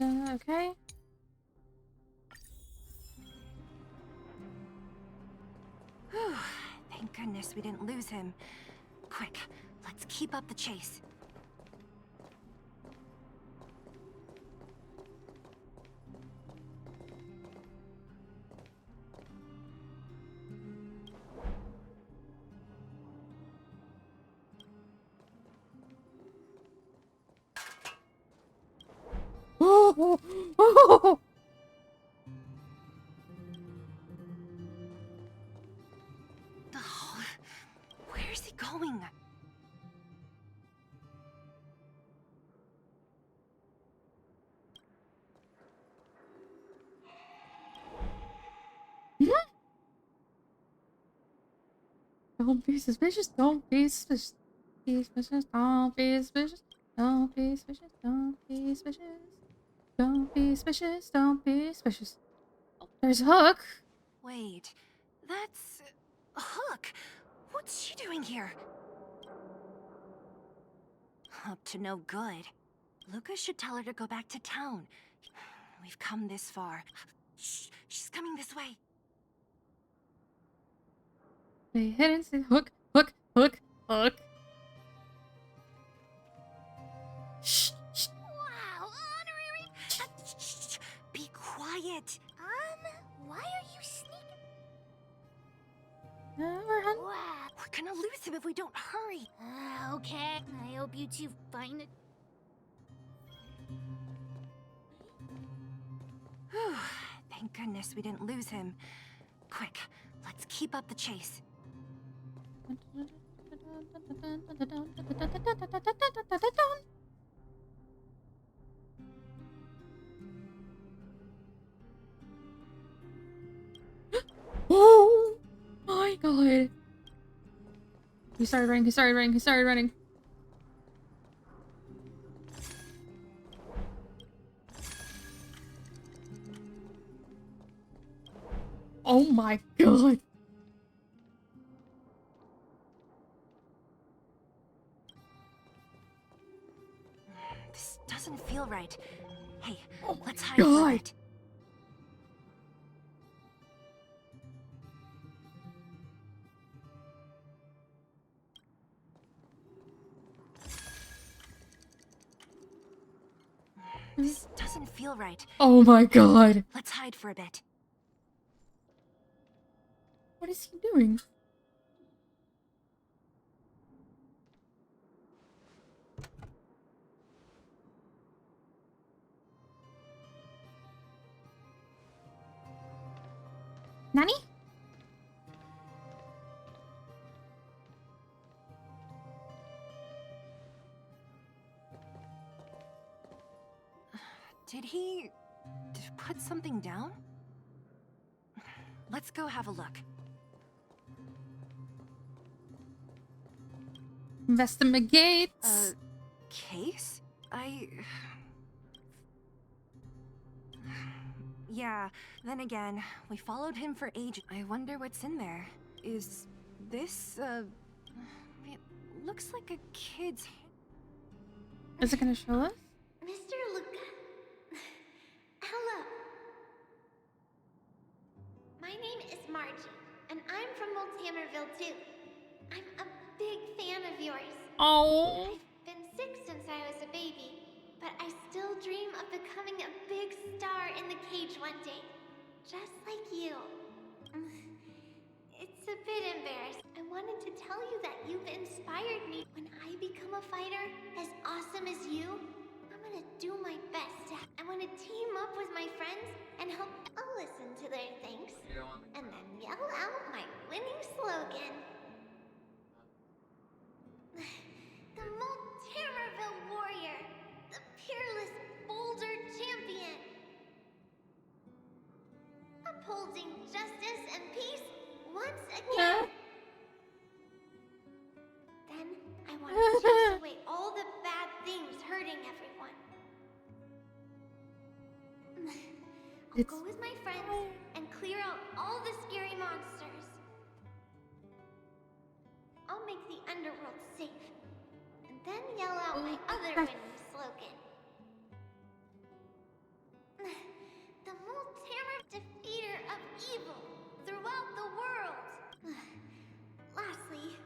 Okay. Whew. Thank goodness we didn't lose him. Quick, let's keep up the chase. Oh, oh. Oh, where is he going? Don't be suspicious. Don't be suspicious. Be suspicious. Don't be suspicious. Don't be suspicious. Don't be suspicious. Don't be suspicious. Don't be suspicious. Oh, there's Hook. Wait, that's... Hook! What's she doing here? Up to no good. Lucas should tell her to go back to town. We've come this far. Shh, she's coming this way. They hit and say Hook, Hook, Hook, Hook. Shh, shh. Wow, honorary. Shh, be quiet. Why are you sneaking? We're Wow. We're gonna lose him if we don't hurry. Okay. I hope you two find it. Whew. Thank goodness we didn't lose him. Quick, let's keep up the chase. Oh my god. He started running, he started running, he started running. Oh my god. This doesn't feel right. Hey, Oh let's my hide for a god. bit. This doesn't feel right. Oh my god. Let's hide for a bit. What is he doing? Nani? Did he put something down? Let's go have a look. Investigates. Case? Yeah, then again, we followed him for ages. I wonder what's in there. Is this, it looks like a kid's... Is it gonna show us? Mr. Luca. Hello. My name is Margie, and I'm from Multamerville too. I'm a big fan of yours. Oh. I've been sick since I was a baby, but I still dream of becoming a big star in the cage one day. Just like you. It's a bit embarrassing. I wanted to tell you that you've inspired me. When I become a fighter as awesome as you, I'm gonna do my best. I want to team up with my friends and help. I'll listen to their thanks and then yell out my winning slogan. The Multamerville Warrior, the peerless Boulder Champion. Upholding justice and peace once again. Then I want to chase away all the bad things hurting everyone. I'll go with my friends and clear out all the scary monsters. I'll make the underworld safe. And then yell out my other winning slogan. The Multamer defeater of evil throughout the world. Lastly,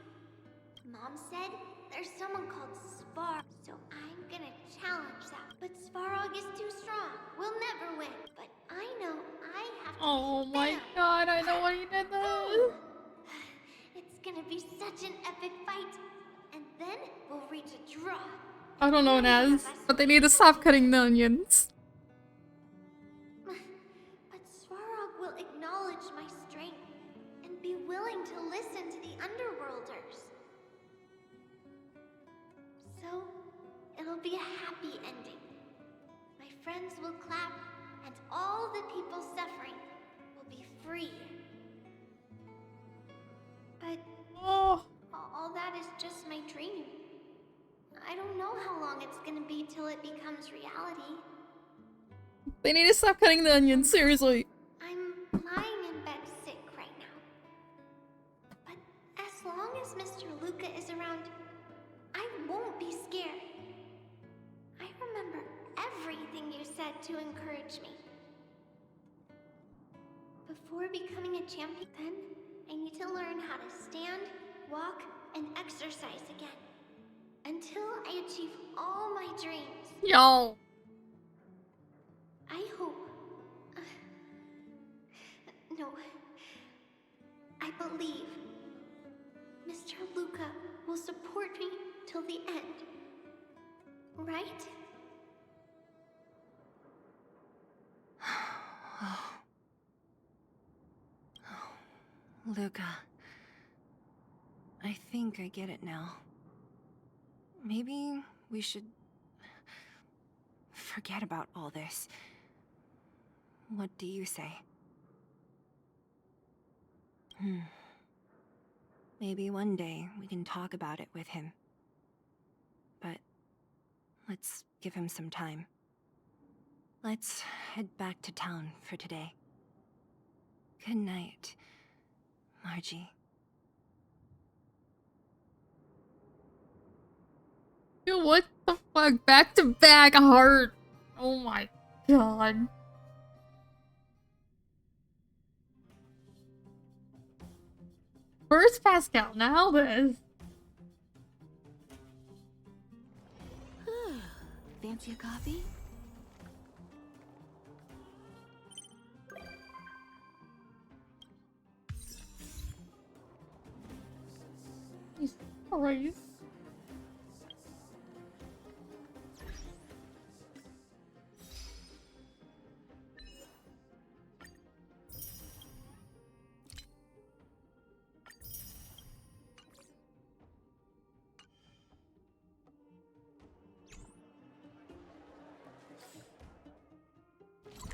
Mom said there's someone called Spar, so I'm gonna challenge that. But Svarog is too strong. We'll never win. But I know I have to. Oh my god, I know why you did this. It's gonna be such an epic fight. And then we'll reach a draw. I don't know, Naz, but they need to stop cutting the onions. But Svarog will acknowledge my strength and be willing to listen to the Underworlders. So, it'll be a happy ending. My friends will clap, and all the people suffering will be free. But all that is just my dream. I don't know how long it's gonna be till it becomes reality. They need to stop cutting the onions, seriously. I'm lying in bed sick right now. But as long as Mr. Luca is around, I won't be scared. I remember everything you said to encourage me. Before becoming a champion, then I need to learn how to stand, walk, and exercise again. Until I achieve all my dreams. Yo. I hope. No. I believe Mr. Luca will support me till the end. Right? Luca. I think I get it now. Maybe we should forget about all this. What do you say? Maybe one day we can talk about it with him. But let's give him some time. Let's head back to town for today. Good night, Margie. Dude, what the fuck? Back to back heart. Oh my god. Where's Pascal? Now this. Fancy a coffee? Jesus Christ.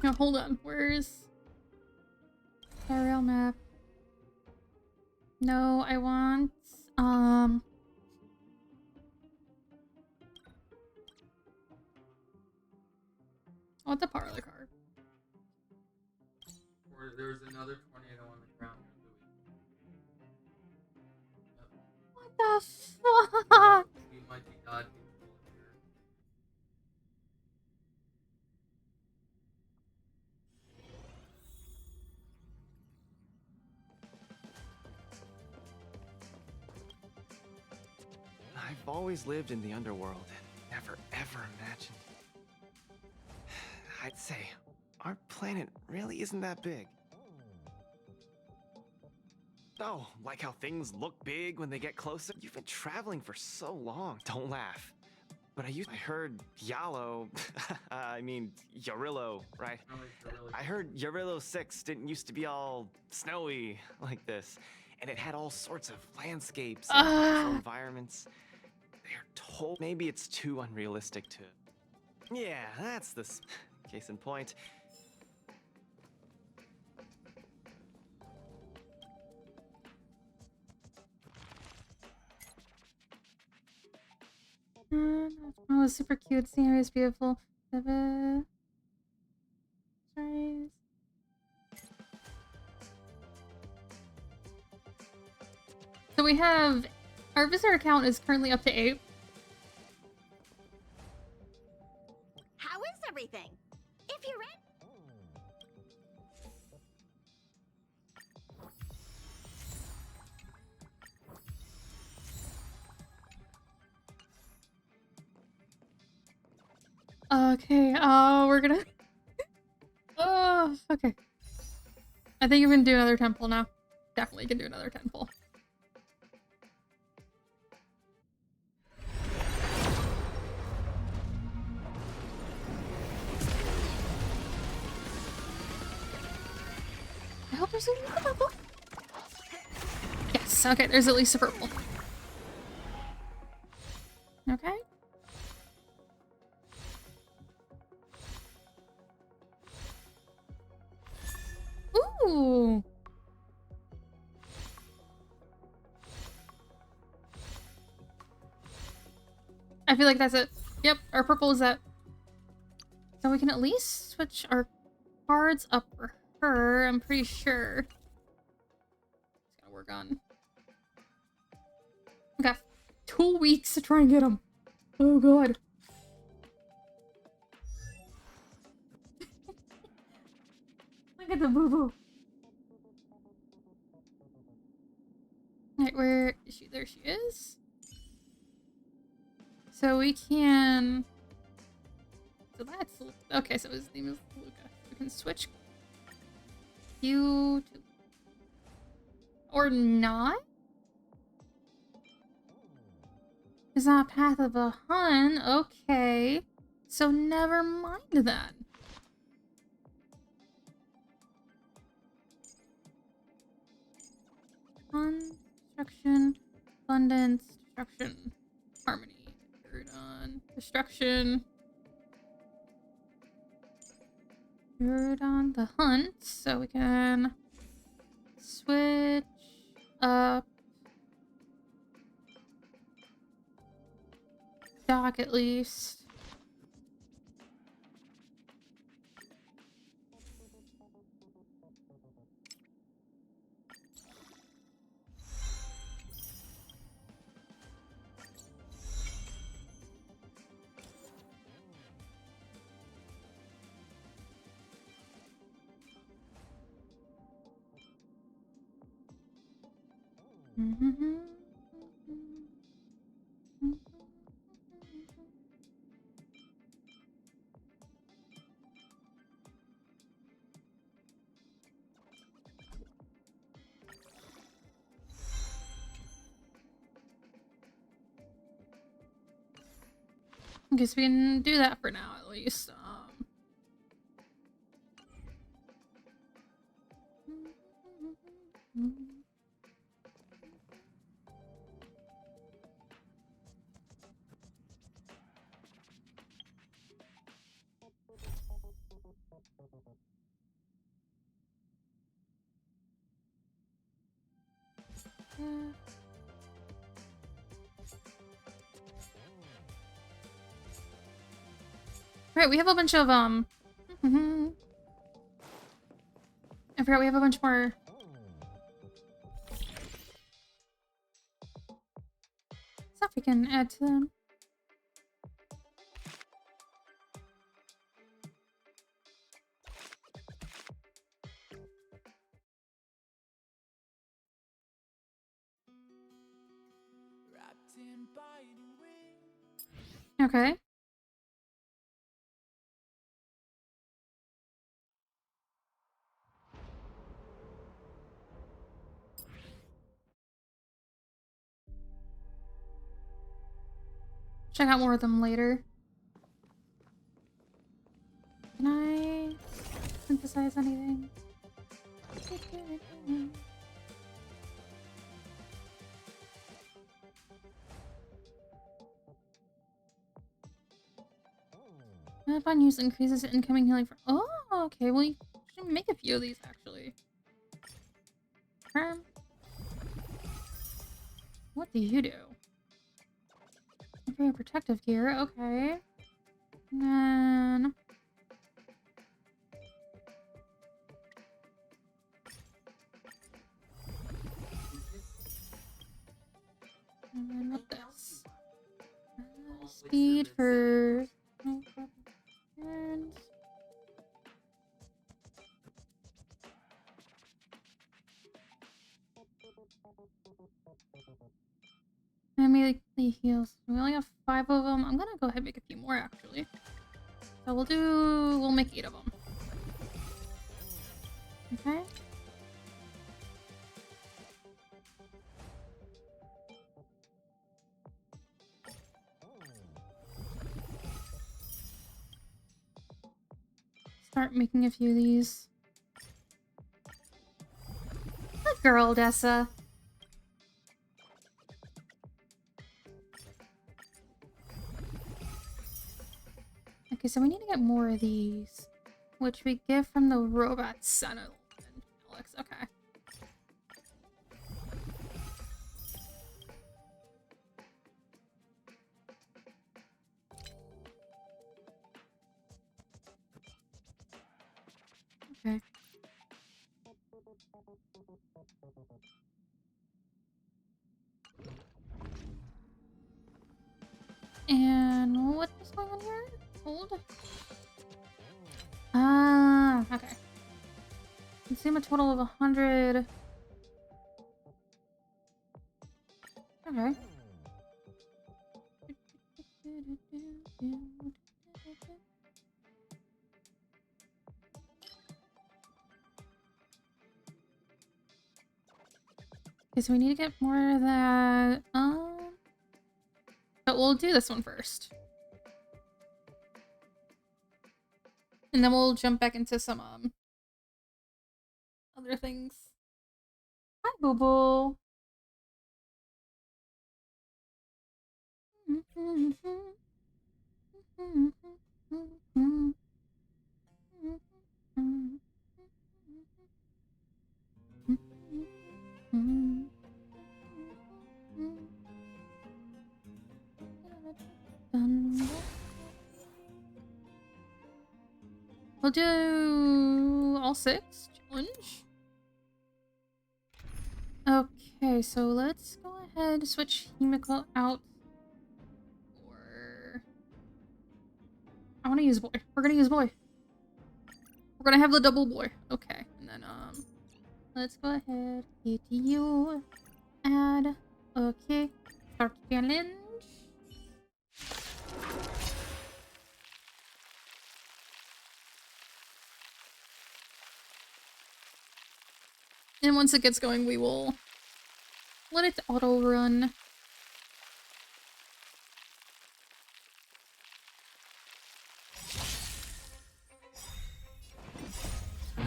Now, hold on. Where's the rail map? No, I want I want the parlor card. Or there's another tornado on the ground. What the fuck? We might be dodging. I've always lived in the underworld and never ever imagined. I'd say our planet really isn't that big. Oh, like how things look big when they get closer? You've been traveling for so long. Don't laugh. But I heard Yallo, I mean, Yarillo, right? I heard Yarillo 6 didn't used to be all snowy like this. And it had all sorts of landscapes and natural environments. They're told maybe it's too unrealistic to... Yeah, that's the case in point. Oh, it's super cute. Scenery is beautiful. Sorry. So we have our visitor account is currently up to 8. How is everything? If you're in. Okay, we're gonna... Oh, okay. I think we can do another temple now. Definitely can do another temple. I hope there's a purple. Yes, okay, there's at least a purple. Okay. Ooh. I feel like that's it. Yep, our purple is that. So we can at least switch our cards up for her, I'm pretty sure. It's gonna work on. We got 2 weeks to try and get them. Oh god. Look at the boo-boo. Alright, where is she? There she is. So we can... So that's... Okay, so his name is Luca. We can switch you to... Or not? It's not Path of a Hun. Okay. So never mind then. Hun, destruction, abundance, destruction, harmony, Eurodon, destruction. Eurodon, the hunt, so we can switch up dock at least. I guess we can do that for now, at least. Right, we have a bunch of I forgot we have a bunch more stuff we can add to them. Okay. Check out more of them later. Can I synthesize anything? Upon use increases incoming healing for— oh, okay, well, you should make a few of these actually. What do you do? Very protective gear, okay. And then what this? Speed for turns. Immediately heals. We only have 5 of them. I'm gonna go ahead and make a few more actually. So we'll make 8 of them. Okay. Start making a few of these. Good girl, Dessa. Okay, so we need to get more of these, which we get from the robot Sentinel and Alex. Okay. Okay. And what is going on here? Hold. Okay. Consume a total of 100. Okay. Okay, so we need to get more of that. But we'll do this one first. And then we'll jump back into some other things. Hi, Boo Boo. We'll do all 6 challenge. Okay, so let's go ahead and switch Himiko out. Or I want to use boy. We're gonna use boy. We're gonna have the double boy. Okay, and then let's go ahead, hit you, add. Okay, start challenge. And once it gets going, we will let it auto run.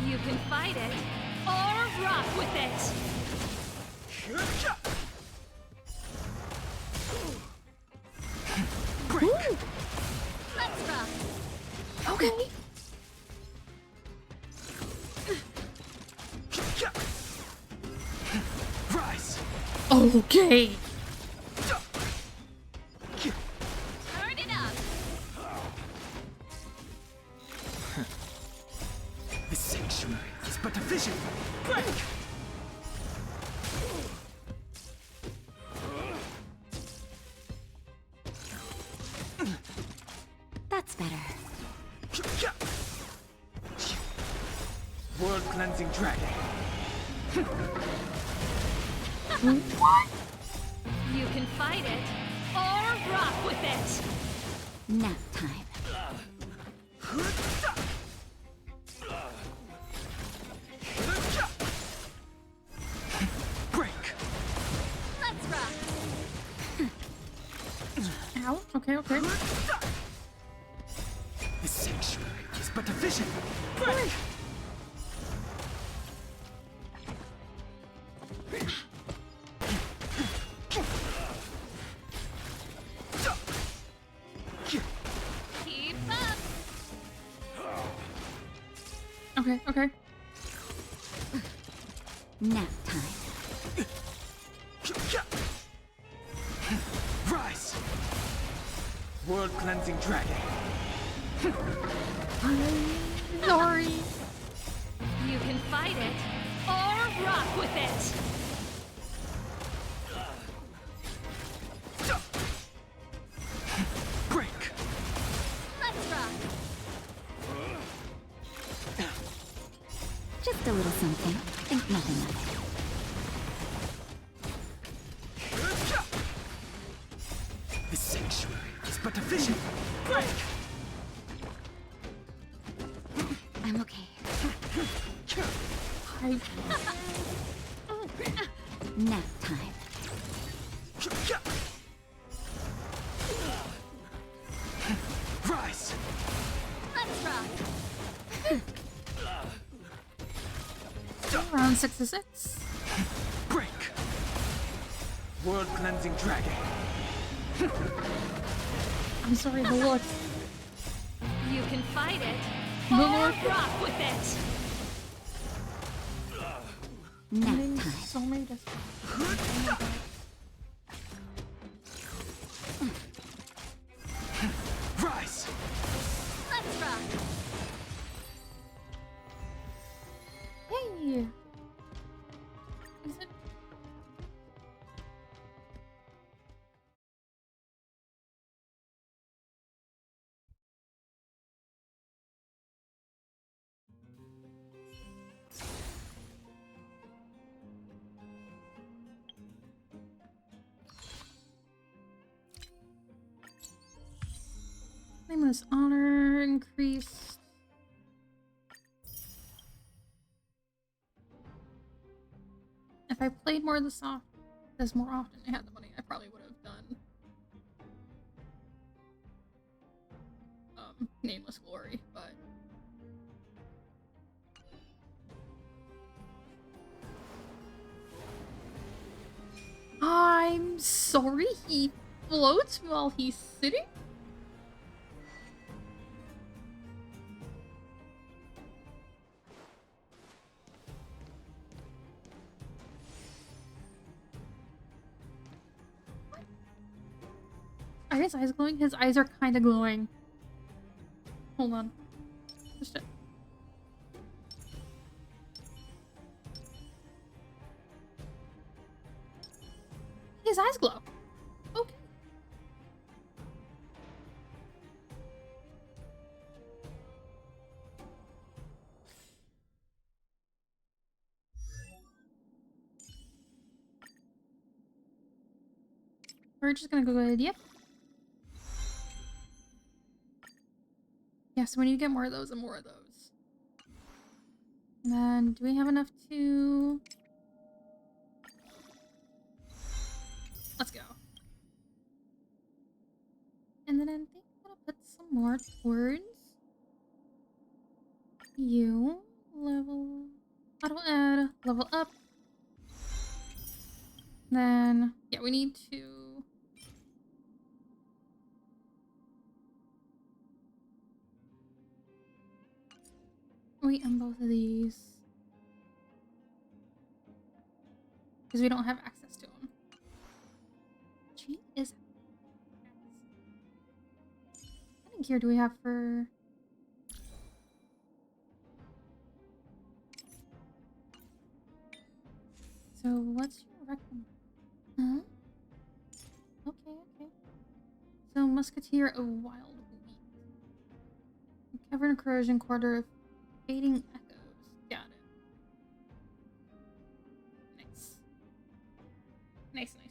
You can fight it, or rock with it! Let's rock! Okay. Rise! Okay. Turn it up. The sanctuary is but a vision. Break! That's better. World cleansing dragon. What? You can fight it or rock with it. Nap time. Break. Let's rock. Ow. Okay, okay. The sanctuary is but a vision. Break! Keep up. Okay, okay. Nap time. Rise! World cleansing dragon. I'm sorry. You can fight it or rock with it. Break! Let's rock. Just a little something. Think nothing of it. The sanctuary is but a vision. Break! I'm okay. Nap time. Rise! Let's rock. Round 66. Break! World cleansing dragon. I'm sorry, the Lord. You can fight it The or Lord. rock with it. Nap time. So many Rise! Let's rock. Hey. Is it? Nameless honor increased. If I played more of this more often, I had the money, I probably would have done Nameless Glory, but I'm sorry, he floats while he's sitting? Are his eyes glowing? His eyes are kind of glowing. Hold on. Just it. His eyes glow. Okay. We're just gonna go ahead. Yep. Yeah, so we need to get more of those and more of those. And then, do we have enough to... Let's go. And then I think I'm gonna put some more towards you. Level... Auto add. Level up. Then, yeah, we need to... wait on both of these. Because we don't have access to them. is... What kind of gear do we have for... So, what's your recommend? Huh? Okay, okay. So, Musketeer of Wild Wheat. Cavern Corrosion, Quarter of Fading Echoes. Got it. Nice. Nice, nice, nice.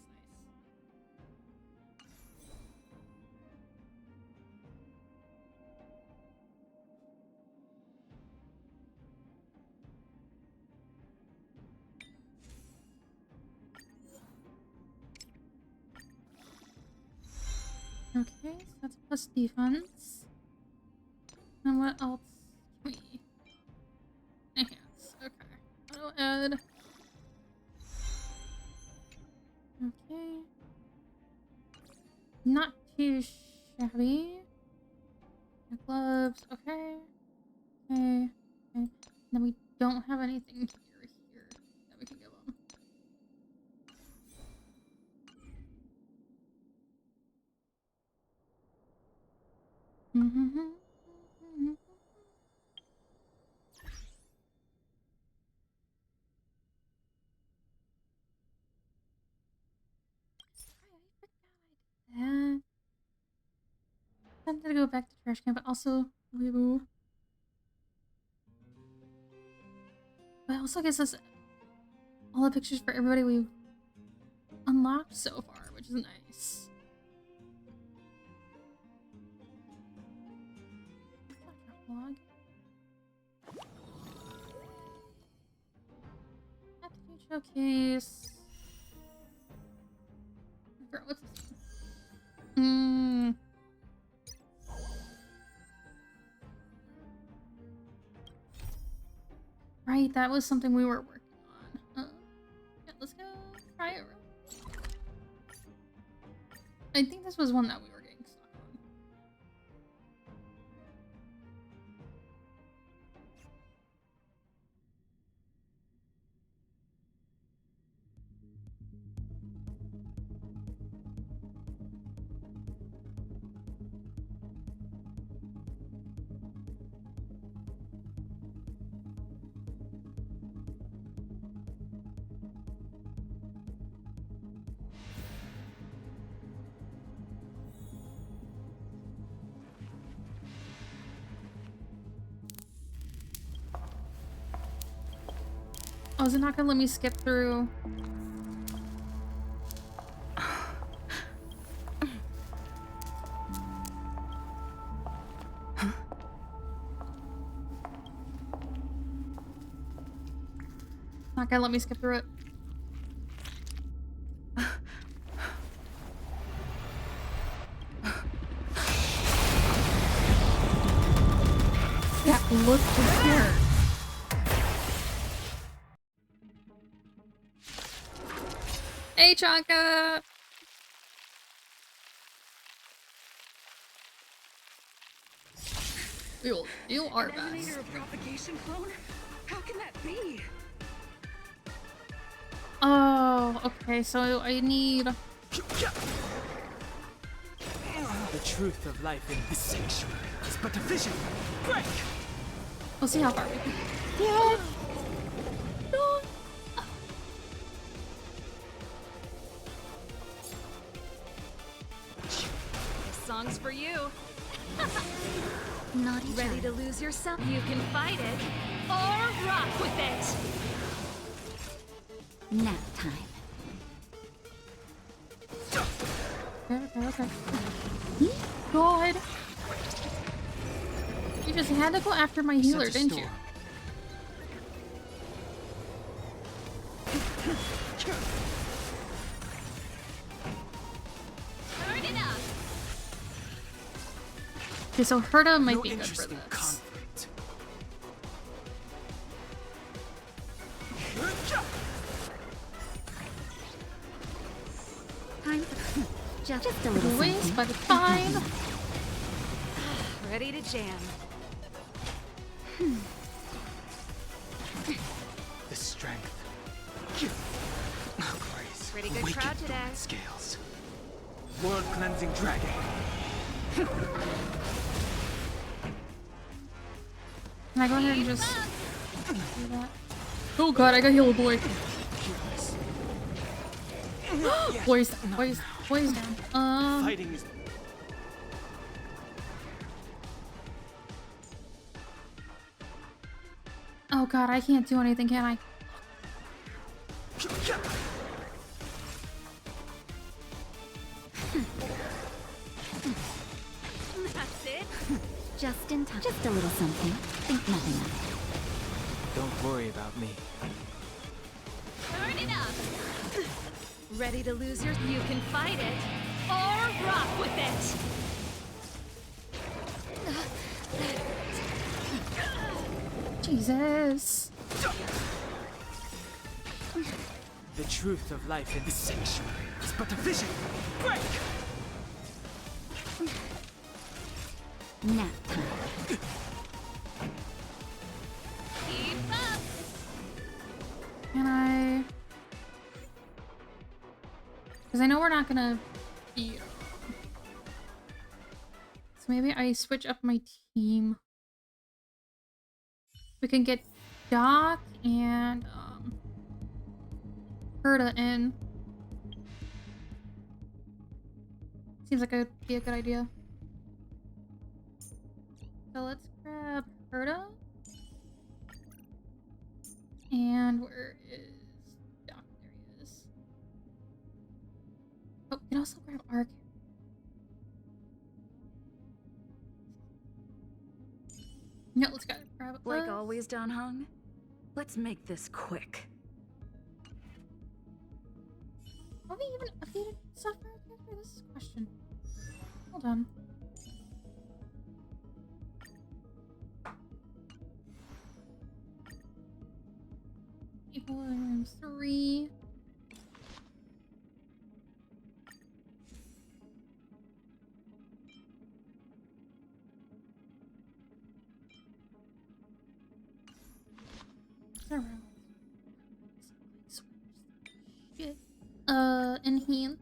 Okay, so that's plus defense. And what else can we enhance? Okay. Auto add. Okay. Not too shabby. Gloves. Okay. Okay. Okay. Then we don't have anything here that we can give them. I'm gonna go back to trash can, but also Weibo. But it also gives us all the pictures for everybody we've unlocked so far, which is nice. Log. Aptitude showcase. What's this? Right, that was something we were working on. Yeah, let's go try it. I think this was one that we were getting stuck on. Oh, is it not gonna let me skip through? Not gonna let me skip through it. Yeah, look here. Hey, Chaka! We will do our best. Emanator of propagation clone? How can that be? Oh, okay, so I need... The truth of life in this sanctuary is but a vision. Break! We'll see how far we can get. No. This song's for you. Naughty Ready to lose yourself? You can fight it or rock with it. Nap time. Okay. God. You just had to go after my healer, didn't you? Turn it up. Okay, so Herta might be good for this. Time for just a little waste, something. but it's fine. Ready to jam. The strength. Grace. Pretty good crowd today. Scales. world-cleansing dragon. Can I go ahead and just do that? Oh god, I got heal a boy. Boys down, boys down. Fighting is... Oh god, I can't do anything, can I? That's it. Just in time. Just a little something. Think nothing of it. Don't worry about me. Turn it up. Ready to lose your... You can fight it, or rock with it. Jesus. The truth of life in this sanctuary is but a vision. Break! Nap time. Keep up. Can I? Because I know we're not gonna be. So maybe I switch up my team. We can get Doc and Herta in. Seems like it'd be a good idea. So let's grab Herta. And where is Doc? There he is. Oh, we can also grab Arc. Yeah, let's grab it. Like always, Don Hung? Let's make this quick. Have we even updated stuff for our character? This is a question. Hold on. Equal times 3. Shit. Enhance.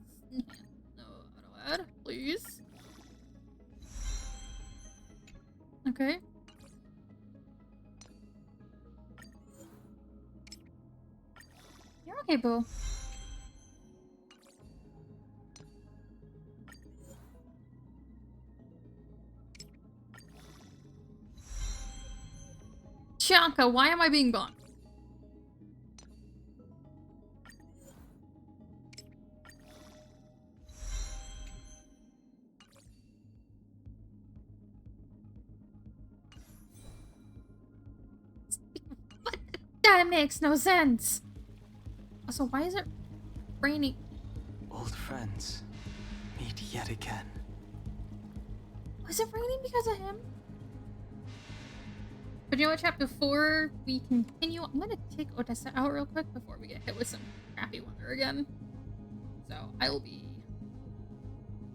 No, auto add, please. Okay. You're okay, boo. Chanka, why am I being bonked? That makes no sense. Also, why is it raining? Old friends, meet yet again. Was it raining because of him? But you know what, chat? Before we continue, I'm gonna take Odessa out real quick before we get hit with some crappy weather again. So I will be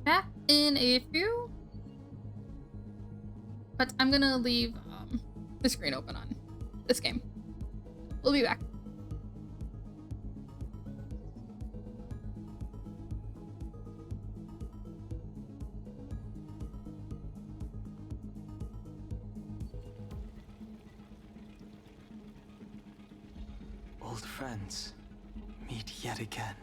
back in a few. But I'm gonna leave the screen open on this game. We'll be back. Old friends, meet yet again.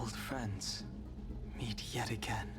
Old friends meet yet again.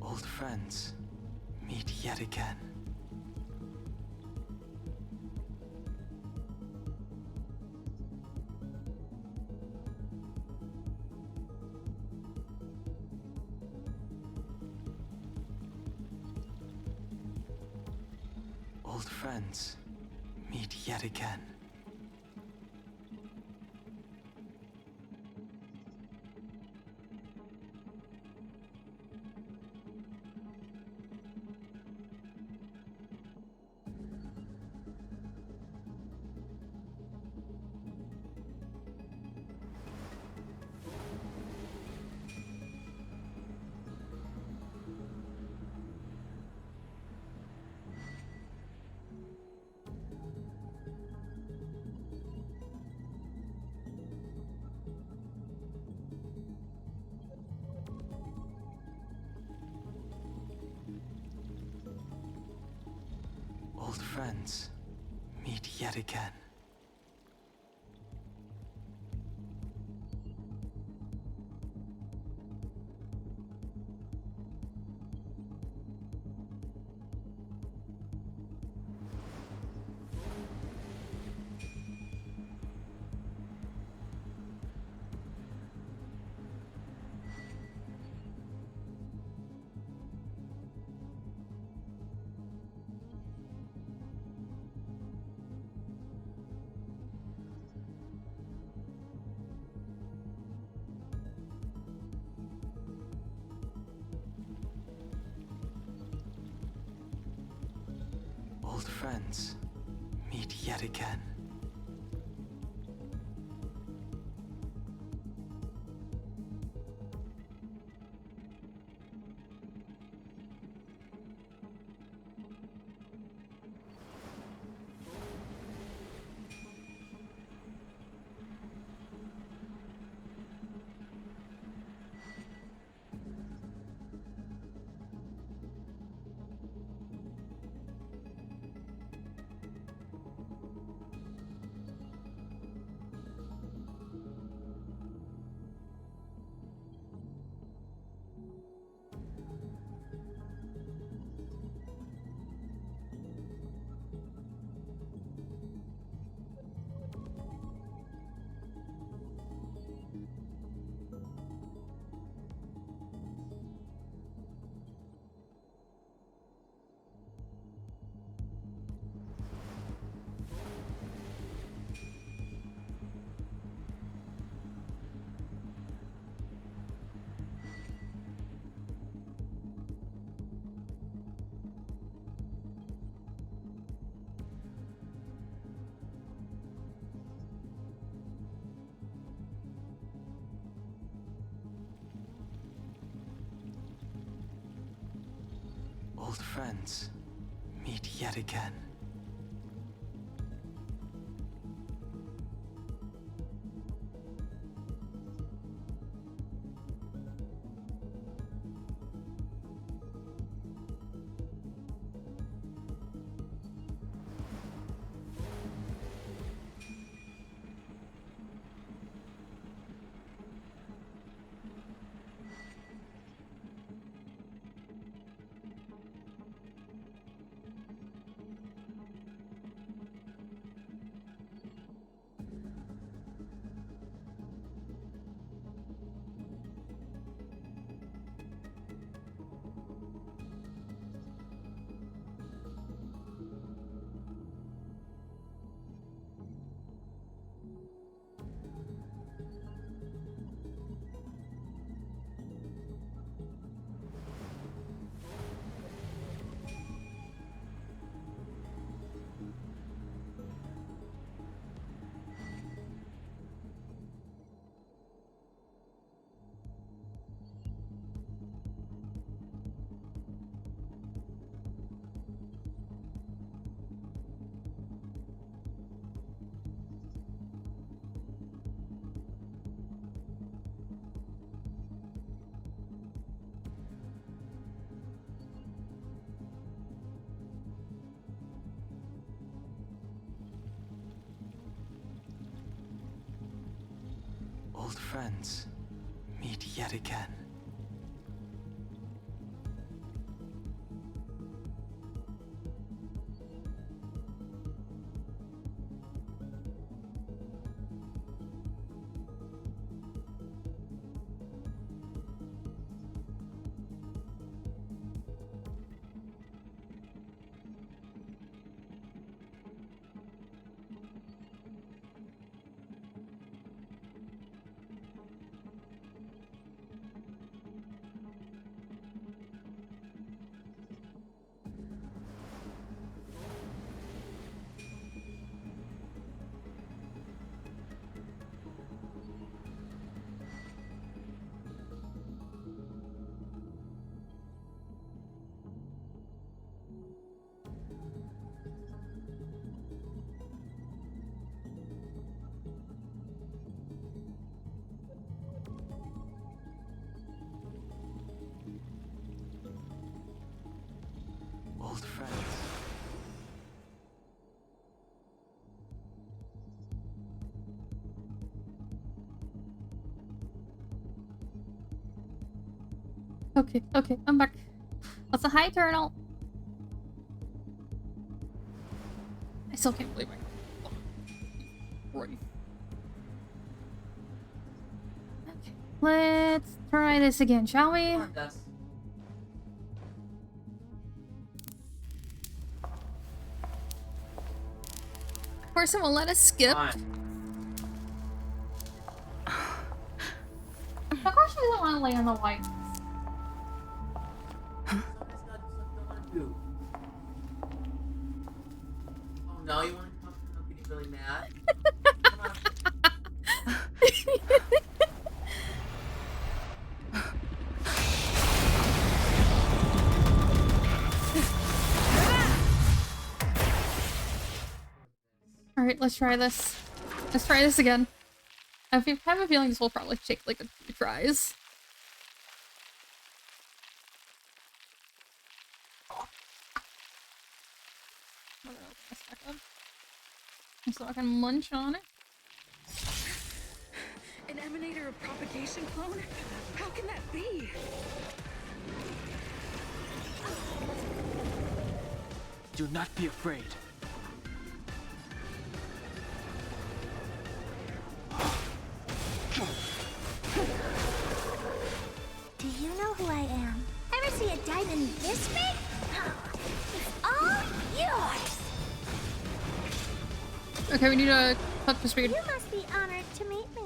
Old friends meet yet again. Old friends meet yet again. Old friends meet yet again. Old friends meet yet again. Old friends meet yet again. Old friends meet yet again. Old friends. Okay, I'm back. That's a high turtle. I still can't believe I. Right. Okay, let's try this again, shall we? Of course, it won't let us skip. Of course, she doesn't want to lay on the white. Oh no, you want to come up getting really mad? Alright, let's try this. Let's try this again. I have a feeling this will probably take like a few tries. So I can munch on it. An emanator of propagation clone? How can that be? Do not be afraid. Do you know who I am? Ever see a diamond this big? It's all yours! Okay, we need to up to speed. You must be honored to meet me.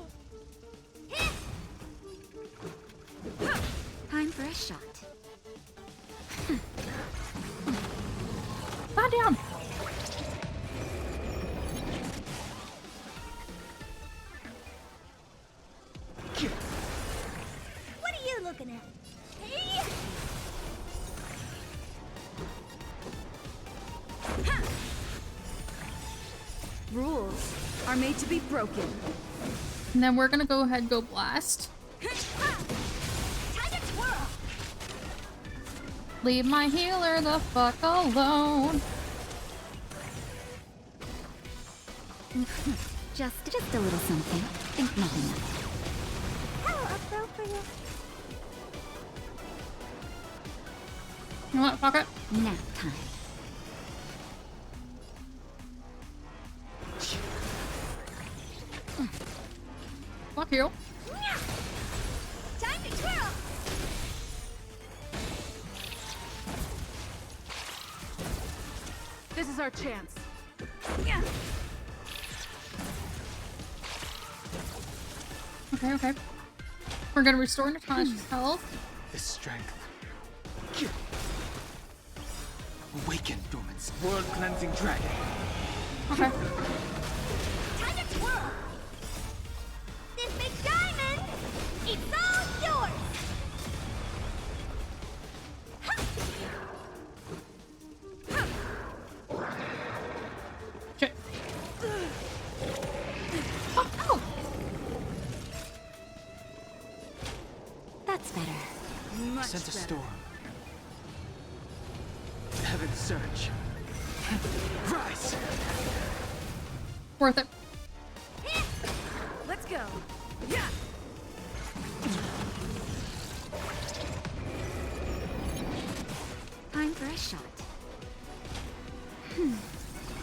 Time for a shot. Calm down. What are you looking at? Rules are made to be broken. And then we're gonna go ahead and go blast. Time to twirl! Leave my healer the fuck alone. Just a little something. Think nothing of it. How appropriate. You know what? Fuck it. Nap time. Fuck you. Time to twirl! This is our chance. Okay. We're gonna restore Natasha's health. The strength. Awaken, Dormant's world-cleansing dragon. Okay. Time to twirl! This big diamond, it's all yours! Shit. Oh. That's better. Much Sent a better. storm. Heaven surge. Rise! Worth it. Let's go. Yeah.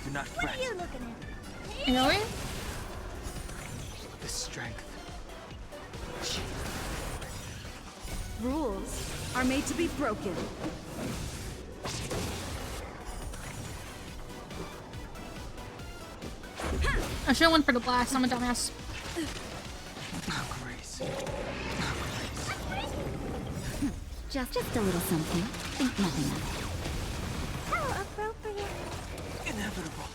Do not What fret. are you looking at? Really? The strength. Rules are made to be broken. I should have went for the blast. I'm a dumbass. Just a little something. Think nothing of it. How appropriate. Inevitable.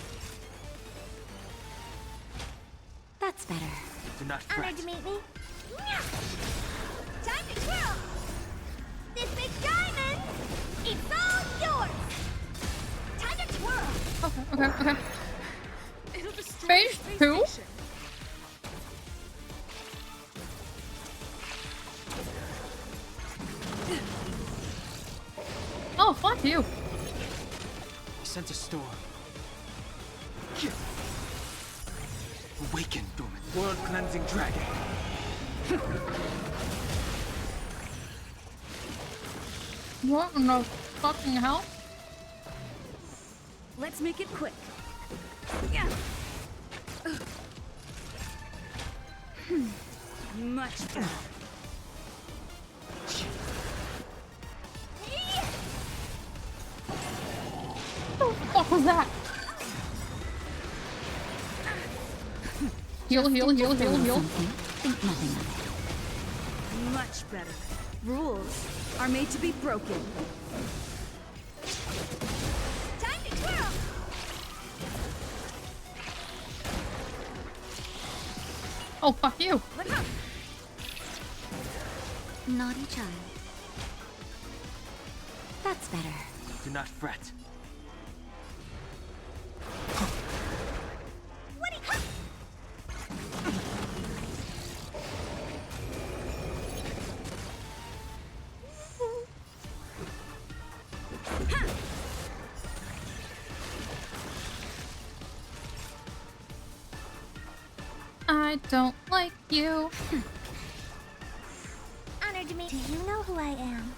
That's better. Do not Honored fret. to meet me. Time to twirl. This big diamond, it's all yours. Time to twirl. Okay. It'll destroy Phase the space 2? station. Oh, fuck you. I sense a storm. Awaken, dormant. World cleansing dragon. What in the fucking hell? Let's make it quick. Much better. What the fuck was that? Heal. Think nothing of it. Much better. Rules are made to be broken. Time to twirl. Oh, fuck you. Naughty child. That's better. Do not fret. I don't like you. Honored to meet. Do you know who I am?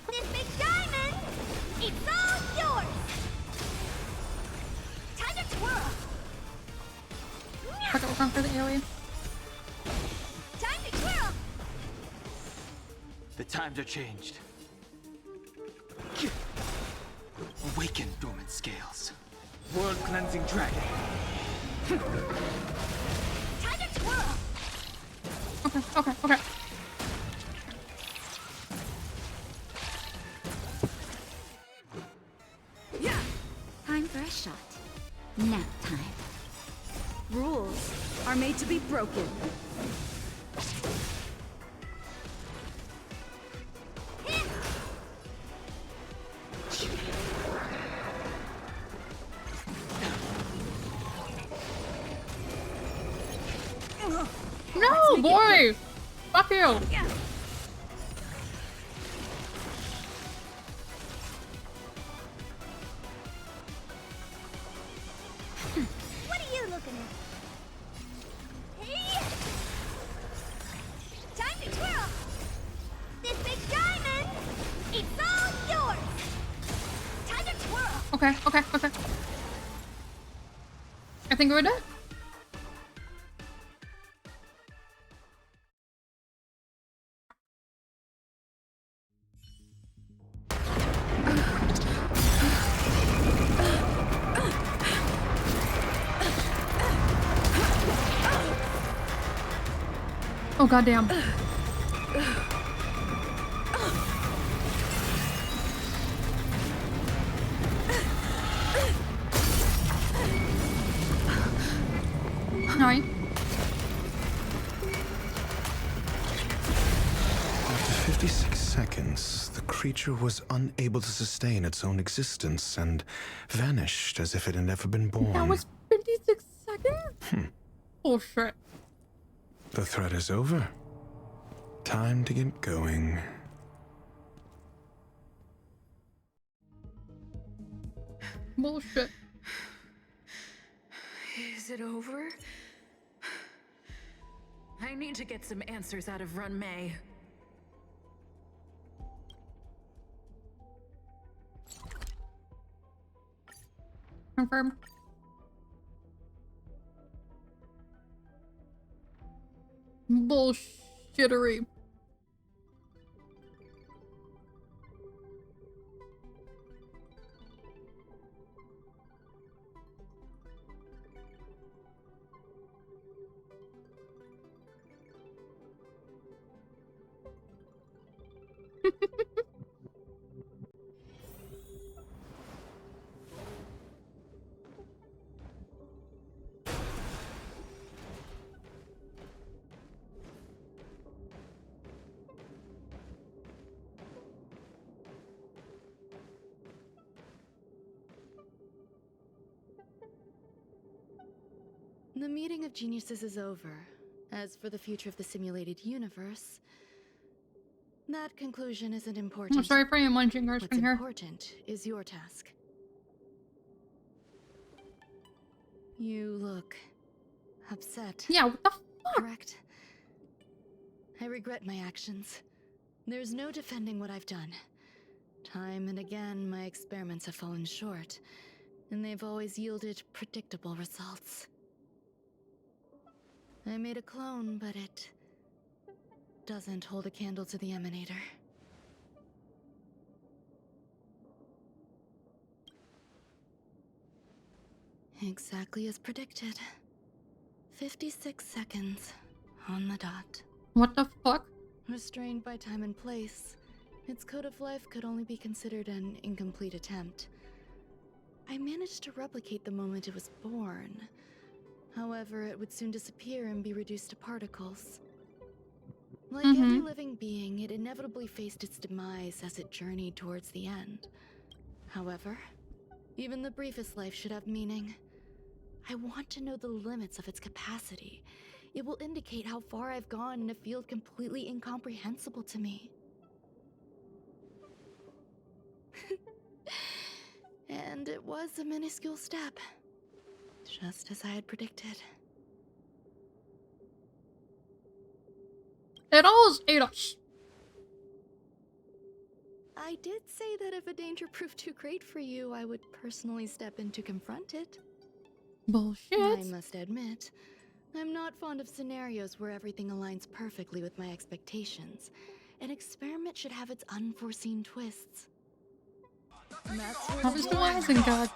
This big diamond, it's all yours. Time to twirl. Okay, we're going for the alien. Time to twirl. The times are changed. Awaken, dormant scales. World cleansing dragon. Time to twirl. Okay. Time for a shot. Nap time. Rules are made to be broken. No, boy! Fuck you! What are you looking at? Hey! Time to twirl. This big diamond, it's all yours. Time to twirl. Okay. I think we're done. Oh, goddamn. Nine. After 56 seconds, the creature was unable to sustain its own existence and vanished as if it had never been born. That was 56 seconds? Oh, shit. The threat is over. Time to get going. Bullshit. Is it over? I need to get some answers out of Run May. Confirm. Bullshittery. The meeting of geniuses is over. As for the future of the simulated universe, that conclusion isn't important. I'm sorry for you munching What's here. important is your task. You look upset. Yeah, what the fuck? Correct? I regret my actions. There's no defending what I've done. Time and again, my experiments have fallen short, and they've always yielded predictable results. I made a clone, but it doesn't hold a candle to the Emanator. Exactly as predicted. 56 seconds on the dot. What the fuck? Restrained by time and place, its code of life could only be considered an incomplete attempt. I managed to replicate the moment it was born. However, it would soon disappear and be reduced to particles. Like every living being, it inevitably faced its demise as it journeyed towards the end. However, even the briefest life should have meaning. I want to know the limits of its capacity. It will indicate how far I've gone in a field completely incomprehensible to me. And it was a minuscule step. Just as I had predicted. It almost ate us. I did say that if a danger proved too great for you, I would personally step in to confront it. Bullshit. I must admit, I'm not fond of scenarios where everything aligns perfectly with my expectations. An experiment should have its unforeseen twists. And that's where Harvest to Isengard.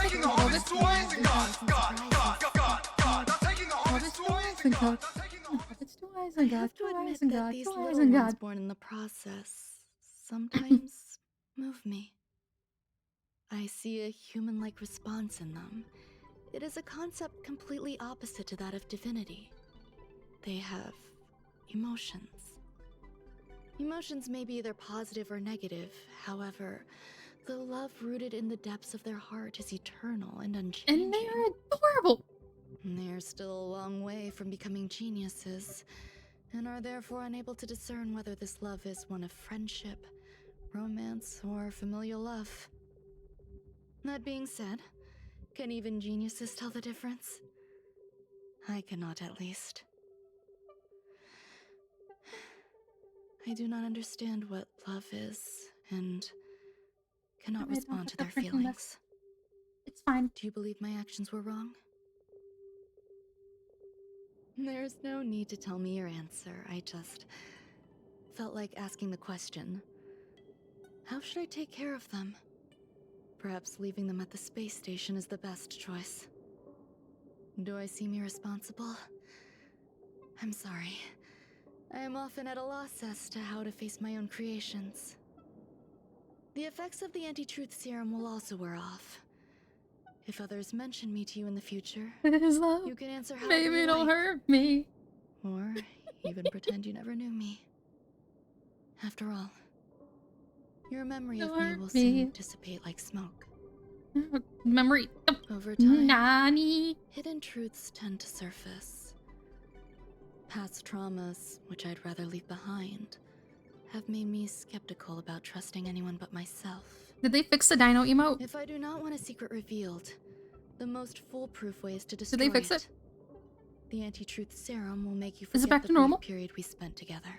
Taking Harvest to Isengard. Harvest to Isengard. Harvest to Isengard. I have to admit that these little ones born in the process sometimes move me. I see a human-like response in them. It is a concept completely opposite to that of divinity. They have emotions. Emotions may be either positive or negative. However, the love rooted in the depths of their heart is eternal and unchanging. And they are adorable. They're still a long way from becoming geniuses, and are therefore unable to discern whether this love is one of friendship, romance, or familial love. That being said, can even geniuses tell the difference? I cannot, at least. I do not understand what love is, and cannot respond to their feelings. It's fine. Do you believe my actions were wrong? There's no need to tell me your answer. I just felt like asking the question. How should I take care of them? Perhaps leaving them at the space station is the best choice. Do I seem irresponsible? I'm sorry. I am often at a loss as to how to face my own creations. The effects of the anti-truth serum will also wear off. If others mention me to you in the future, you can answer how Maybe don't hurt me. Or even pretend you never knew me. After all, your memory of me will soon dissipate like smoke. Memory. Over time, Nani? hidden truths tend to surface. Past traumas, which I'd rather leave behind, have made me skeptical about trusting anyone but myself. Did they fix the dino emote? If I do not want a secret revealed, the most foolproof way is to destroy Did they fix it? The anti-truth serum will make you Is it forget back the to normal? brief period we spent together.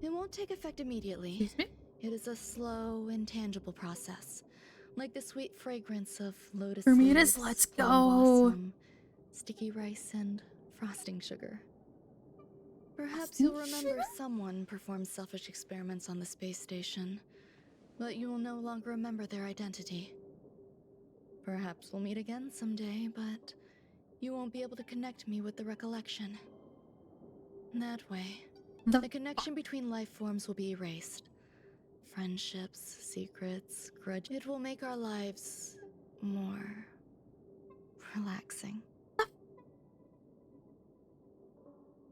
It won't take effect immediately. Excuse me? It is a slow, intangible process, like the sweet fragrance of lotus For me it leaves, is let's plum go. blossom, sticky rice, and frosting sugar. Perhaps Frosting you'll remember sugar? someone performed selfish experiments on the space station, but you will no longer remember their identity. Perhaps we'll meet again someday, but you won't be able to connect me with the recollection. That way, the connection between life forms will be erased. Friendships, secrets, grudge. It will make our lives more relaxing.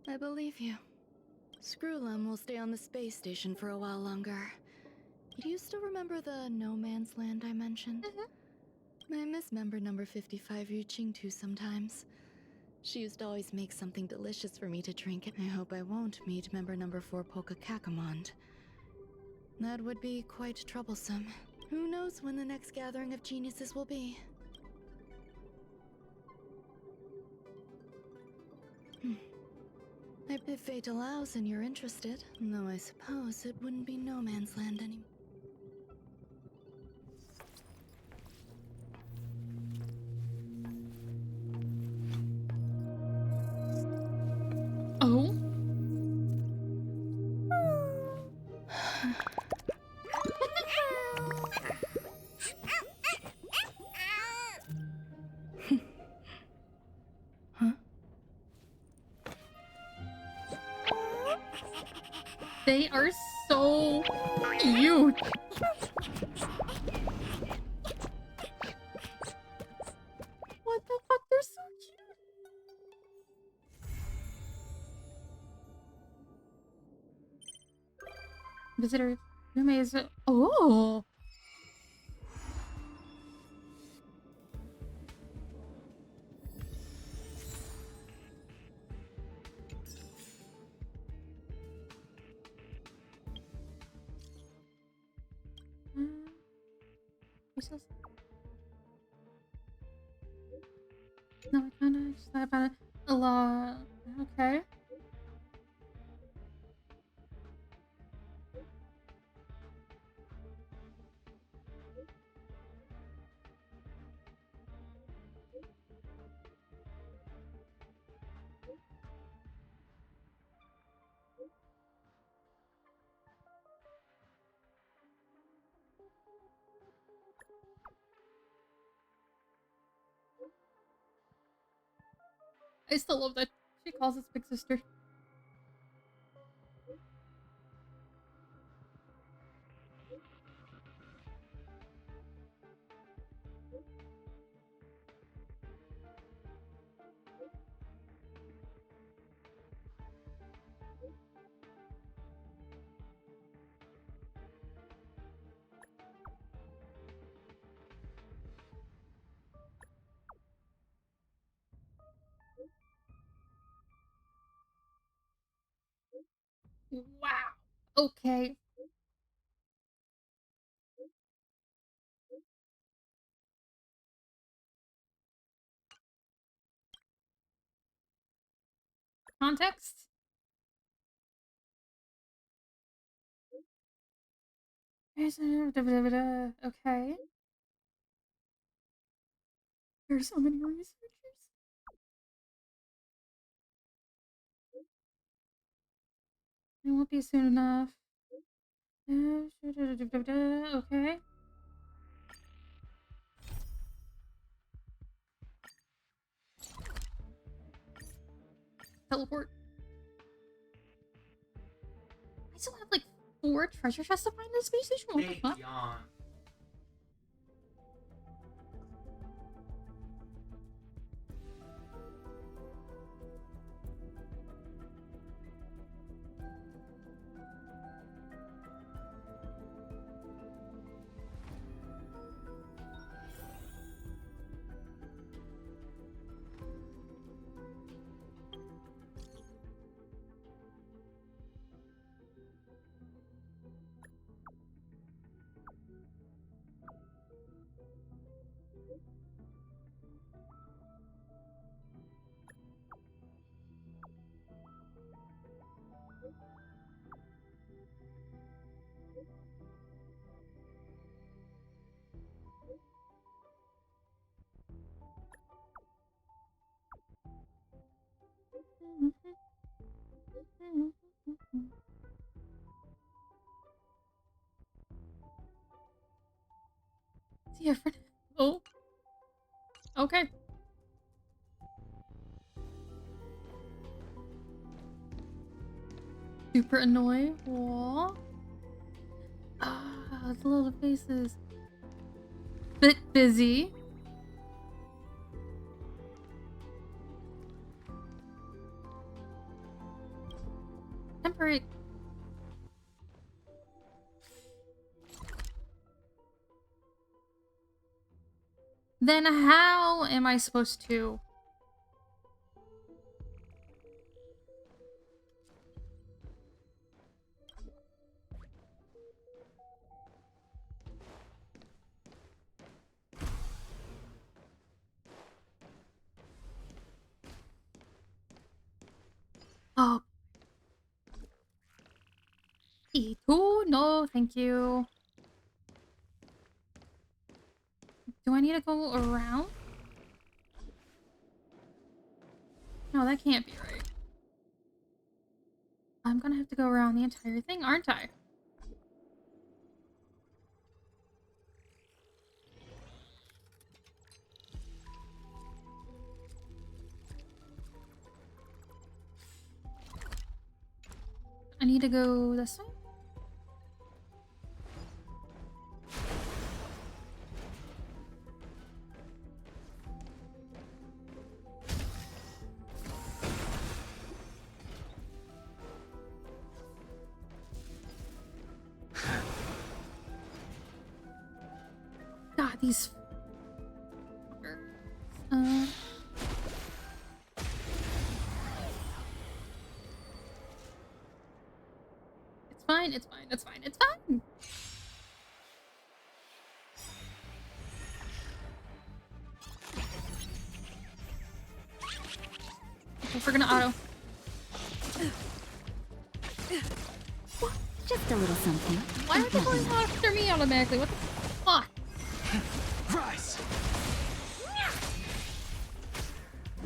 I believe you. Screwlum will stay on the space station for a while longer. Do you still remember the no man's land I mentioned? I miss member number 55 reaching too sometimes. She used to always make something delicious for me to drink, and I hope I won't meet member number 4 Polka Kakamond. That would be quite troublesome. Who knows when the next gathering of geniuses will be? If fate allows and you're interested, though I suppose it wouldn't be no man's land anymore. Oh? They are so cute. What the fuck? They're so cute. Visitor, who may is it? Oh. No, I kinda just thought about it a lot. Okay. I still love that she calls us big sister. Wow. Okay. Context? Okay. There's so many researchers. It won't be soon enough. Okay. Teleport. I still have like 4 treasure chests to find in the space station. What the fuck? Okay. Super annoying. Aww. Ah, the little faces. Bit busy. Temporary. Then how am I supposed to? Oh. E2? No, thank you. Do I need to go around? No, that can't be right. I'm gonna have to go around the entire thing, aren't I? I need to go this way? God, these fuckers. It's fine, it's fine, it's fine, it's fine! If we're gonna auto. Just a little something. Why are they going after me automatically? What the fuck? Rise!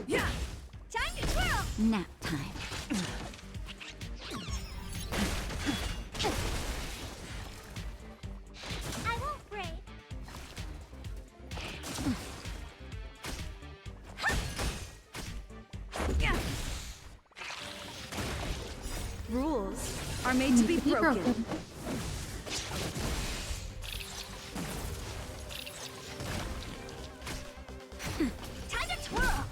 Yeah! Time to twirl! Nap time. I won't break. Rules are made to be broken. Time to twirl!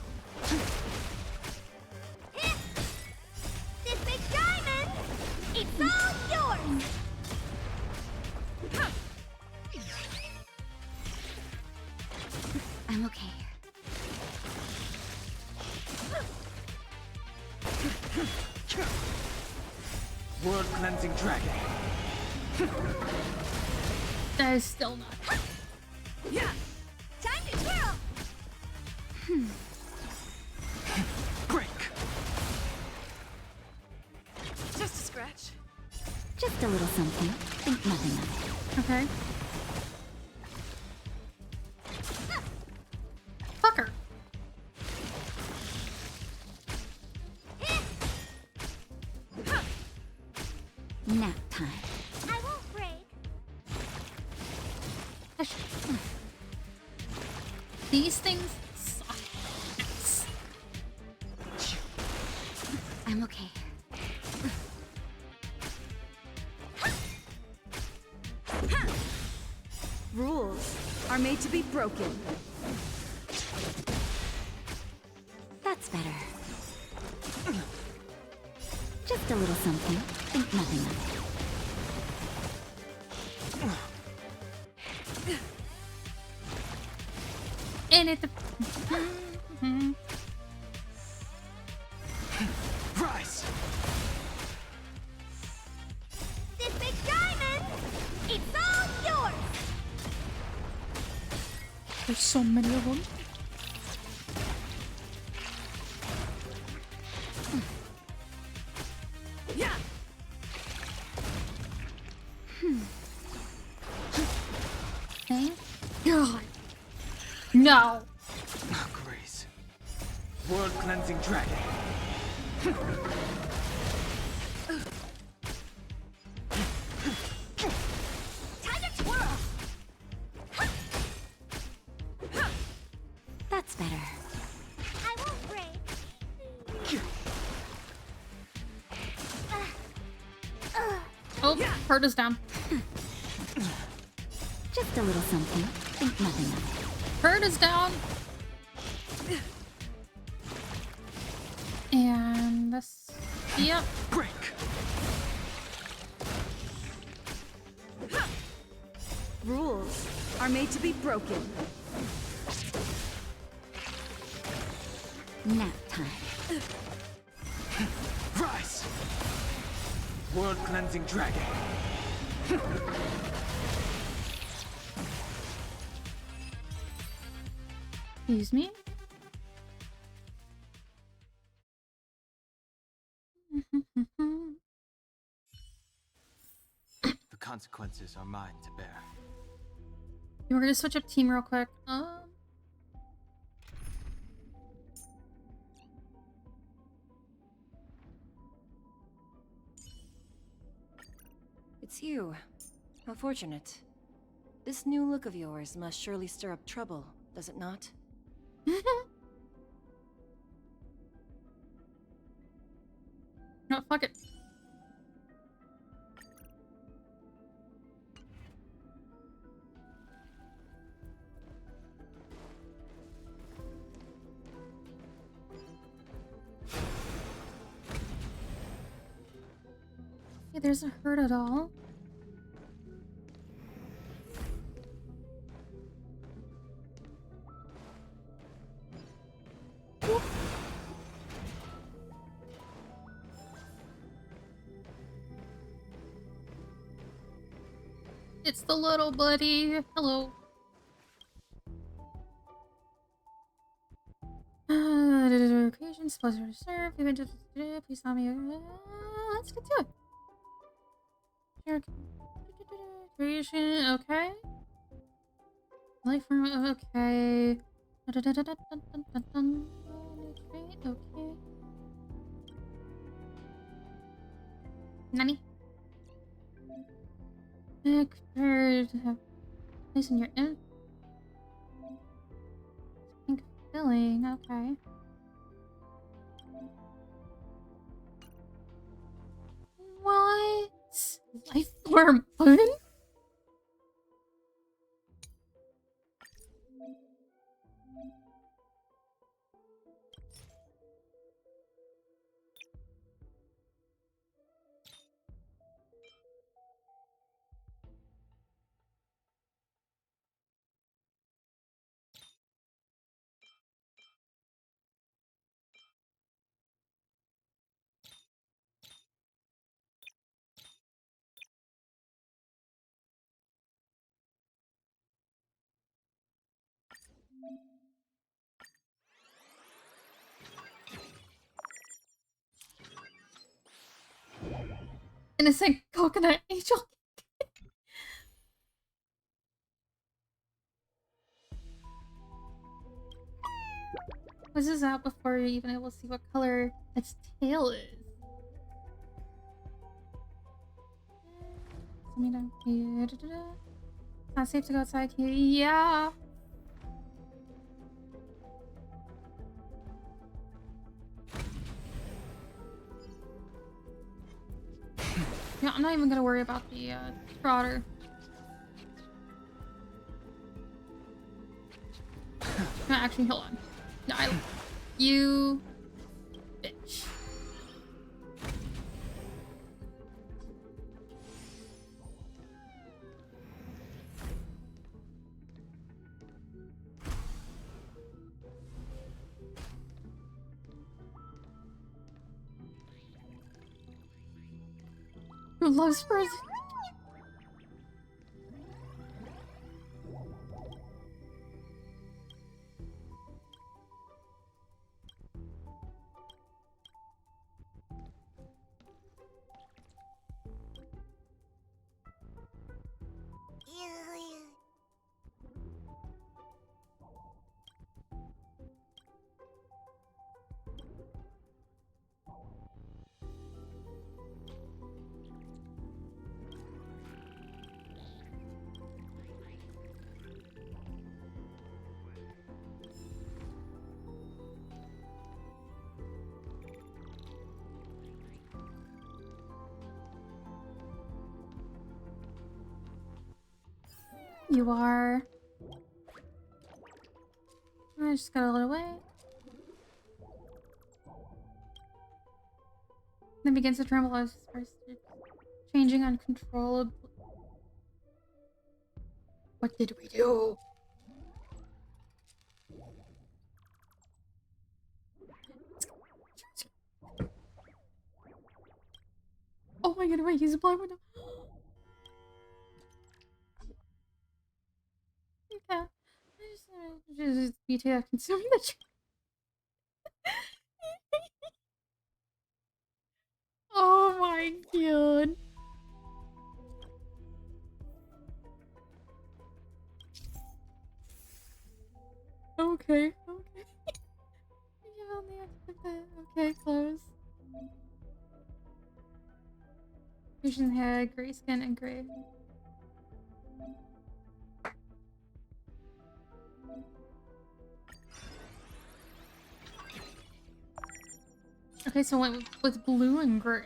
This big diamond! It's all yours! I'm okay. World cleansing dragon. That is still not. Yeah! Time to twirl! Break. Just a scratch. Just a little something. Think nothing of it. Okay. Fucker. Nap time. I won't break. These things suck. I'm okay. Rules are made to be broken. That's better. Just a little something. Think nothing of it. And it. Rise! This big diamond! It's all yours! There's so many of them. Yeah! Thank God. No. Oh, Grace. World cleansing dragon. Time to twirl! That's That's better. I won't break. Oh, Hurt is down. Just a little something. Think nothing of it. Hurt is down. And this. Yep. Break. Rules are made to be broken. Nap time. Rise! World cleansing dragon. Excuse me. The consequences are mine to bear. We're gonna switch up team real quick. It's you. How fortunate. This new look of yours must surely stir up trouble, does it not? No, fuck it. Okay, there's a hurt at all. It's the little buddy. Hello. Occasions, pleasure to serve. Please tell me. Let's get to it. Sure. Creation. Okay. Life from. Okay. Okay. Nani? Prepared to have place in your in. Pink filling. Okay. What? Life form fun? Innocent coconut angel. Was this out before you're even able to see what color its tail is? It's not safe to go outside here. Yeah. Yeah, I'm not even gonna worry about the trotter. No, actually, hold on. No, you bitch. Who loves frozen? You are. I just got a little away. Then begins to tremble as starts changing uncontrollably. What did we do? Oh my god, wait, he's a blind window. Okay. Just you two have consuming the Oh my god. Okay, okay. You only have to put that. Okay, close. Fusion hair, gray skin, and gray. Okay, so went with blue and gray.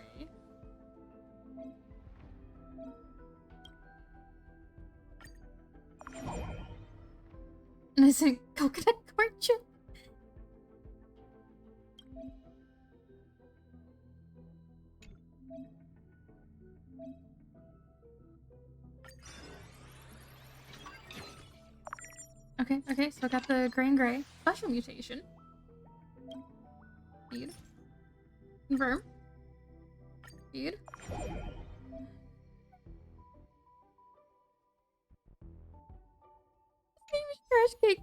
And is it coconut corn chip? Okay, okay, so I got the gray and gray. Special mutation. Feed. Confirm. Feed. Famous trash cake.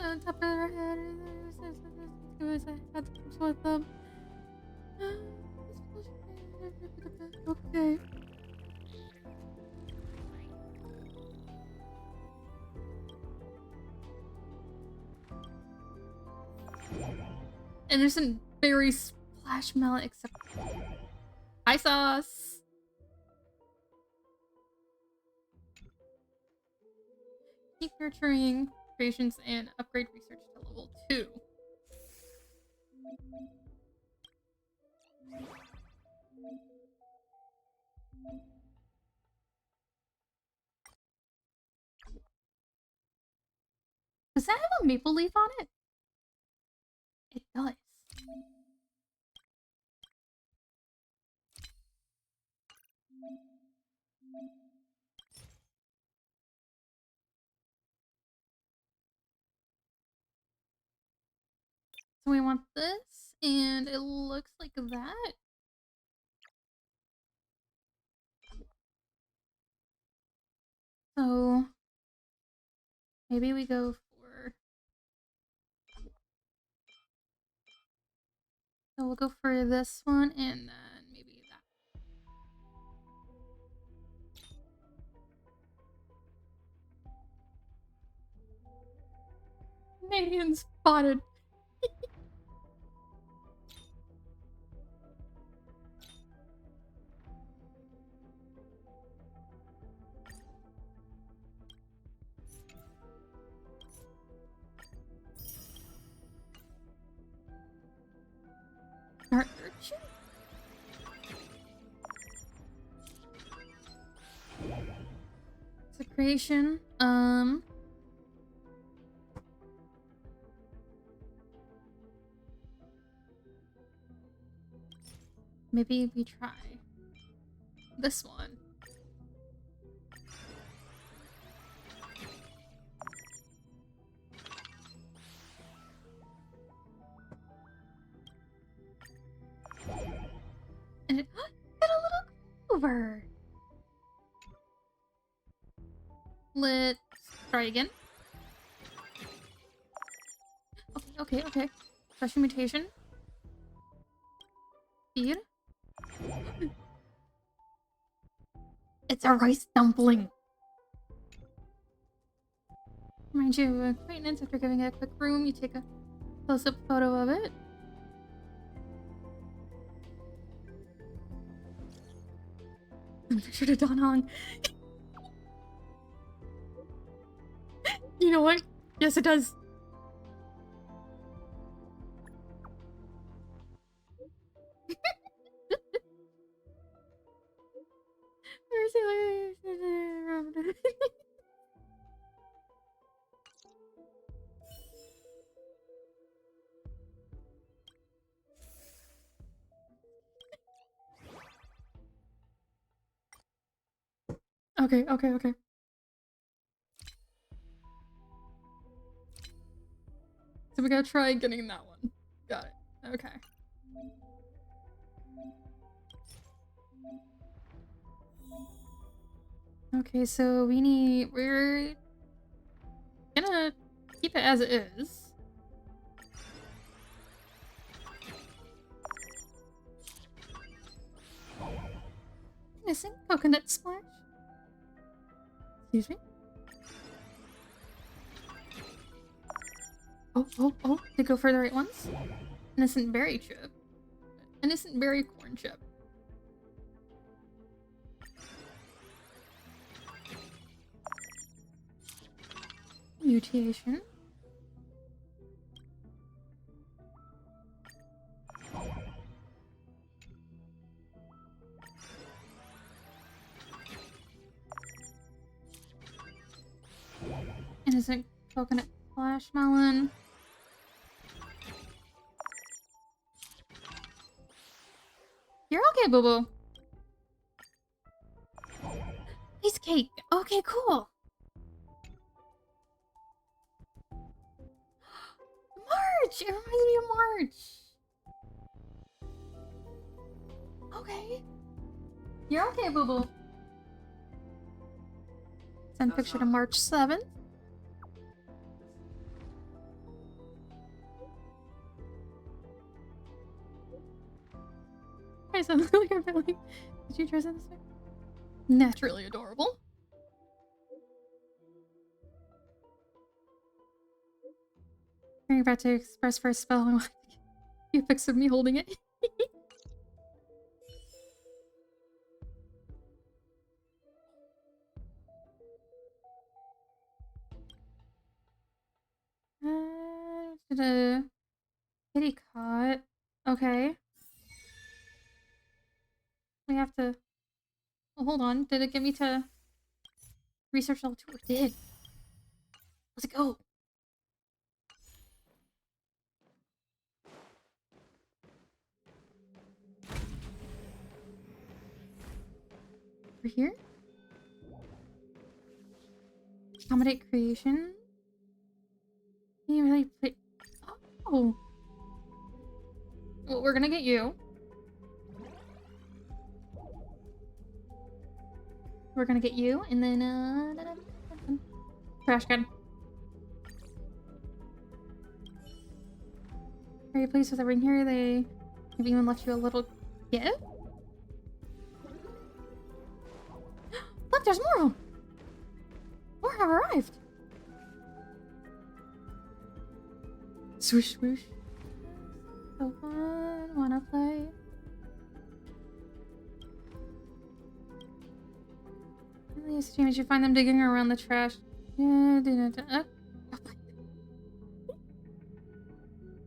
On top of their head. With them. Okay. Innocent berry splash melon except high sauce. Keep nurturing patience and upgrade research to level 2. Does that have a maple leaf on it? It does. So we want this, and it looks like that. So maybe we go for... So we'll go for this one, and then maybe that. Canadian spotted. Art urchin? It's a creation. Maybe we try this one. And it got a little over. Let's try again. Okay, okay. Special mutation. Feed. It's a rice dumpling. Mind you, acquaintance, after giving it a quick room, you take a close-up photo of it. Picture to Don Hong. You know what? Yes, it does. Okay, okay, okay. So we gotta try getting that one. Got it. Okay. Okay, so we're gonna keep it as it is. Missing coconut splash. Excuse me. Oh, to go for the right ones. Innocent berry chip. Innocent berry corn chip. Mutation. Innocent coconut splash melon. You're okay, boo boo. Ice cake. Okay, cool. March! It reminds me of March. Okay. You're okay, boo boo. Send picture to March 7th. I sound like I'm feeling. Did you dress in this way? Naturally adorable. You're about to express for a spell. I want you pics of me holding it. Did a kitty caught. Okay. We have to. Well, hold on. Did it get me to research level 2? It did. Let's go. Over here? Accommodate creation. Can you really play? Oh. Well, we're gonna get you. We're gonna get you, and then, trash can. Are you pleased with everything here? They have even left you a little gift? Look, there's more of them! More have arrived! Swoosh, swoosh. So fun, wanna play? Yes, James, you find them digging around the trash. Yeah,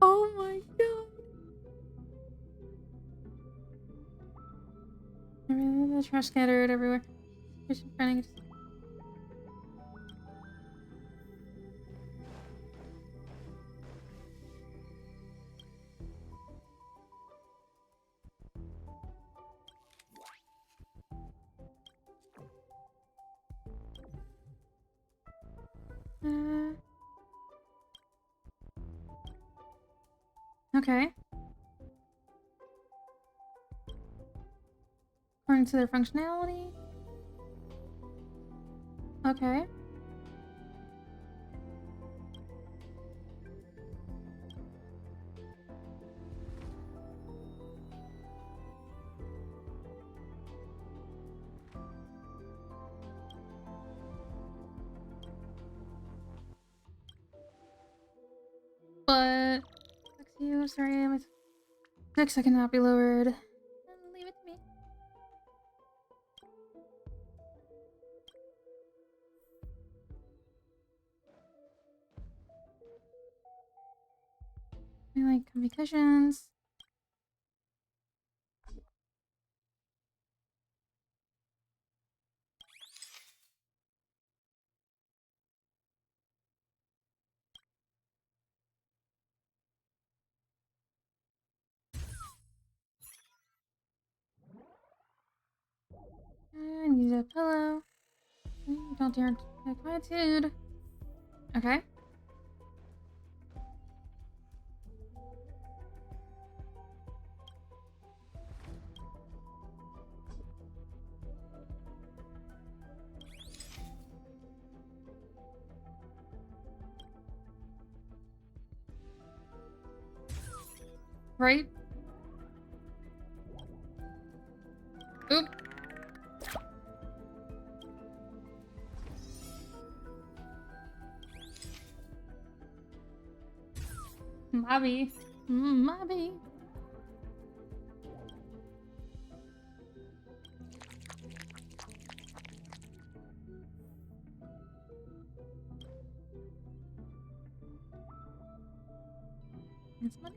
oh my god. The trash scattered everywhere. Okay. According to their functionality. Okay. But you, sorry, I'm 6. I cannot be lowered. Leave it to me. I like comfy cushions. I need a pillow. Don't dare take quietude. Okay. Right? Oop. Mobby. Mobby. It's money.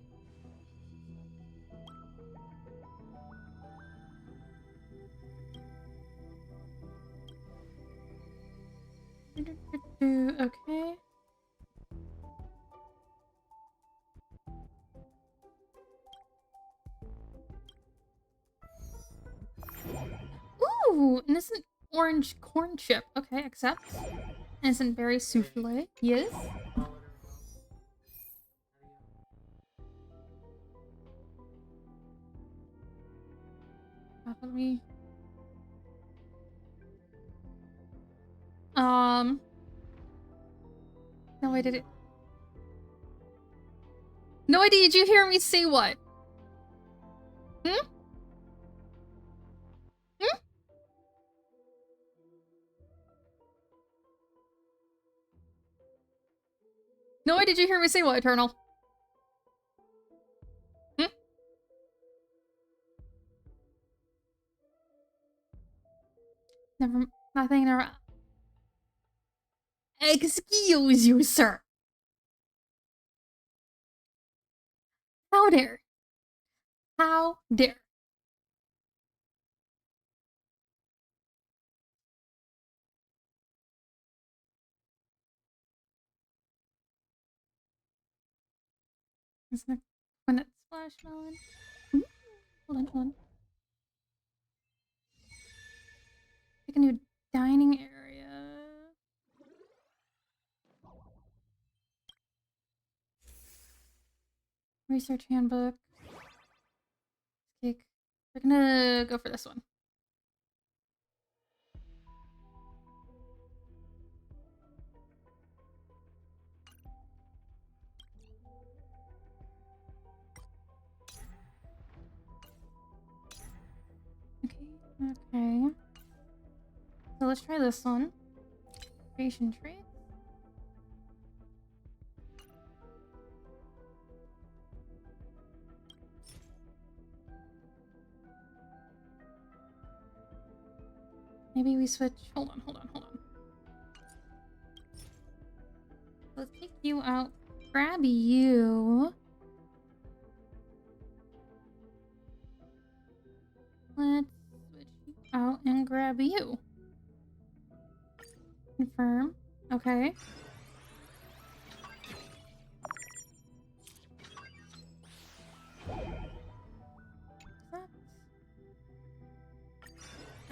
Okay. Ooh, innocent orange corn chip. Okay, accept. Innocent berry souffle. Yes. Let me. No, I did it. No idea. Did you hear me say what? Hmm? Hmm? No, did you hear me say what, Eternal? Hmm? Nothing, never. Excuse you, sir. How dare? How dare? Isn't it when it's splash melon? Hold on, hold on. Pick a new dining area. Research handbook. Cake. We're gonna go for this one. Okay. So let's try this one. Creation tree. Maybe we switch. Hold on, hold on, hold on. Let's take you out. Grab you. Let's switch you out and grab you. Confirm. Okay.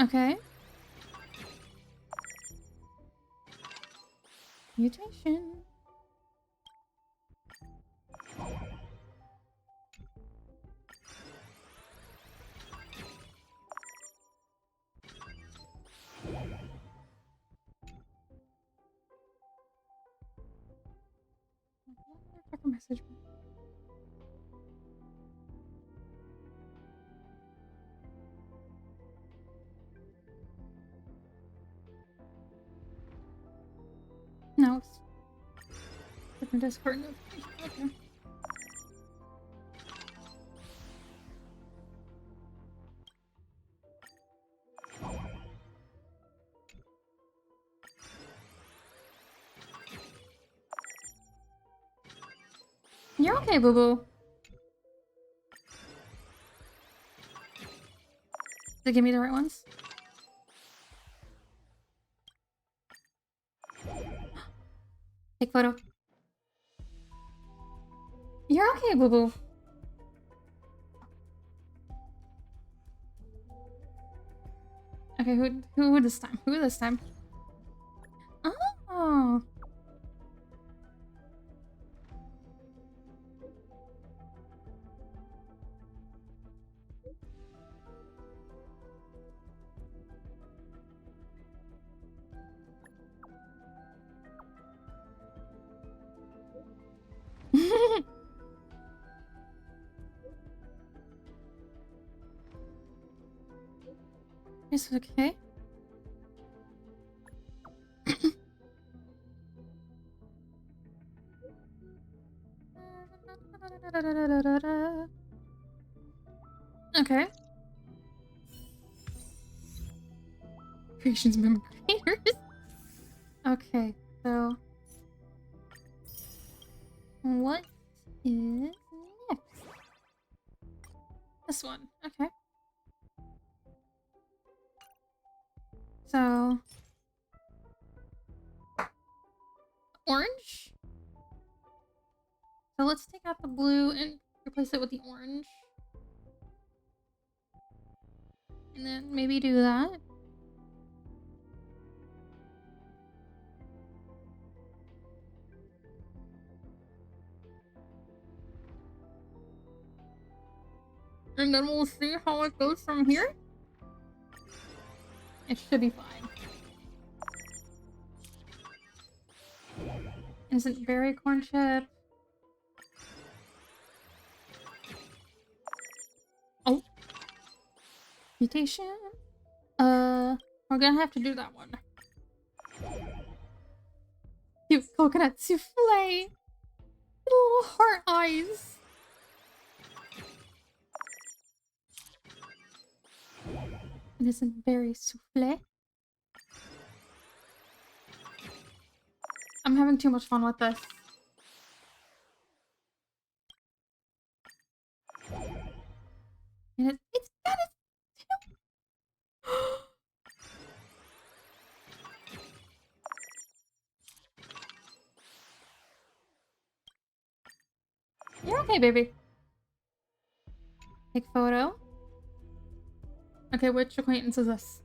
Okay. Mutation. Check a message. No, it's different Discord notification. Okay. You're okay, boo boo. Did it give me the right ones? Take photo. You're okay, boo boo. Okay, who this time? Who this time? Oh. It's okay. Okay. Creations member creators. Okay, so what is next? This one. Okay. So orange. So let's take out the blue and replace it with the orange. And then maybe do that. And then we'll see how it goes from here. It should be fine. Isn't berry corn chip? Oh. Mutation? We're gonna have to do that one. Cute coconut souffle! Little heart eyes! It isn't berry souffle. I'm having too much fun with this. And it's got its You're okay, baby. Take photo. Okay, which acquaintance is this?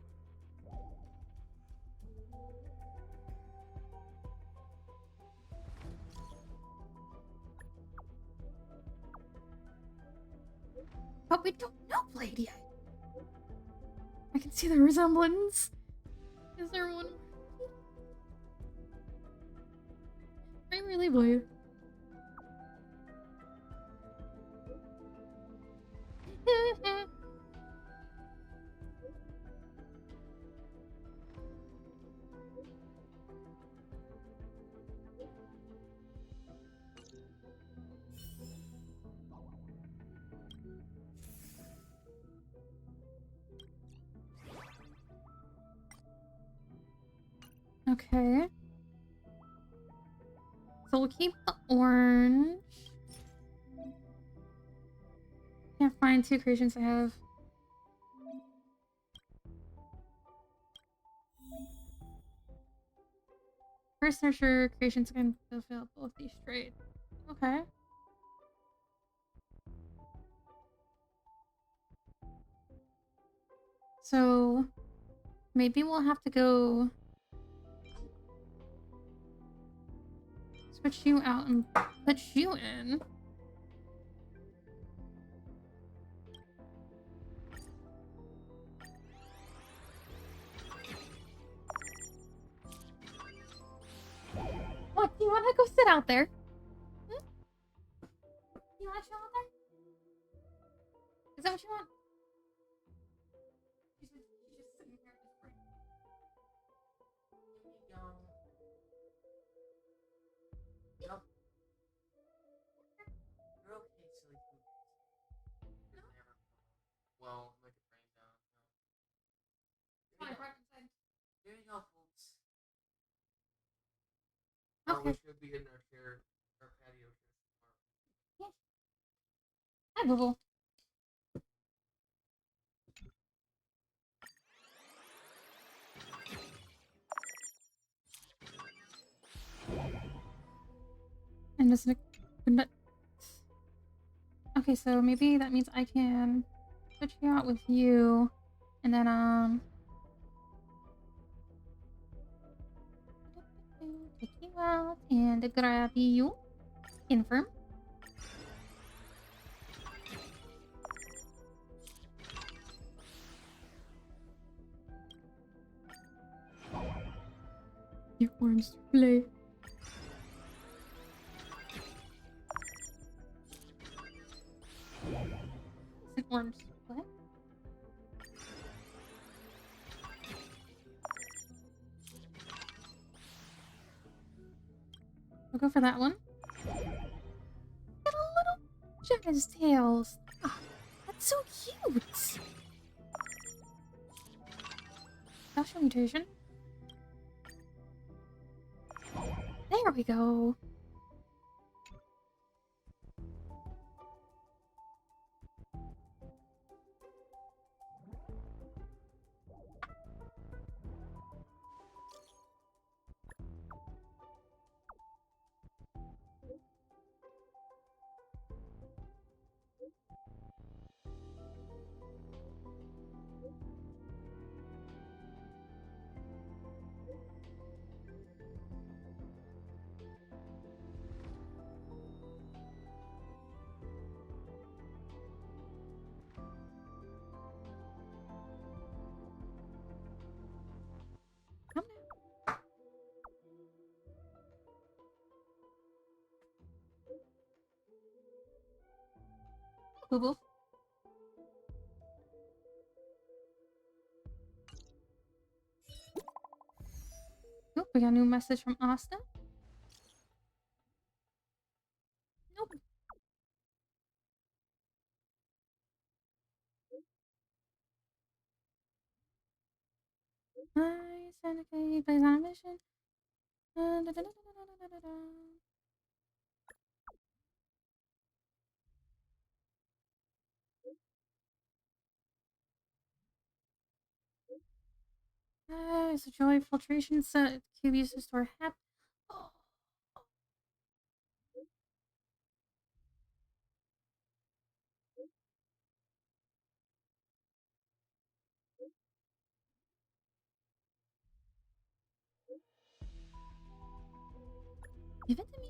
But we don't know Blade yet. I can see the resemblance. Is there one? I really Blade. Okay. So we'll keep the orange. Can't find two creations I have. First nurture creations can fulfill both these traits. Okay. So maybe we'll have to go switch you out and put you in. What? Do you want to go sit out there? Hmm? You want to chill out there? Is that what you want? She's just sitting here just breathing. Yep. You're okay, silly food. Well, like a brain down. Fine, right inside. Here you go, folks. Okay. We should be in our chair, our patio chair tomorrow. Yes. Hi, Boo Boo. I'm just gonna... Okay, so maybe that means I can switch you out with you, and then take you out and grab you. Confirm. Your arms play. An orange split. We'll go for that one. Get a little jazz tails. Oh, that's so cute. Special mutation. There we go. Boo boo. Oh, we got a new message from Austin. Nope. Hi, Seneca, plays on a mission. It's a joy filtration set. Cube used to store hap. Oh. Give it to me.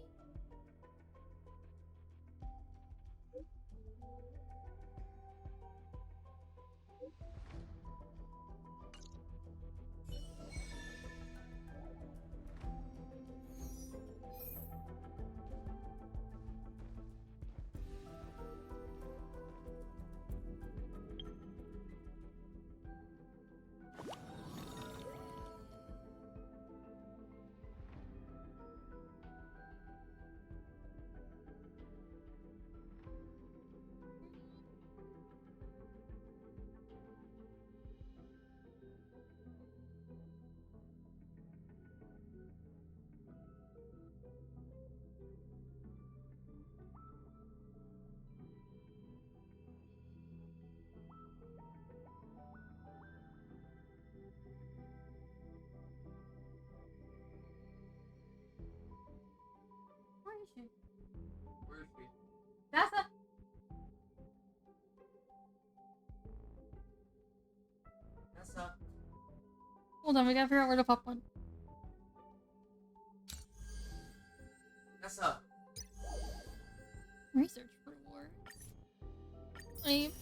Where is she? Where is she? Tessa! Tessa. Hold on, we gotta figure out where to pop one. Tessa. Research rewards. Leave.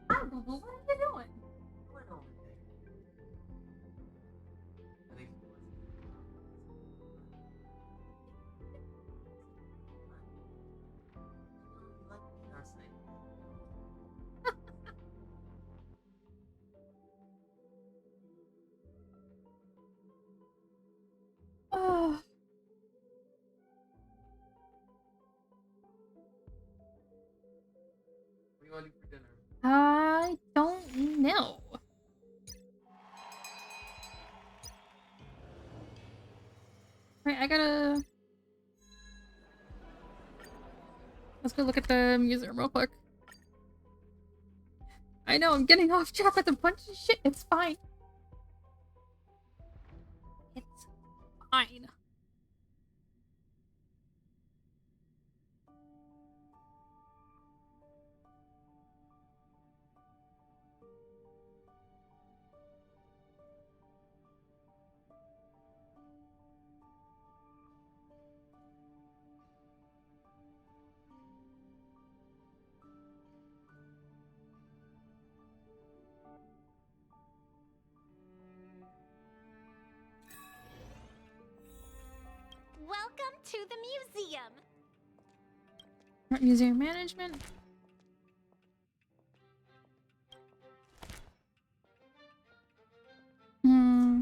Hi, Boo Boo, what are you doing? What over there? I think it was. Let me not say. Oh. What do you want to do for dinner? I don't know. Right, I gotta... Let's go look at the museum real quick. I know, I'm getting off track with a bunch of shit. It's fine. It's fine. Art museum management. Hmm.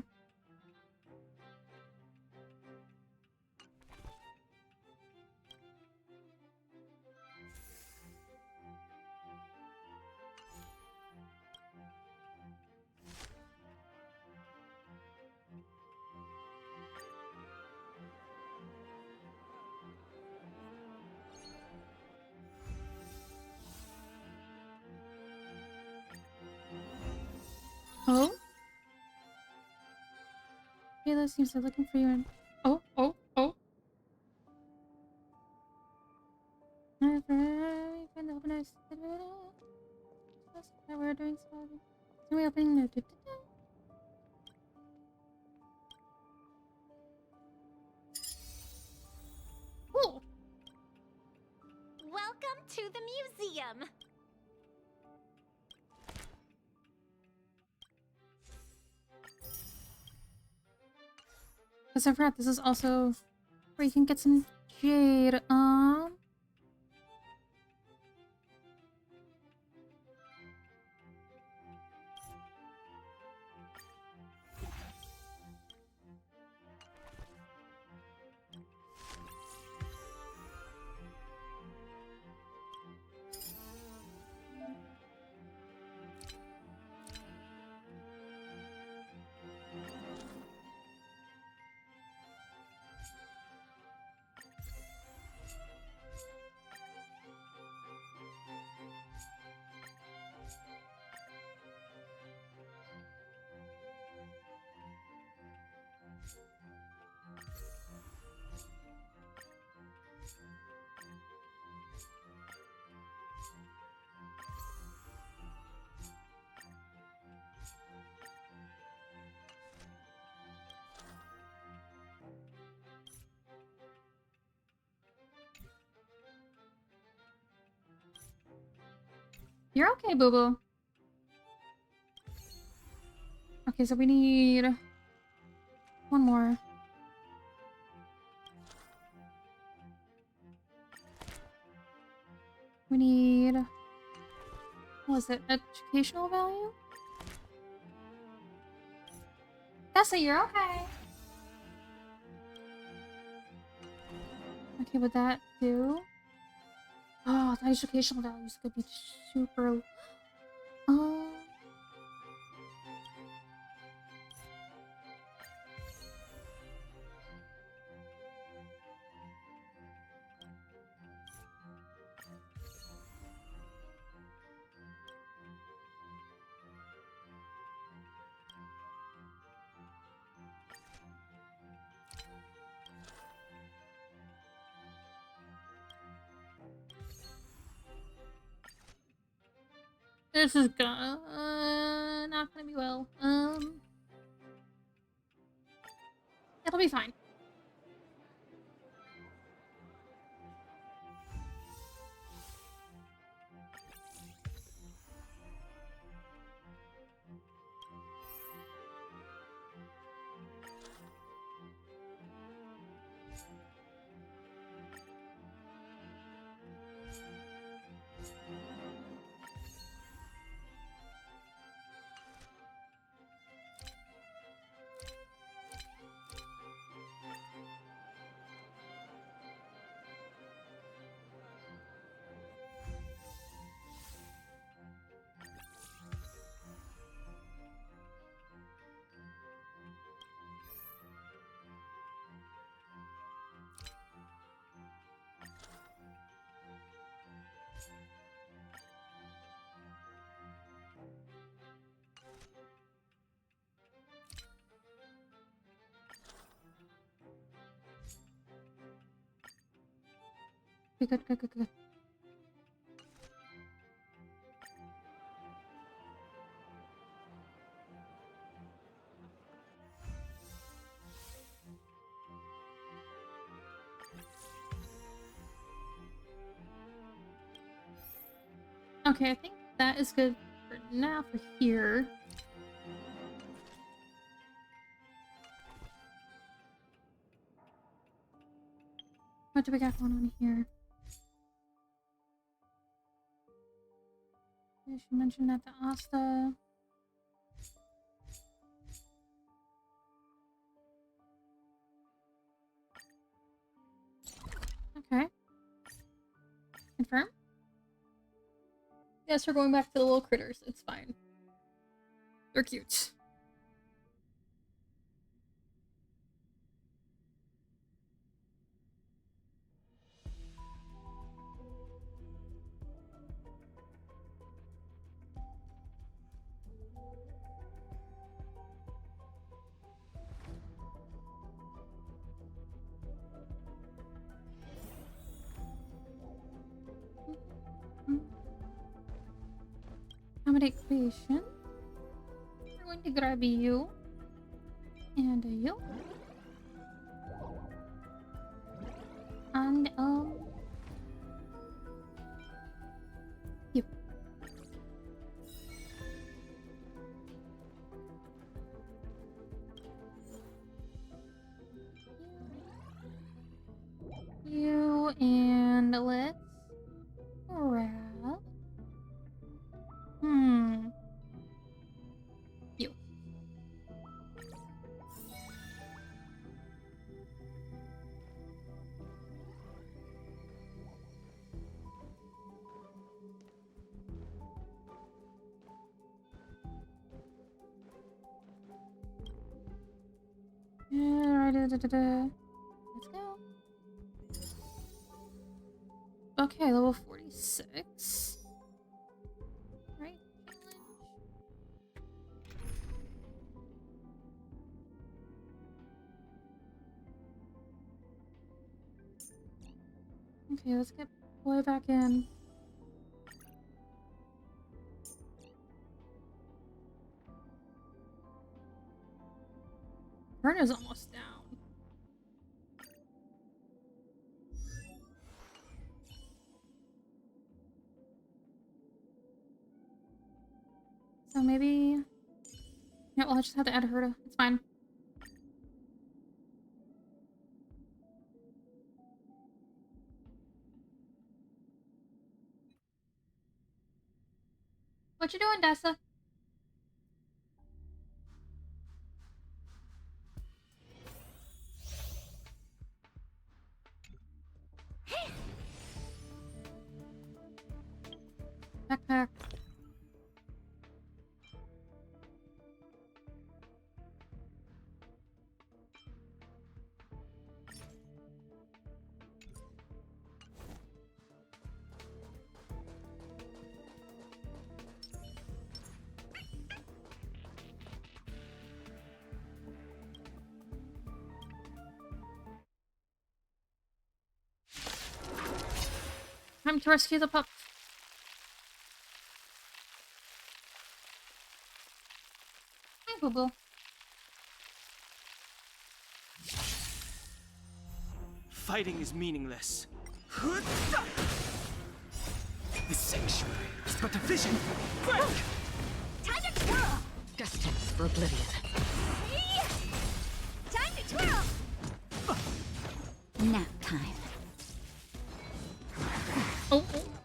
Oh? Kayla seems to be looking for you in... Oh, oh, oh. We're doing something. We opening the... Cool. Welcome to the museum. Because I forgot, this is also where you can get some jade. You're okay, boo boo. Okay, so we need one more. We need... What was it? Educational value? Tessa, you're okay. Okay, would that do? Oh, the educational values could be super... This is not gonna be well. It'll be fine. Okay, good, good, good, good. Okay, I think that is good for now for here. What do we got going on here? should mention that to Asta. Okay. Confirm? Yes, we're going back to the little critters. It's fine. They're cute. Accommodate creation. We're going to grab you. And you. And, you. You, and let's grab... You. Let's go. Okay, level 46. Right, okay, let's get boy back in. Verna's almost down. So maybe... Yeah, well, I just have to add her to... It's fine. What you doing, Dessa? Backpack. Time to rescue the pup. Hi, Boo Boo. Fighting is meaningless. The sanctuary is but a vision. Break! Time to twirl! Destined for oblivion. Time to twirl! Nap time.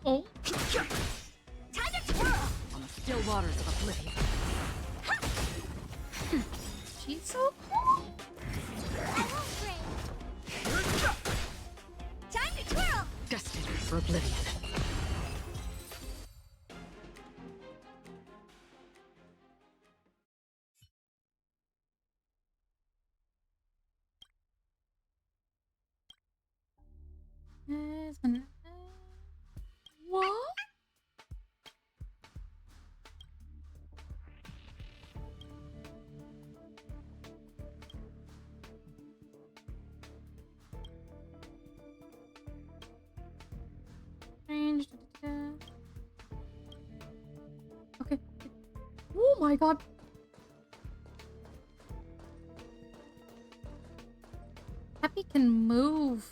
Oh. Time to twirl! On the still waters of oblivion. She's so cool. Time to twirl! Destined for oblivion. What? Change. Okay. Oh my god. Happy can move.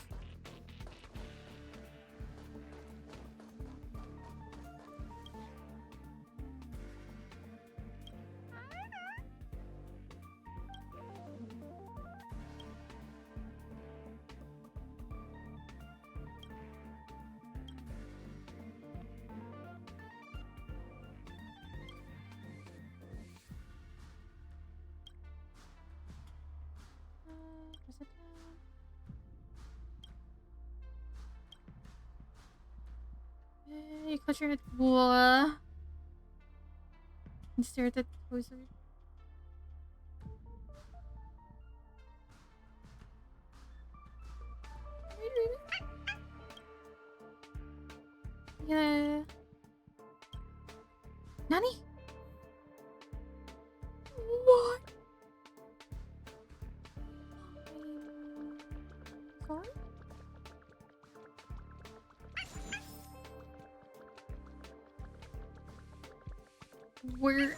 You cut your head. What? And stare at the poster. Yeah. Nani? What? Sorry? We're,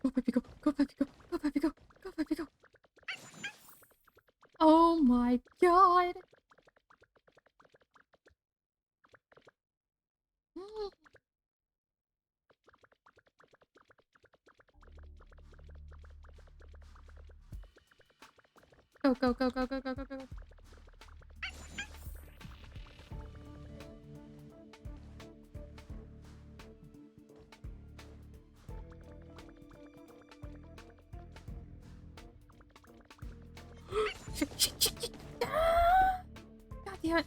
Go, Peppy, go. Go, Peppy, go. Go, Peppy, go. Go, Peppy, go. Oh my god. Go, go, go, go, go, go, go, go. Shit, shit, shit, shit. Ah! God damn it.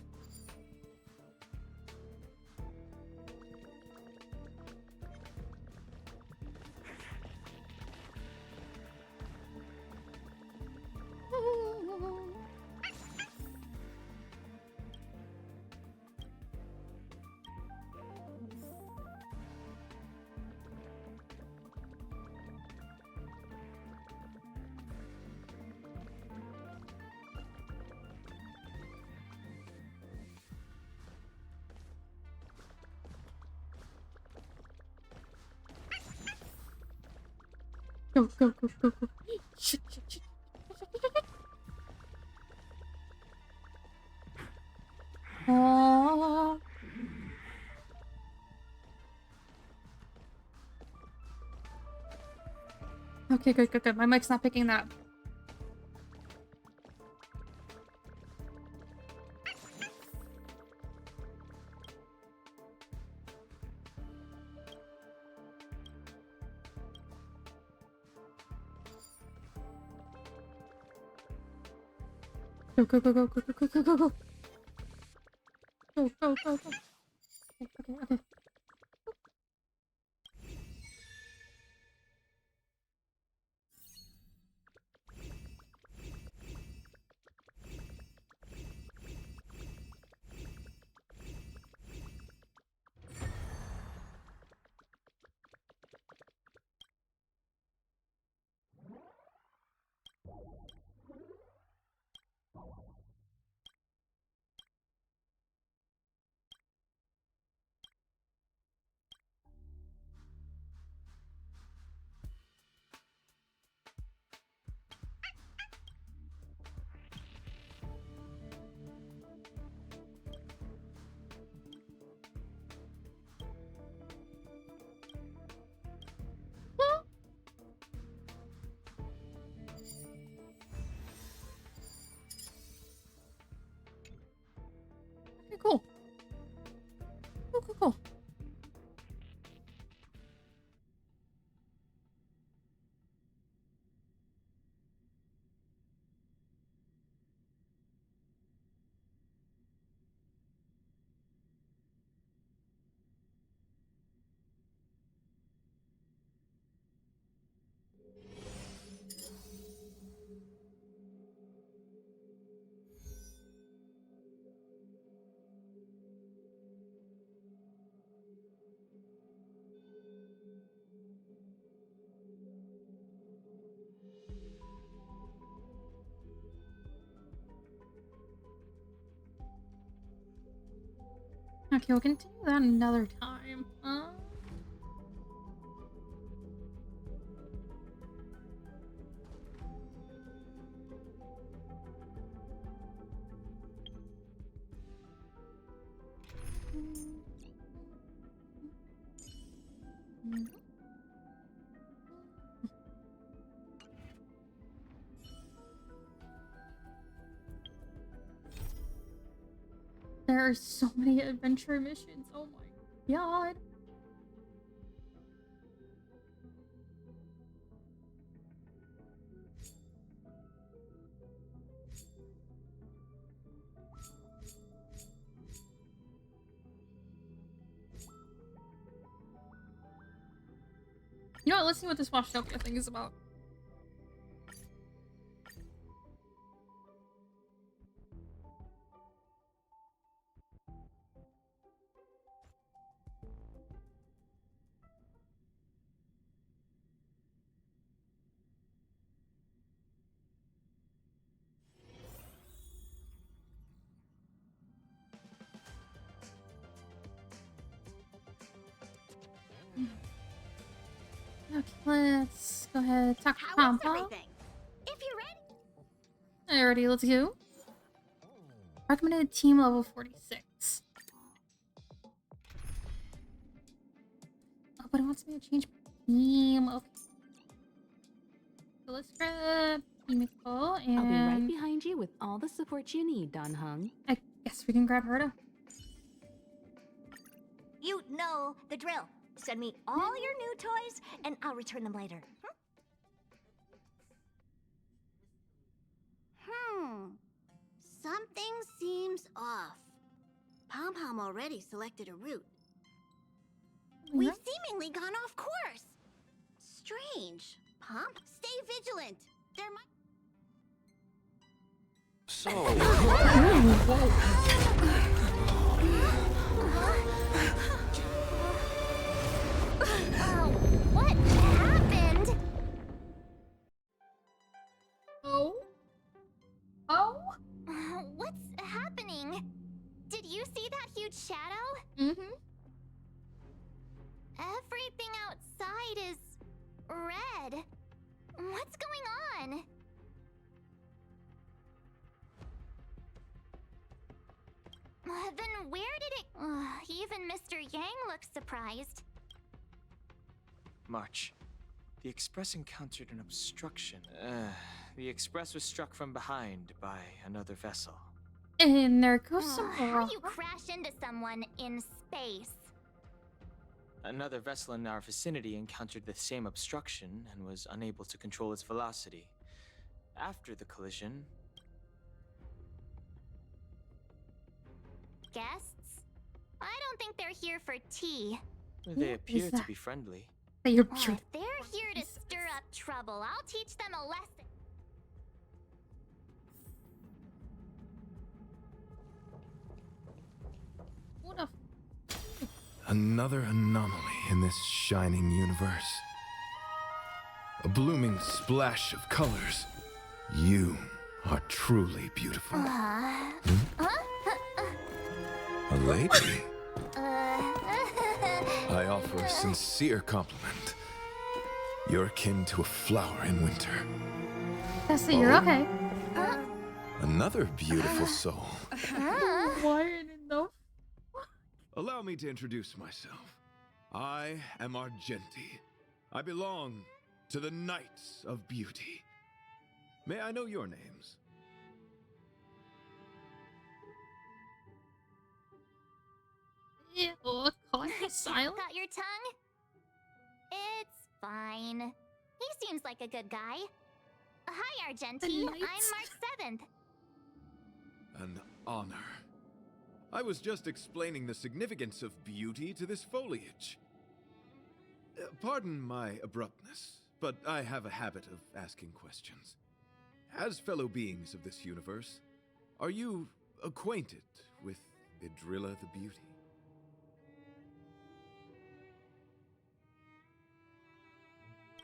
Go, go, go, go, go. Shit, shit, shit. Oh. Okay, good, good, good. My mic's not picking that up. Go, go, go, go, go, go, go, go, go, go. Go, go, go, go. Okay, okay, okay. Okay, cool. Cool, cool, cool. Okay, we'll continue that another time. There are so many adventure missions. Oh my god. You know what? Let's see what this Washtopia thing is about. Okay, let's go ahead talk to Pampa. If you're ready. Alrighty, let's go. Recommended team level 46. Oh, but it wants me to change my team. Okay. So let's grab Himiko and... I'll be right behind you with all the support you need, Don Hung. I guess we can grab Herta. You know the drill. Send me all your new toys, and I'll return them later. Something seems off. Pom-Pom already selected a route. We've seemingly gone off course. Strange. Pom, stay vigilant. There might... So... What happened? Oh? Oh? What's happening? Did you see that huge shadow? Mm-hmm. Everything outside is red. What's going on? Then where did it... even Mr. Yang looks surprised. March. The Express encountered an obstruction. The Express was struck from behind by another vessel. And there goes some How you crash into someone in space? Another vessel in our vicinity encountered the same obstruction and was unable to control its velocity. After the collision... Guests? I don't think they're here for tea. They appear to be friendly. They're If they're here to stir up trouble, I'll teach them a lesson. What a... Another anomaly in this shining universe. A blooming splash of colors. You are truly beautiful. A lady? I offer a sincere compliment. You're akin to a flower in winter. That's it, you're okay. Another beautiful soul. What in the... Allow me to introduce myself. I am Argenti. I belong to the Knights of Beauty. May I know your names? Ew, caught silent? Got your tongue? It's fine. He seems like a good guy. Hi, Argenti. I'm March 7th. An honor. I was just explaining the significance of beauty to this foliage. Pardon my abruptness, but I have a habit of asking questions. As fellow beings of this universe, are you acquainted with Idrilla the Beauty?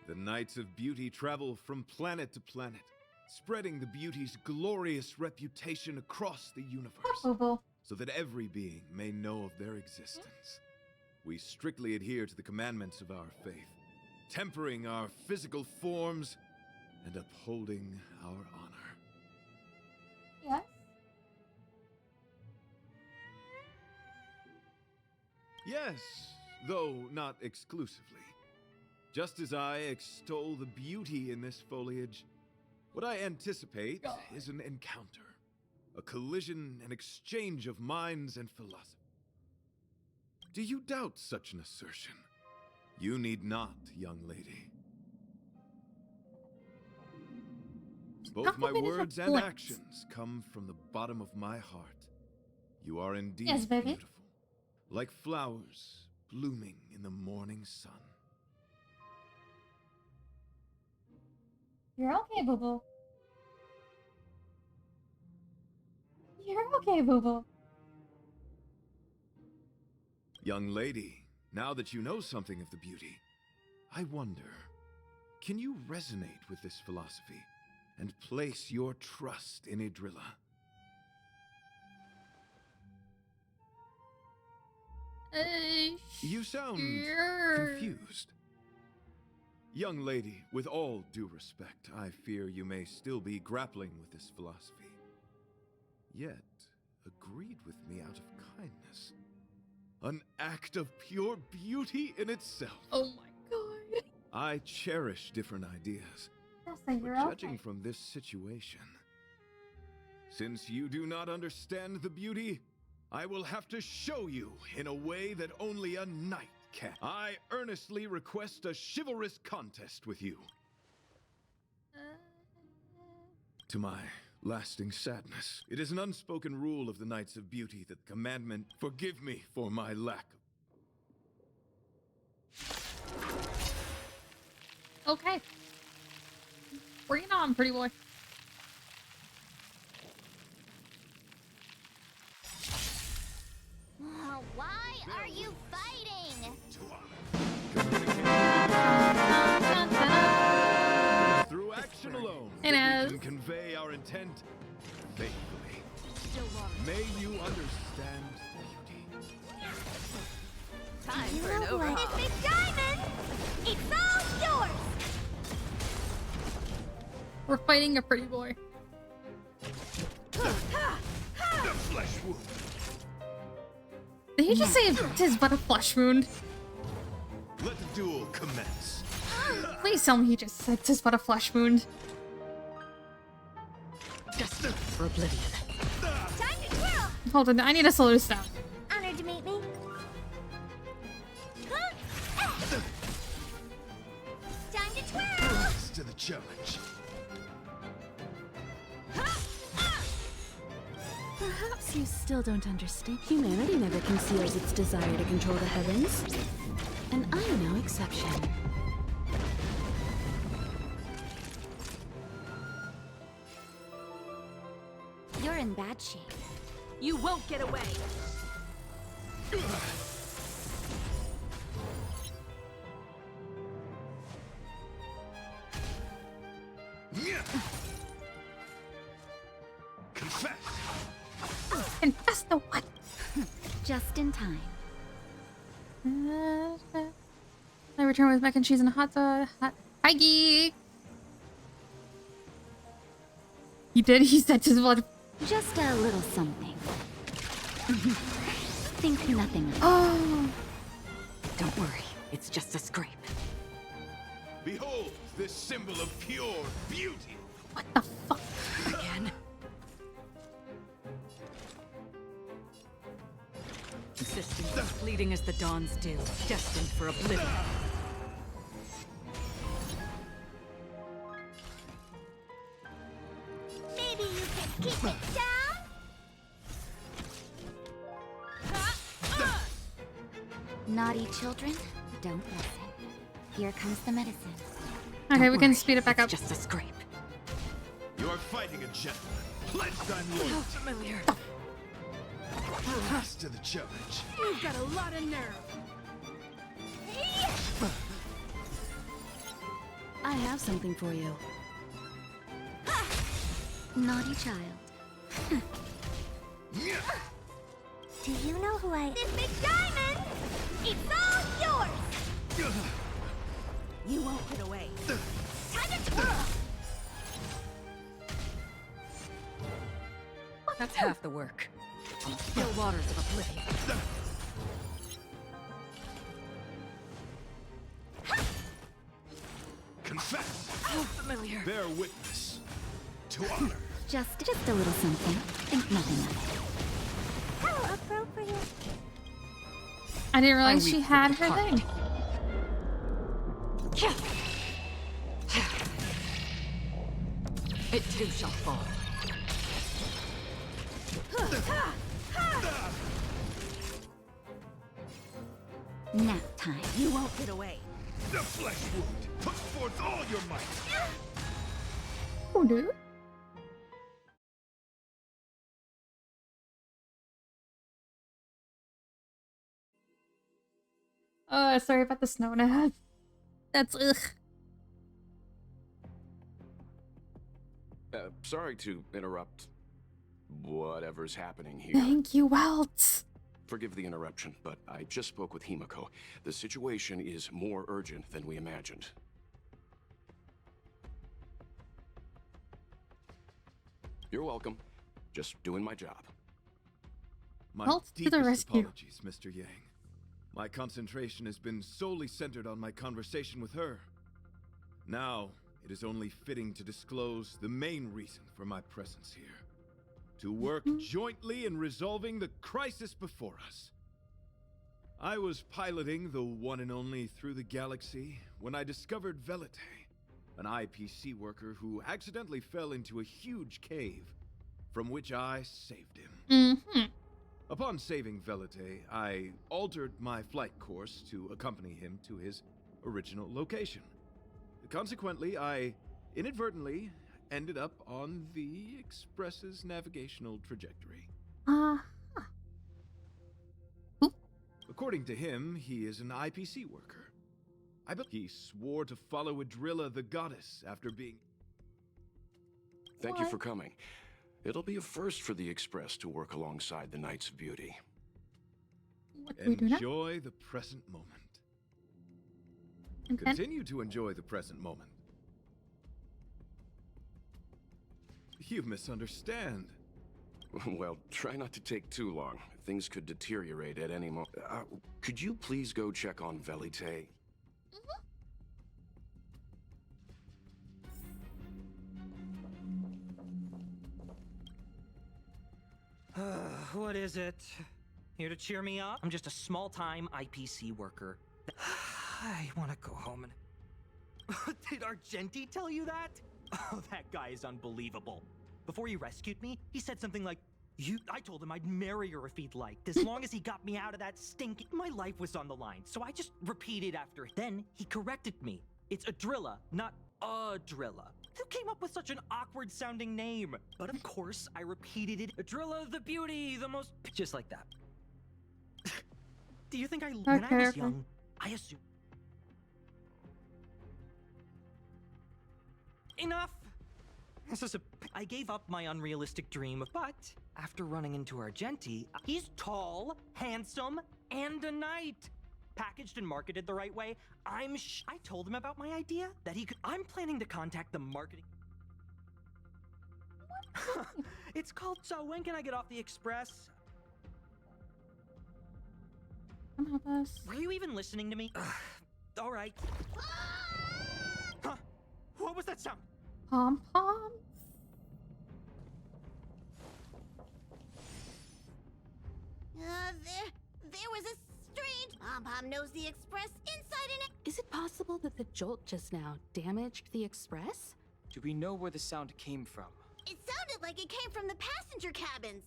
The Knights of Beauty travel from planet to planet, spreading the beauty's glorious reputation across the universe, so that every being may know of their existence. We strictly adhere to the commandments of our faith, tempering our physical forms and upholding our honor. Yes? Yes, though not exclusively. Just as I extol the beauty in this foliage, what I anticipate is an encounter. a collision and exchange of minds and philosophy. Do you doubt such an assertion? You need not, young lady. Both my words and actions come from the bottom of my heart. You are indeed beautiful, like flowers blooming in the morning sun. You're okay, boo-boo. You're okay, boo-boo. Young lady, now that you know something of the beauty, I wonder, can you resonate with this philosophy and place your trust in Idrilla? You sound confused. Young lady, with all due respect, I fear you may still be grappling with this philosophy. Yet, agreed with me out of kindness. An act of pure beauty in itself. Oh my god. I cherish different ideas. But judging from this situation, since you do not understand the beauty, I will have to show you in a way that only a knight can. I earnestly request a chivalrous contest with you. To my lasting sadness, it is an unspoken rule of the Knights of Beauty that the commandment, forgive me for my lack of... Okay. Bring it on, pretty boy. Why are you fighting? Through action alone, we can convey our intent faithfully. May you understand beauty. Time for an overhaul. This big diamond! It's all yours! We're fighting a pretty boy. The flesh wound. Did he just say it is but a flesh wound? Let the duel commence. Please tell me he just said it is but a flesh wound. Destined for oblivion. Time to twirl! Hold on, I need to slow this down. Honored to meet me. Time to twirl! Rise to the challenge. Perhaps you still don't understand. Humanity never conceals its desire to control the heavens. And I am no exception. You're in bad shape. You won't get away. Confess. Confess the what? Just in time. I return with mac and cheese and a hot dog. Hi, geek. He did. He said his blood. Just a little something. Think nothing of it. Oh. Don't worry, it's just a scrape. Behold this symbol of pure beauty. What the fuck? Again. Existence as fleeting as the dawn's dew, destined for oblivion. Maybe you can keep it down? Naughty children, don't listen. Here comes the medicine. Okay, we can speed it back up. Just a scrape. You're fighting a gentleman. Pledged I'm loyal. So familiar. Rise to the challenge. You've got a lot of nerve. I have something for you. Naughty child. Do you know who I... This big diamond! It's all yours! You won't get away. Time to twirl! That's half the work. On the still waters of oblivion. Confess. How familiar. Bear witness to honor. Just a little something. Think nothing of it. How appropriate. I didn't realize she had her thing. It too shall fall. Nap time. You won't get away. The flesh wound! Put forth all your might! Oh, dude. Sorry about the snow and a half. That's ugh. Sorry to interrupt whatever's happening here. Thank you, Welt. Forgive the interruption, but I just spoke with Himiko. The situation is more urgent than we imagined. You're welcome. Just doing my job. My Welt to the deepest rescue. apologies, Mr. Yang. My concentration has been solely centered on my conversation with her. Now, it is only fitting to disclose the main reason for my presence here. To work jointly in resolving the crisis before us. I was piloting the one and only Through the Galaxy when I discovered Velite, an IPC worker who accidentally fell into a huge cave, from which I saved him. Upon saving Velite, I altered my flight course to accompany him to his original location. Consequently, I inadvertently ended up on the Express's navigational trajectory. According to him, he is an IPC worker. I believe he swore to follow Adrilla the goddess after being... Thank you for coming. It'll be a first for the Express to work alongside the Knights of Beauty. Enjoy the present moment. Continue to enjoy the present moment. You misunderstand. Well, try not to take too long. Things could deteriorate at any moment. Could you please go check on Velite? What is it? Here to cheer me up? I'm just a small-time IPC worker. I want to go home and... Did Argenti tell you that? Oh, that guy is unbelievable. Before he rescued me, he said something like, I told him I'd marry her if he'd liked, as long as he got me out of that stink. My life was on the line, so I just repeated after. Then he corrected me. It's Adrilla, not Adrilla. Who came up with such an awkward-sounding name? But of course, I repeated it. Adrilla the beauty, the most... Just like that. Do you think when I was young, I assumed... Enough! I gave up my unrealistic dream, but after running into Argenti, he's tall, handsome, and a knight. Packaged and marketed the right way, I told him about my idea, that he could... I'm planning to contact the marketing... It's called So When Can I Get Off the Express? Were you even listening to me? All right. Huh? What was that sound? Pom-pom? There was a strange... Pom-pom knows the Express inside and out. Is it possible that the jolt just now damaged the Express? Do we know where the sound came from? It sounded like it came from the passenger cabins.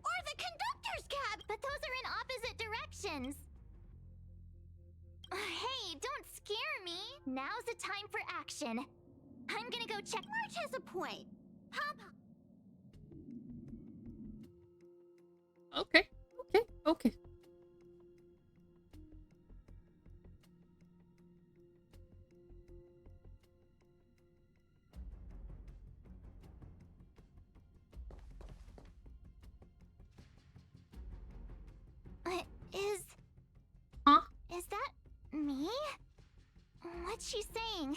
Or the conductor's cab. But those are in opposite directions. Hey, don't scare me. Now's the time for action. I'm gonna go check. March has a point. Pom-pom. Okay. Is that me? What's she saying?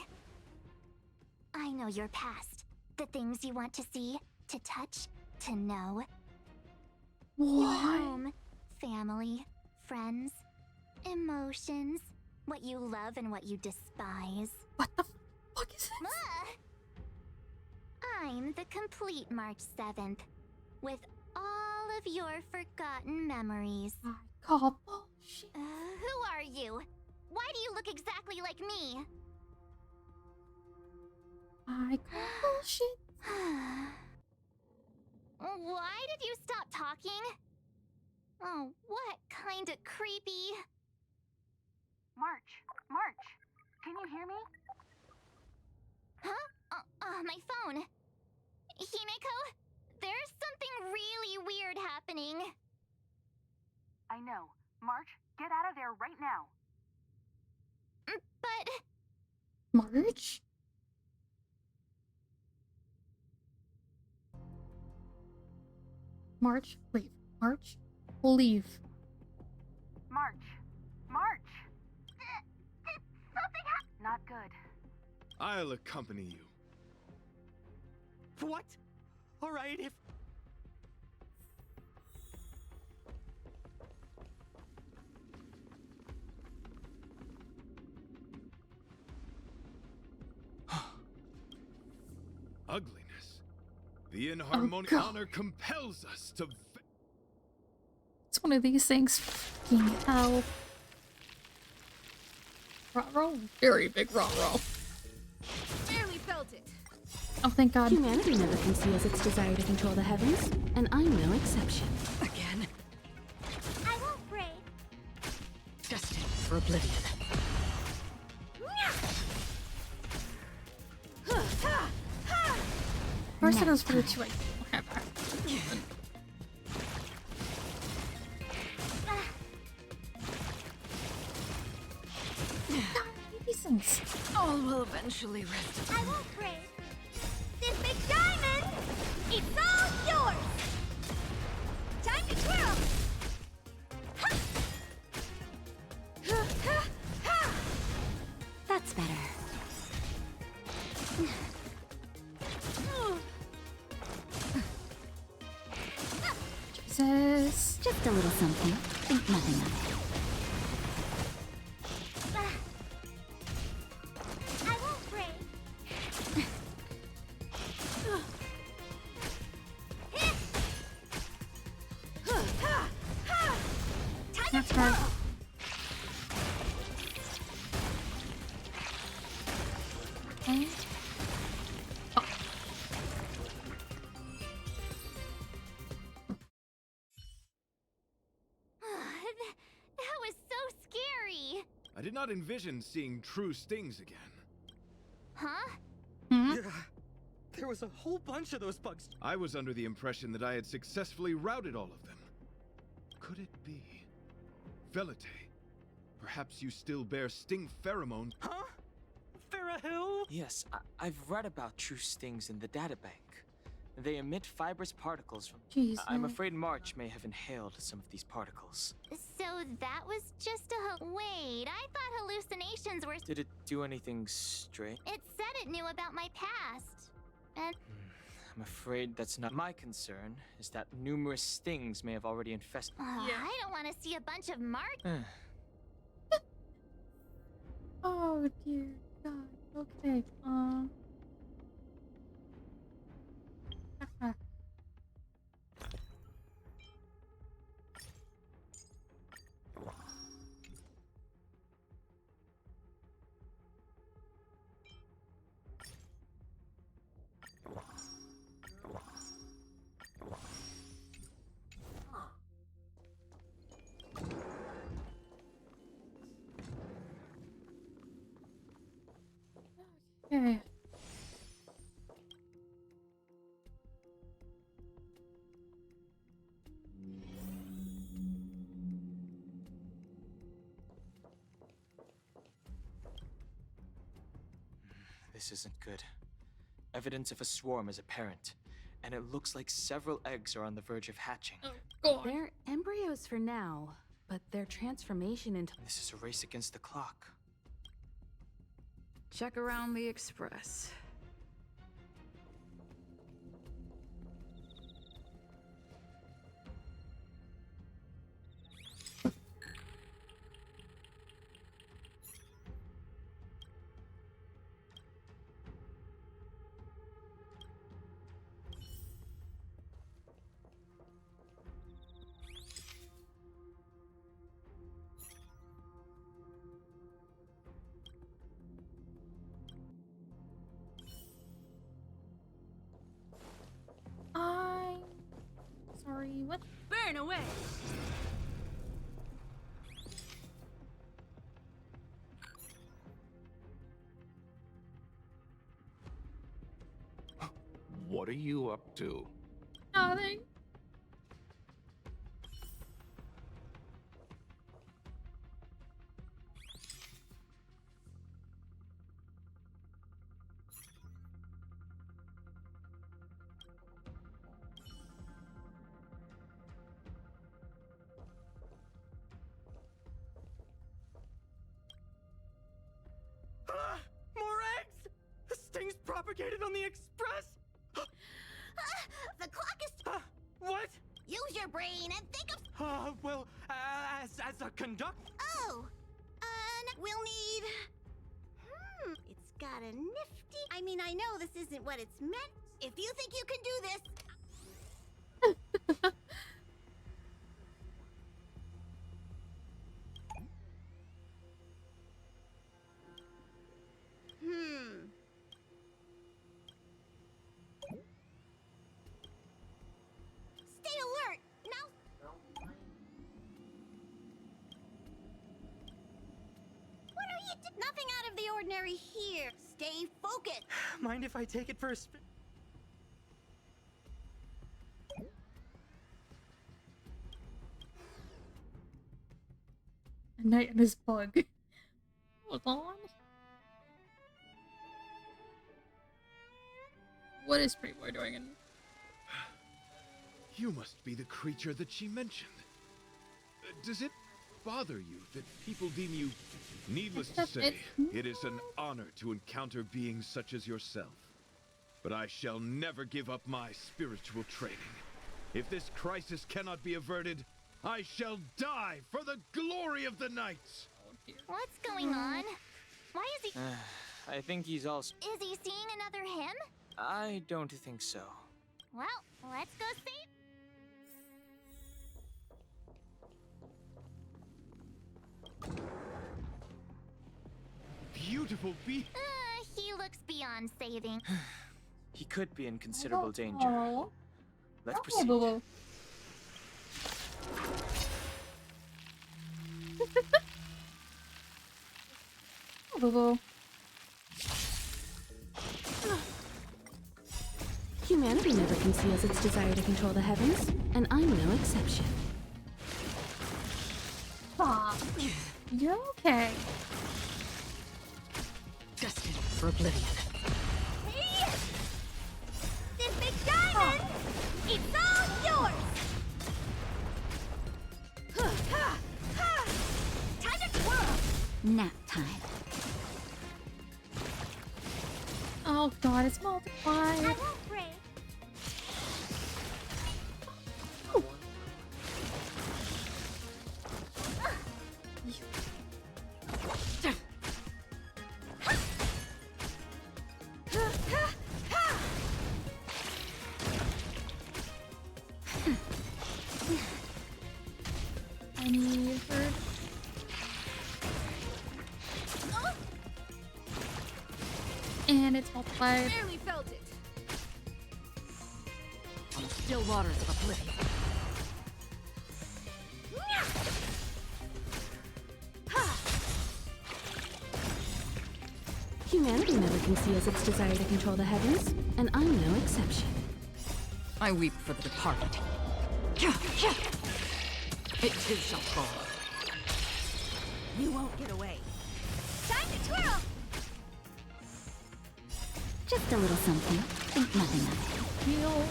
I know your past. The things you want to see, to touch, to know. Your home, family, friends, emotions, what you love and what you despise. What the fuck is this? I'm the complete March 7th, with all of your forgotten memories. I call bullshit. Who are you? Why do you look exactly like me? I call bullshit. Why did you stop talking? Oh, what kind of creepy... March, can you hear me? Huh? My phone. Himeko, there's something really weird happening. I know. March, get out of there right now. But... March? March, leave. March, leave. March! Something happened! Not good. I'll accompany you. What? Alright, if... Ugliness. The inharmonious honor compels us to... It's one of these things. Fucking hell. Ruh-roh? Very big ruh-roh. Barely felt it. Oh, thank God. Humanity never conceals its desire to control the heavens, and I'm no exception. Again? I won't break. Destined for oblivion. First it was for the two I don't have back. Reasons. All will eventually rest. I won't break. This big diamond, it's all yours. Time to twirl. That's better. Jesus. Just a little something. Think nothing of it. I won't break. That's right. Okay. Oh. That was so scary. I did not envision seeing true stings again. Huh? Yeah, there was a whole bunch of those bugs. I was under the impression that I had successfully routed all of them. Could it be? Velite, perhaps you still bear sting pheromone. Huh? Farah Yes, I've read about true stings in the databank. They emit fibrous particles from... Jesus. I'm afraid March may have inhaled some of these particles. So that was just a... Wait, I thought hallucinations were... Did it do anything strange? It said it knew about my past. And... I'm afraid that's not my concern, is that numerous stings may have already infested... I don't want to see a bunch of marks. Oh dear God. Okay. Okay. This isn't good. Evidence of a swarm is apparent, and it looks like several eggs are on the verge of hatching. They're embryos for now, but their transformation into... This is a race against the clock. Check around the express. away. What are you up to? Nothing. More eggs! The sting's propagated on the express! The clock is... What? Use your brain and think of... Well, as a conductor... Oh! We'll need... It's got a nifty... I mean, I know this isn't what it's meant. If you think you can do this... Stay alert! Now... What are you nothing out of the ordinary here. Stay focused. Mind if I take it for a spin? A knight and his bug. Hold on. What is Pretty Boy doing in... You must be the creature that she mentioned. Does it bother you that people deem you... Needless to say, it is an honor to encounter beings such as yourself. But I shall never give up my spiritual training. If this crisis cannot be averted, I shall die for the glory of the knights! What's going on? Why is he... I think he's also... Is he seeing another him? I don't think so. Well, let's go see. Beautiful be... He looks beyond saving. He could be in considerable danger. Oh. Let's Okay, proceed. Boo-Boo. Oh, Boo-Boo. Humanity never conceals its desire to control the heavens, and I'm no exception. Aw, you're okay. Destined for oblivion. Hey! This big diamond! It's all yours! Time to twirl! Nap time. Oh god, it's multiplied. I won't break. I need her. And it's multiplied. Barely felt it. On the still waters of oblivion. Humanity never conceals its desire to control the heavens, and I'm no exception. I weep for the departed. It too shall fall. You won't get away. Time to twirl! Just a little something. Think nothing of it. Heal.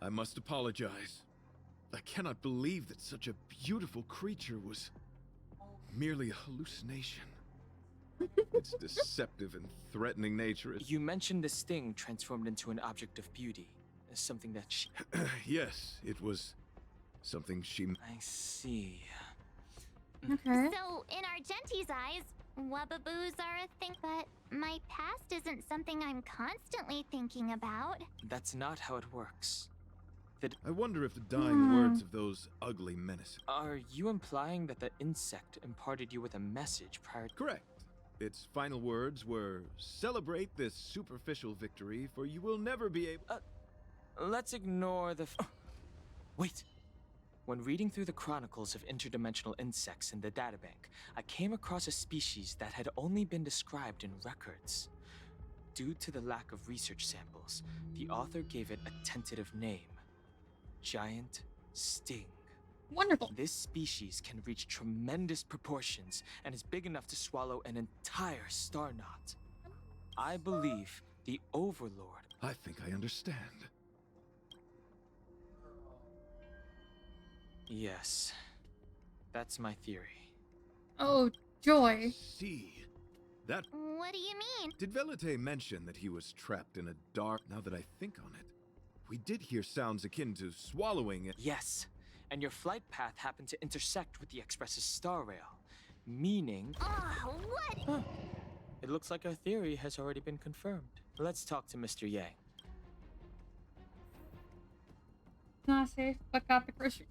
I must apologize. I cannot believe that such a beautiful creature was merely a hallucination. Its deceptive and threatening nature is... You mentioned the sting transformed into an object of beauty. Something that she... Yes, it was something she... I see. Okay. So, in Argenti's eyes, wubbaboos are a thing, but my past isn't something I'm constantly thinking about. That's not how it works. that... I wonder if the dying words of those ugly menaces... Are you implying that the insect imparted you with a message prior... Correct. Its final words were, "Celebrate this superficial victory, for you will never be able..." Let's ignore the... Wait! When reading through the chronicles of interdimensional insects in the databank, I came across a species that had only been described in records. Due to the lack of research samples, the author gave it a tentative name. Giant Sting. Wonderful. This species can reach tremendous proportions and is big enough to swallow an entire star knot. I believe the Overlord... I think I understand. Yes. That's my theory. Oh, joy. See. That... What do you mean? Did Velite mention that he was trapped in a dark... Now that I think on it, we did hear sounds akin to swallowing it. Yes. And your flight path happened to intersect with the Express's star rail. Meaning... Oh, what? Huh. It looks like our theory has already been confirmed. Let's talk to Mr. Yang. Not safe, but got the grocery.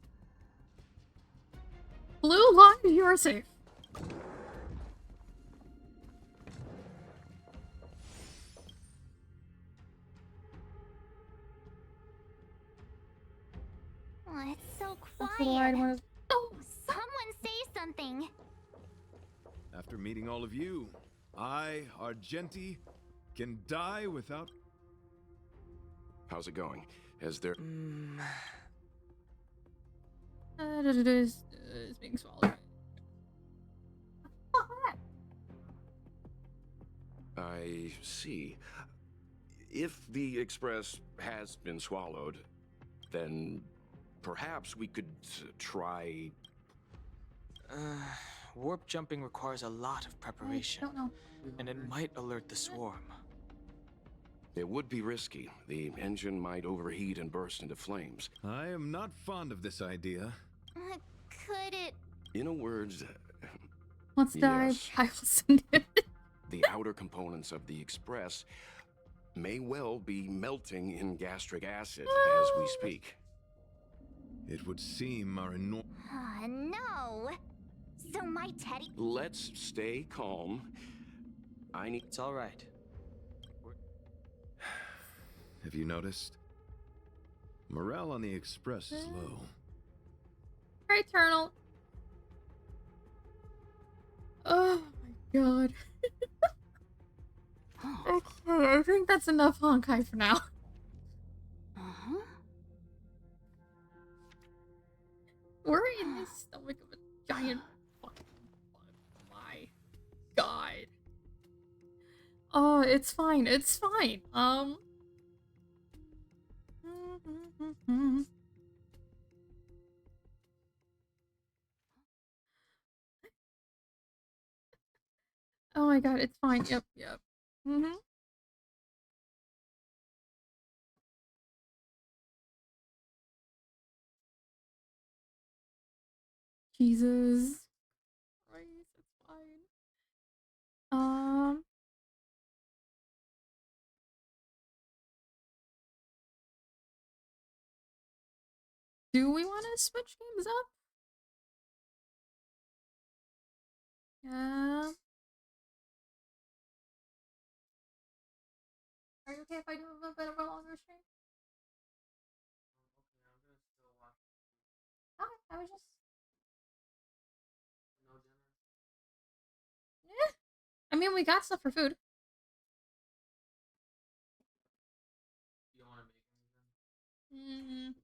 Blue line, you are safe. Oh, it's so That's what I quiet. wanted. Oh, Someone say something. After meeting all of you, I, Argenti, can die without... How's it going? Has there... It's being swallowed. I see. If the Express has been swallowed, then perhaps we could try... Warp jumping requires a lot of preparation. I don't know. And it might alert the swarm. It would be risky. The engine might overheat and burst into flames. I am not fond of this idea. Could it... In a word... Let's die. Yes. I will send it. The outer components of the Express may well be melting in gastric acid as we speak. It would seem our enormous... no. So my teddy... Let's stay calm. I need... It's all right. Have you noticed? Morale on the Express is low. Right, Eternal. Oh my god. Okay, I think that's enough Honkai for now. Uh-huh. We're in the stomach of a giant fucking bug. My god. Oh, it's fine. It's fine. Oh my god, it's fine. Yep, yep. Mm-hmm. Jesus Christ, it's fine. Do we want to switch games up? Yeah. Are you okay if I do a bit of a longer stream? Okay, I was just... Yeah. I mean, we got stuff for food. You don't want to make anything?